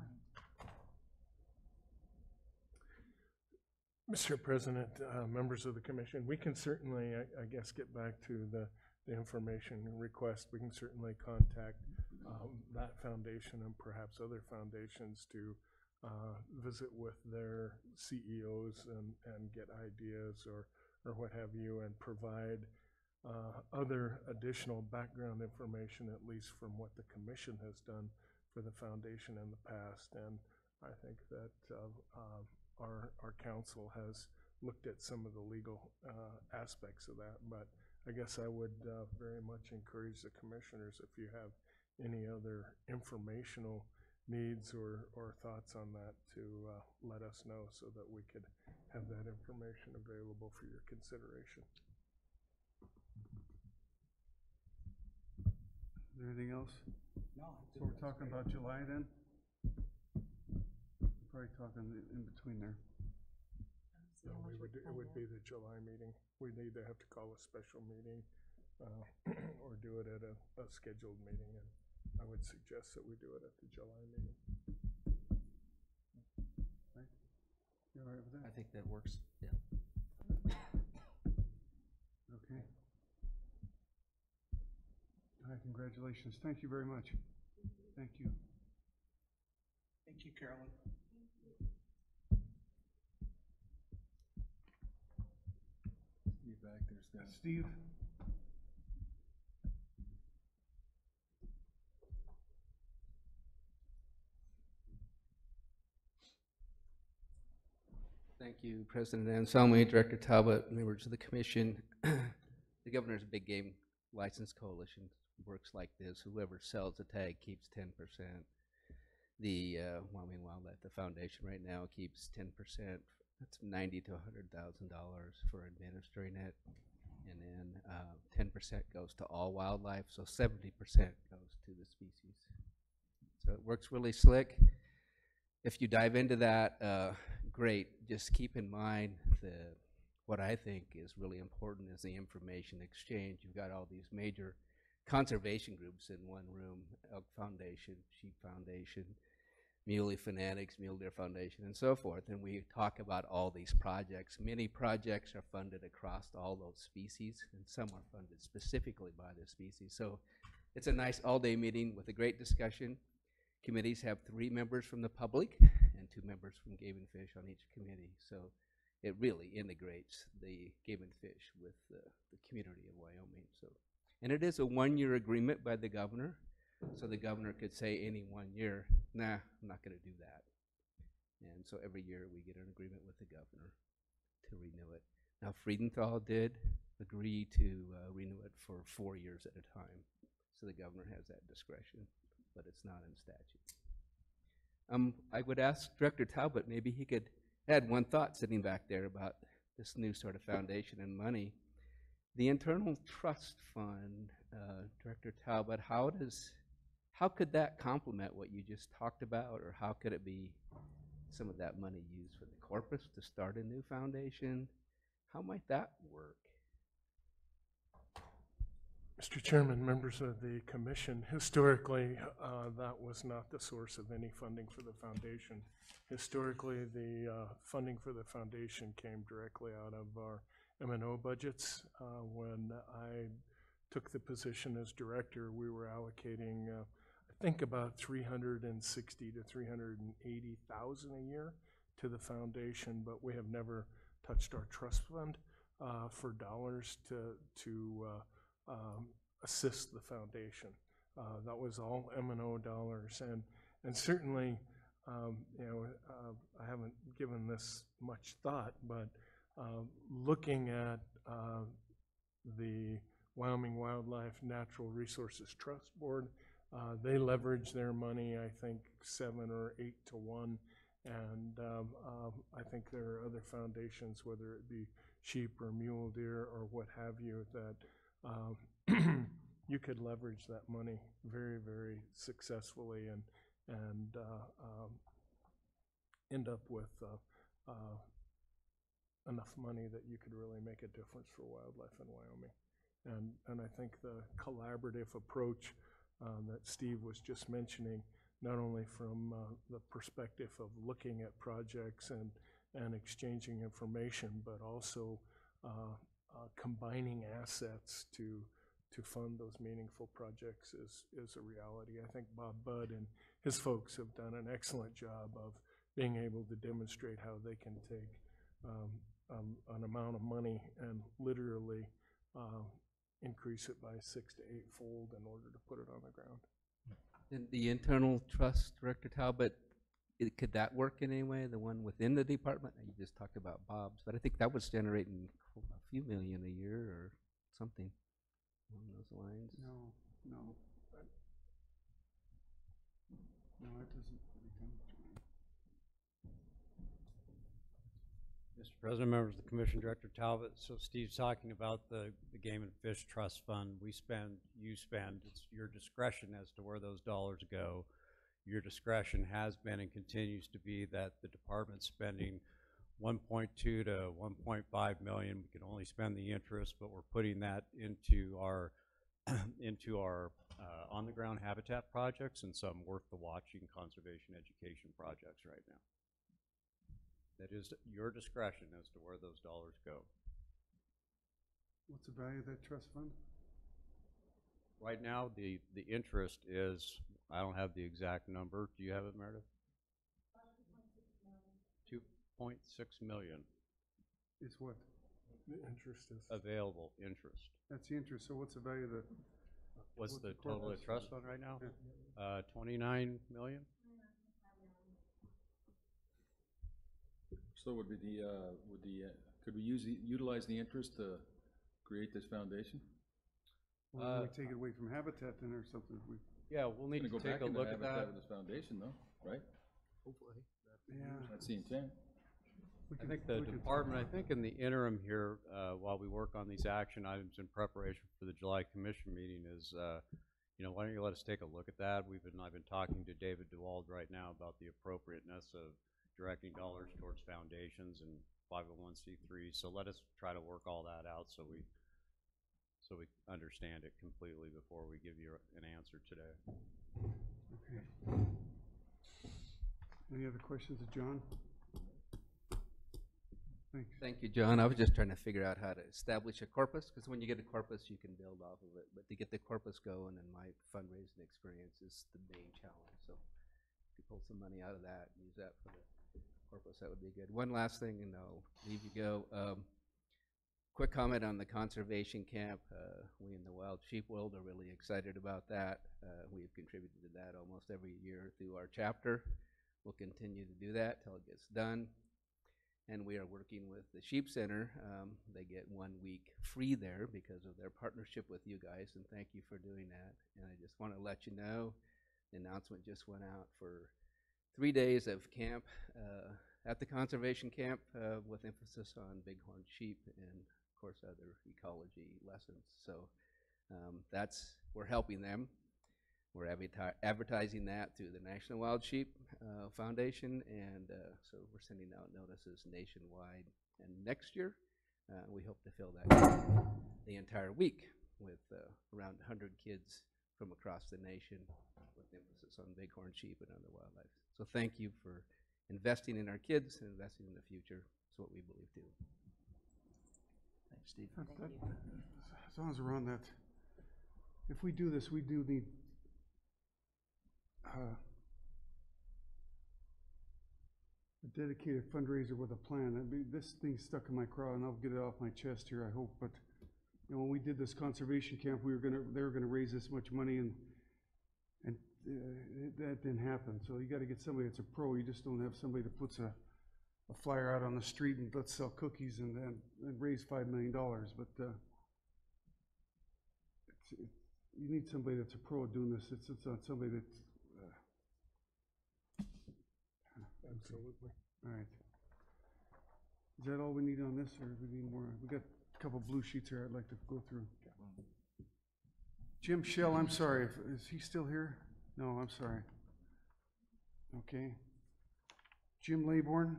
Mr. President, members of the commission, we can certainly, I guess, get back to the information request. We can certainly contact that foundation and perhaps other foundations to visit with their CEOs and get ideas or what have you, and provide other additional background information, at least from what the commission has done for the foundation in the past. And I think that our council has looked at some of the legal aspects of that, but I guess I would very much encourage the commissioners, if you have any other informational needs or thoughts on that, to let us know so that we could have that information available for your consideration. Is there anything else? No. So we're talking about July then? Probably talking in between there. No, it would be the July meeting. We'd either have to call a special meeting or do it at a scheduled meeting, and I would suggest that we do it at the July meeting. Right? You all right with that? I think that works, yeah. Okay. All right, congratulations. Thank you very much. Thank you. thank you, Carolyn. Steve back there's got Steve? Thank you, President Anselmi, Director Talbot, members of the commission. the Governor's Big Game License Coalition works like this. Whoever sells a tag keeps 10%. The Wyoming Wildlife, the foundation right now keeps 10%. That's $90,000 to $100,000 for administering it. And then 10% goes to all wildlife, so 70% goes to the species. So it works really slick. If you dive into that, great. Just keep in mind what I think is really important is the information exchange. You've got all these major conservation groups in one room: Elk Foundation, Sheep Foundation, Muley Fanatics, Mule Deer Foundation, and so forth. And we talk about all these projects. Many projects are funded across all those species, and some are funded specifically by the species. So it's a nice all-day meeting with a great discussion. Committees have 3 members from the public and 2 members from Game and Fish on each committee. So it really integrates the Game and Fish with the community of Wyoming. So, and it is a 1-year agreement by the governor. So the governor could say any 1 year, nah, I'm not going to do that. And so every year we get an agreement with the governor to renew it. Now Friedenthal did agree to renew it for 4 years at a time. So the governor has that discretion, but it's not in statute. I would ask Director Talbot, maybe he could add one thought sitting back there about this new sort of foundation and money. The internal trust fund, Director Talbot, how could that complement what you just talked about, or how could it be some of that money used for the corpus to start a new foundation? How might that work? Mr. Chairman, members of the commission, historically, that was not the source of any funding for the foundation. Historically, the funding for the foundation came directly out of our M&O budgets. When I took the position as director, we were allocating, I think, about $360,000 to $380,000 a year to the foundation, but we have never touched our trust fund for dollars to assist the foundation. That was all M&O dollars, and certainly, I haven't given this much thought, but looking at the Wyoming Wildlife Natural Resources Trust Board, they leverage their money, I think, 7 or 8 to 1, and I think there are other foundations, whether it be sheep or mule deer or what have you, that you could leverage that money very, very successfully and end up with enough money that you could really make a difference for wildlife in Wyoming. And I think the collaborative approach that Steve was just mentioning, not only from the perspective of looking at projects and exchanging information, but also combining assets to fund those meaningful projects is a reality. I think Bob Budd and his folks have done an excellent job of being able to demonstrate how they can take an amount of money and literally increase it by 6 to 8-fold in order to put it on the ground. And the internal trust, Director Talbot, could that work in any way? The one within the department? You just talked about Bob's, but I think that was generating a few million a year or something along those lines. No, it doesn't really come to me. Mr. President, members of the Commission, Director Talbot, so Steve's talking about the Game and Fish Trust Fund. We spend, you spend, it's your discretion as to where those dollars go. Your discretion has been and continues to be that the department's spending 1.2 to 1.5 million. We can only spend the interest, but we're putting that into our on-the-ground habitat projects and some worth-the-watching conservation education projects right now. That is your discretion as to where those dollars go. What's the value of that trust fund? Right now, the interest is, I don't have the exact number. Do you have it, Meredith? 2.6 million. Is what? The interest is available interest. That's the interest. So what's the value of the? What's the total of trust fund right now? Yeah. 29 million. So would be could we utilize the interest to create this foundation? Well, we take it away from habitat then or something. Yeah, we'll need to Go take back a into look at habitat that. with this foundation though, right? Hopefully. Yeah. That's the intent. I think the department, I think in the interim here, while we work on these action items in preparation for the July commission meeting is, you know, why don't you let us take a look at that? I've been talking to David DeWald right now about the appropriateness of directing dollars towards foundations and 501c3s. So let us try to work all that out so we understand it completely before we give you an answer today. Okay. Any other questions of John? Thanks. Thank you, John. I was just trying to figure out how to establish a corpus, because when you get a corpus, you can build off of it. But to get the corpus going, and my fundraising experience is the main challenge. So if you pull some money out of that and use that for the corpus, that would be good. One last thing, and I'll leave you go. Quick comment on the conservation camp. We in the wild sheep world are really excited about that. We've contributed to that almost every year through our chapter. We'll continue to do that till it gets done. And we are working with the Sheep Center. They get 1 week free there because of their partnership with you guys, and thank you for doing that. And I just want to let you know, the announcement just went out for 3 days of camp at the conservation camp with emphasis on bighorn sheep and, of course, other ecology lessons. So we're helping them. We're advertising that through the National Wild Sheep Foundation, and so we're sending out notices nationwide. And next year, we hope to fill that the entire week with around 100 kids from across the nation with emphasis on bighorn sheep and other wildlife. So thank you for investing in our kids and investing in the future. It's what we believe too. Thanks, Steve. As long as we're on that, if we do this, we do need a dedicated fundraiser with a plan. I mean, this thing's stuck in my craw, and I'll get it off my chest here, I hope. But you know, when we did this conservation camp, they were gonna raise this much money, and that didn't happen. So you got to get somebody that's a pro. You just don't have somebody that puts a flyer out on the street and let's sell cookies and raise $5 million. But you need somebody that's a pro at doing this. It's not somebody that's Absolutely. all right. Is that all we need on this, or do we need more? We got a couple blue sheets here I'd like to go through. Jim Shell, I'm sorry. Is he still here? No, I'm sorry. Okay. Jim Laybourne.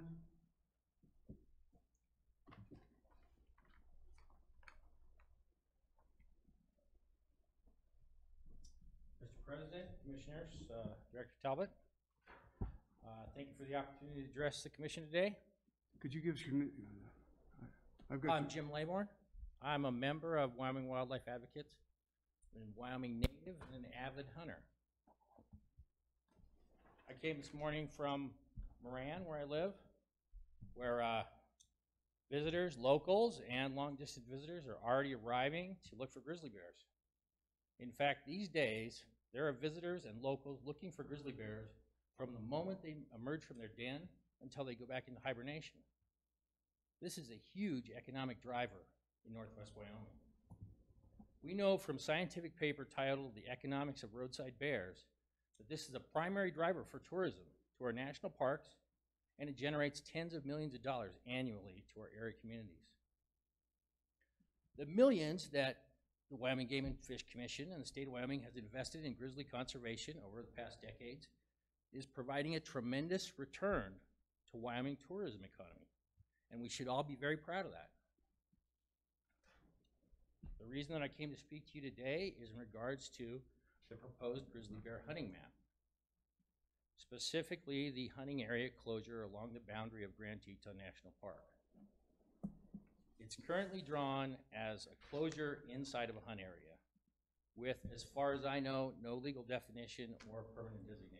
Mr. President, Commissioners, Director Talbot, thank you for the opportunity to address the Commission today. Could you give us your I'm Jim Laybourne. I'm a member of Wyoming Wildlife Advocates, a Wyoming native and an avid hunter. I came this morning from Moran, where I live, where visitors, locals, and long-distance visitors are already arriving to look for grizzly bears. In fact, these days, there are visitors and locals looking for grizzly bears from the moment they emerge from their den until they go back into hibernation. This is a huge economic driver in northwest Wyoming. We know from scientific paper titled The Economics of Roadside Bears that this is a primary driver for tourism to our national parks, and it generates tens of millions of dollars annually to our area communities. The millions that the Wyoming Game and Fish Commission and the state of Wyoming has invested in grizzly conservation over the past decades is providing a tremendous return to Wyoming tourism economy, and we should all be very proud of that. The reason that I came to speak to you today is in regards to the proposed grizzly bear hunting map, specifically the hunting area closure along the boundary of Grand Teton National Park. It's currently drawn as a closure inside of a hunt area with, as far as I know, no legal definition or permanent designation.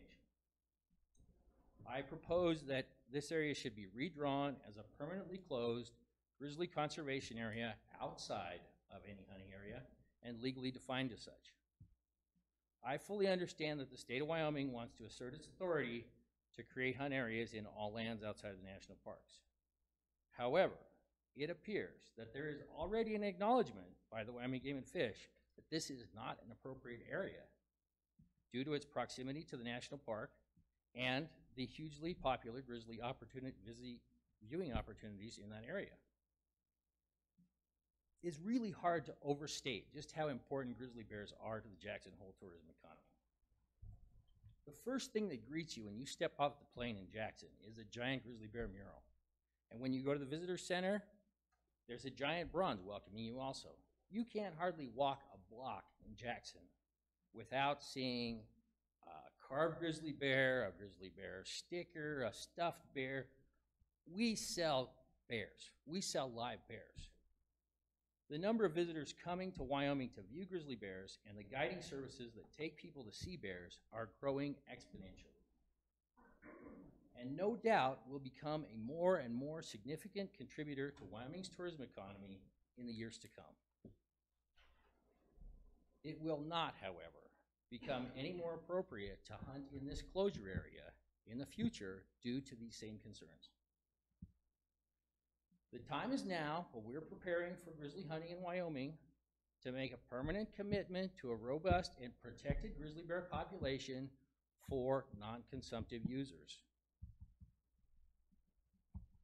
I propose that this area should be redrawn as a permanently closed grizzly conservation area outside of any hunting area and legally defined as such. I fully understand that the state of Wyoming wants to assert its authority to create hunt areas in all lands outside of the national parks. However, it appears that there is already an acknowledgement by the Wyoming Game and Fish that this is not an appropriate area due to its proximity to the national park and the hugely popular grizzly viewing opportunities in that area. It's really hard to overstate just how important grizzly bears are to the Jackson Hole tourism economy. The first thing that greets you when you step off the plane in Jackson is a giant grizzly bear mural. And when you go to the visitor center, there's a giant bronze welcoming you also. You can't hardly walk a block in Jackson without seeing a carved grizzly bear sticker, a stuffed bear. We sell bears. We sell live bears. The number of visitors coming to Wyoming to view grizzly bears and the guiding services that take people to see bears are growing exponentially. And no doubt will become a more and more significant contributor to Wyoming's tourism economy in the years to come. It will not, however, become any more appropriate to hunt in this closure area in the future due to these same concerns. The time is now when we're preparing for grizzly hunting in Wyoming to make a permanent commitment to a robust and protected grizzly bear population for non-consumptive users.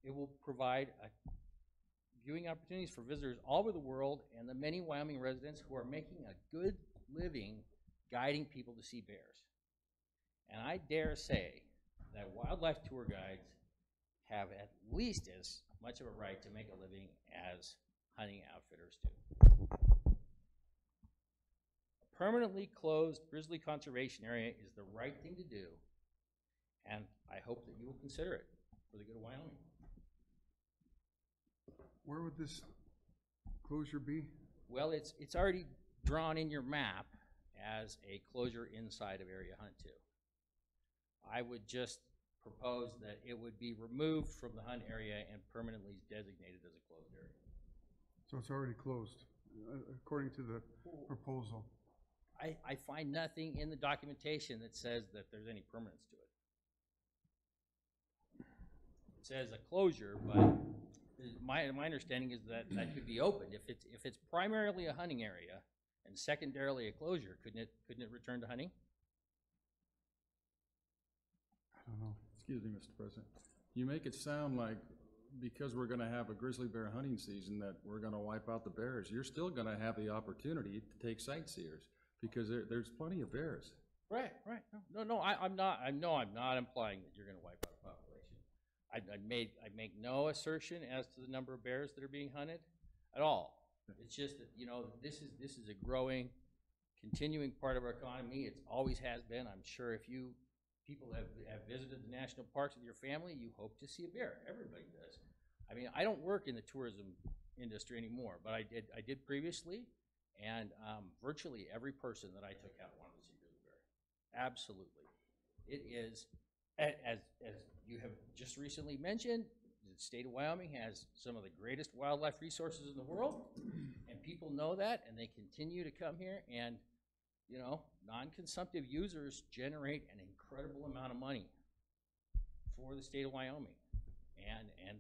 It will provide viewing opportunities for visitors all over the world and the many Wyoming residents who are making a good living guiding people to see bears. And I dare say that wildlife tour guides have at least as much of a right to make a living as hunting outfitters do. A permanently closed grizzly conservation area is the right thing to do, and I hope that you will consider it for the good of Wyoming. Where would this closure be? Well, it's already drawn in your map as a closure inside of Area Hunt 2. I would just propose that it would be removed from the hunt area and permanently designated as a closed area. So it's already closed, according to the proposal. I find nothing in the documentation that says that there's any permanence to it. It says a closure, but my understanding is that that could be opened. If it's primarily a hunting area and secondarily a closure, couldn't it return to hunting? I don't know. Excuse me, Mr. President. You make it sound like because we're going to have a grizzly bear hunting season that we're going to wipe out the bears. You're still going to have the opportunity to take sightseers because there's plenty of bears. Right. No, I'm not implying that you're going to wipe out a population. I make no assertion as to the number of bears that are being hunted at all. It's just that, this is a growing, continuing part of our economy. It always has been. I'm sure if you people have visited the national parks with your family, you hope to see a bear. Everybody does. I mean, I don't work in the tourism industry anymore, but I did previously, and virtually every person that I took out wanted to see a grizzly bear. Absolutely. It is, as you have just recently mentioned, the state of Wyoming has some of the greatest wildlife resources in the world, and people know that, and they continue to come here, and non-consumptive users generate an incredible amount of money for the state of Wyoming. And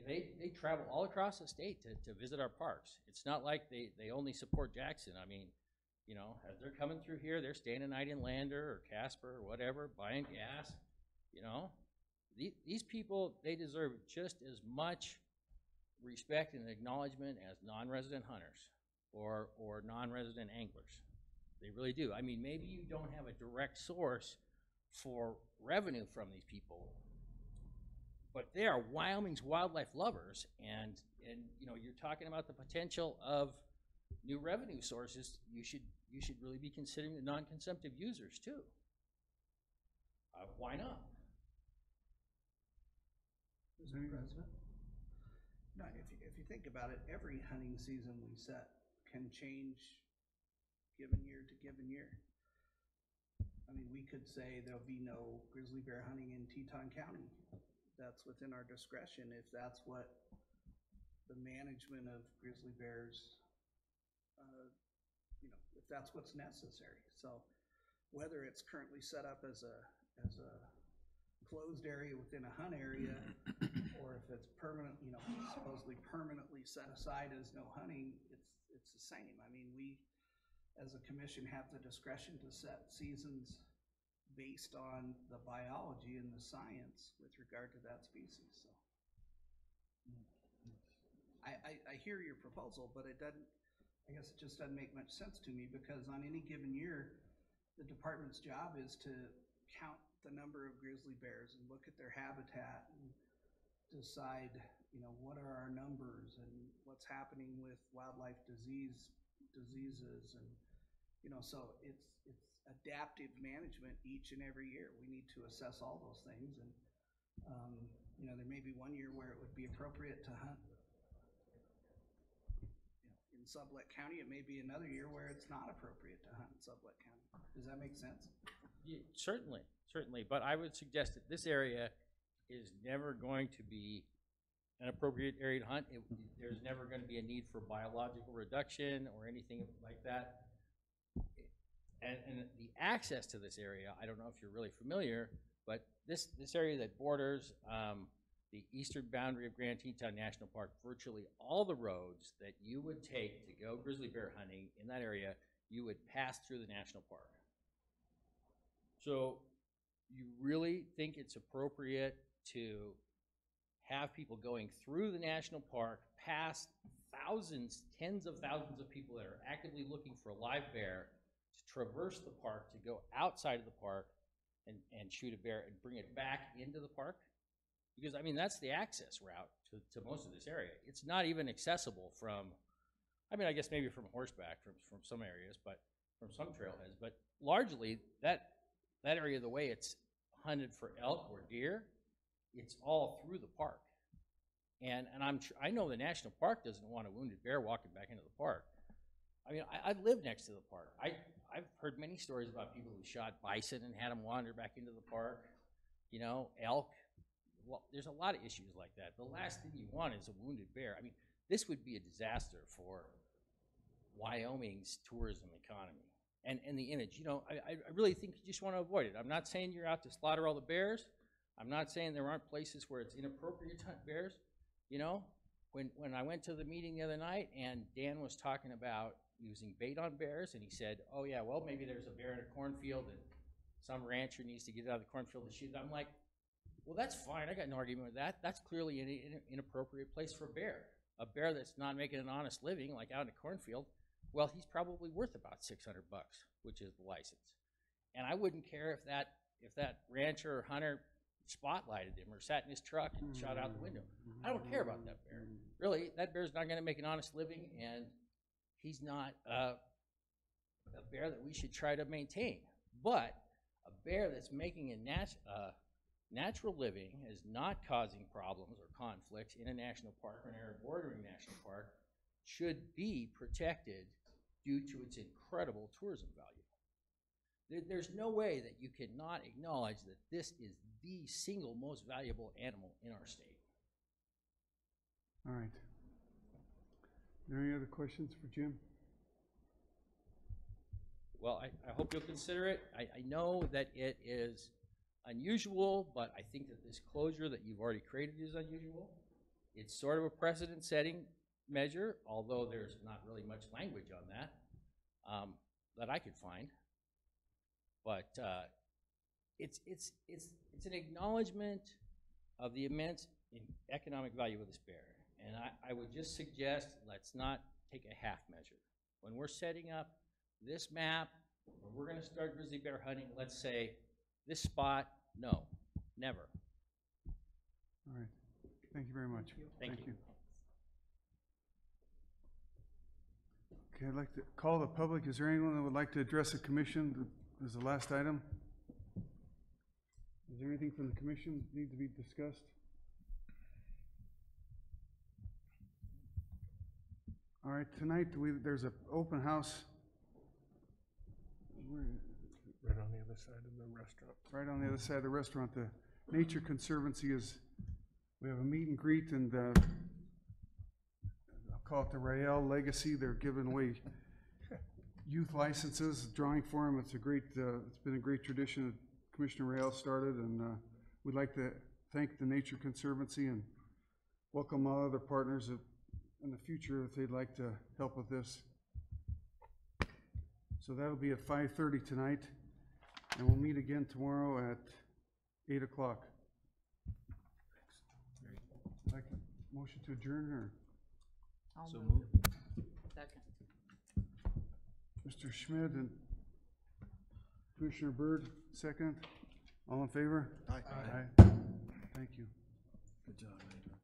they travel all across the state to visit our parks. It's not like they only support Jackson. I mean, as they're coming through here, they're staying a night in Lander or Casper or whatever, buying gas. These people, they deserve just as much respect and acknowledgement as non-resident hunters or non-resident anglers. They really do. I mean, maybe you don't have a direct source for revenue from these people, but they are Wyoming's wildlife lovers, and you're talking about the potential of new revenue sources. You should really be considering the non-consumptive users too. Why not? Mr. President? No, if you think about it, every hunting season we set can change given year to given year. I mean, we could say there'll be no grizzly bear hunting in Teton County. That's within our discretion if that's what the management of grizzly bears, if that's what's necessary. So whether it's currently set up as a closed area within a hunt area or if it's permanent, you know, supposedly permanently set aside as no hunting, it's the same. I mean, we, as a commission, have the discretion to set seasons based on the biology and the science with regard to that species, so. I hear your proposal, but it doesn't, I guess it just doesn't make much sense to me, because on any given year, the department's job is to count the number of grizzly bears and look at their habitat and decide, you know, what are our numbers and what's happening with wildlife diseases, and, you know, so it's adaptive management each and every year. We need to assess all those things, and you know, there may be one year where it would be appropriate to hunt, in Sublette County. It may be another year where it's not appropriate to hunt in Sublette County. Does that make sense? Yeah, certainly, but I would suggest that this area is never going to be an appropriate area to hunt. There's never going to be a need for biological reduction or anything like that. And the access to this area, I don't know if you're really familiar, but this area that borders the eastern boundary of Grand Teton National Park, virtually all the roads that you would take to go grizzly bear hunting in that area, you would pass through the national park. So you really think it's appropriate to have people going through the national park, past thousands, tens of thousands of people that are actively looking for a live bear, to traverse the park, to go outside of the park and shoot a bear and bring it back into the park? Because, I mean, that's the access route to most of this area. It's not even accessible from, I mean, I guess maybe from horseback from some areas, but from some trailheads. But largely, that area, the way it's hunted for elk or deer, it's all through the park. And I know the national park doesn't want a wounded bear walking back into the park. I mean, I live next to the park. I've heard many stories about people who shot bison and had them wander back into the park. You know, elk. Well, there's a lot of issues like that. The last thing you want is a wounded bear. I mean, this would be a disaster for Wyoming's tourism economy and the image. You know, I really think you just want to avoid it. I'm not saying you're out to slaughter all the bears. I'm not saying there aren't places where it's inappropriate to hunt bears. You know, when I went to the meeting the other night and Dan was talking about using bait on bears, and he said, oh yeah, well, maybe there's a bear in a cornfield and some rancher needs to get out of the cornfield to shoot it. I'm like, well, that's fine. I got no argument with that. That's clearly an inappropriate place for a bear. A bear that's not making an honest living, like out in a cornfield, well, he's probably worth about $600, which is the license. And I wouldn't care if that rancher or hunter spotlighted him or sat in his truck and shot out the window. I don't care about that bear. Really, that bear's not going to make an honest living, and he's not a bear that we should try to maintain. But a bear that's making a natural living, is not causing problems or conflicts in a national park or an area bordering national park, should be protected due to its incredible tourism value. There's no way that you cannot acknowledge that this is the single most valuable animal in our state. All right. Are there any other questions for Jim? Well, I hope you'll consider it. I know that it is unusual, but I think that this closure that you've already created is unusual. It's sort of a precedent-setting measure, although there's not really much language on that that I could find. But it's an acknowledgement of the immense economic value of this bear. And I would just suggest let's not take a half measure. When we're setting up this map, when we're going to start grizzly bear hunting, let's say this spot, no, never. All right. Thank you very much. Thank you. Okay, I'd like to call the public. Is there anyone that would like to address the commission? This is the last item. Is there anything from the commission that need to be discussed? All right, tonight there's an open house. Right on the other side of the restaurant. Right on the other side of the restaurant. The Nature Conservancy we have a meet and greet, and I'll call it the Rael Legacy. They're giving away youth licenses, drawing for them. It's been a great tradition that Commissioner Rael started, and we'd like to thank the Nature Conservancy and welcome all other partners in the future if they'd like to help with this. So that'll be at 5:30 tonight, and we'll meet again tomorrow at 8 o'clock. Like a motion to adjourn, or? I'll So move. Second. Mr. Schmidt and Commissioner Byrd, second. All in favor? Aye. Aye. Thank you. Good job, Major.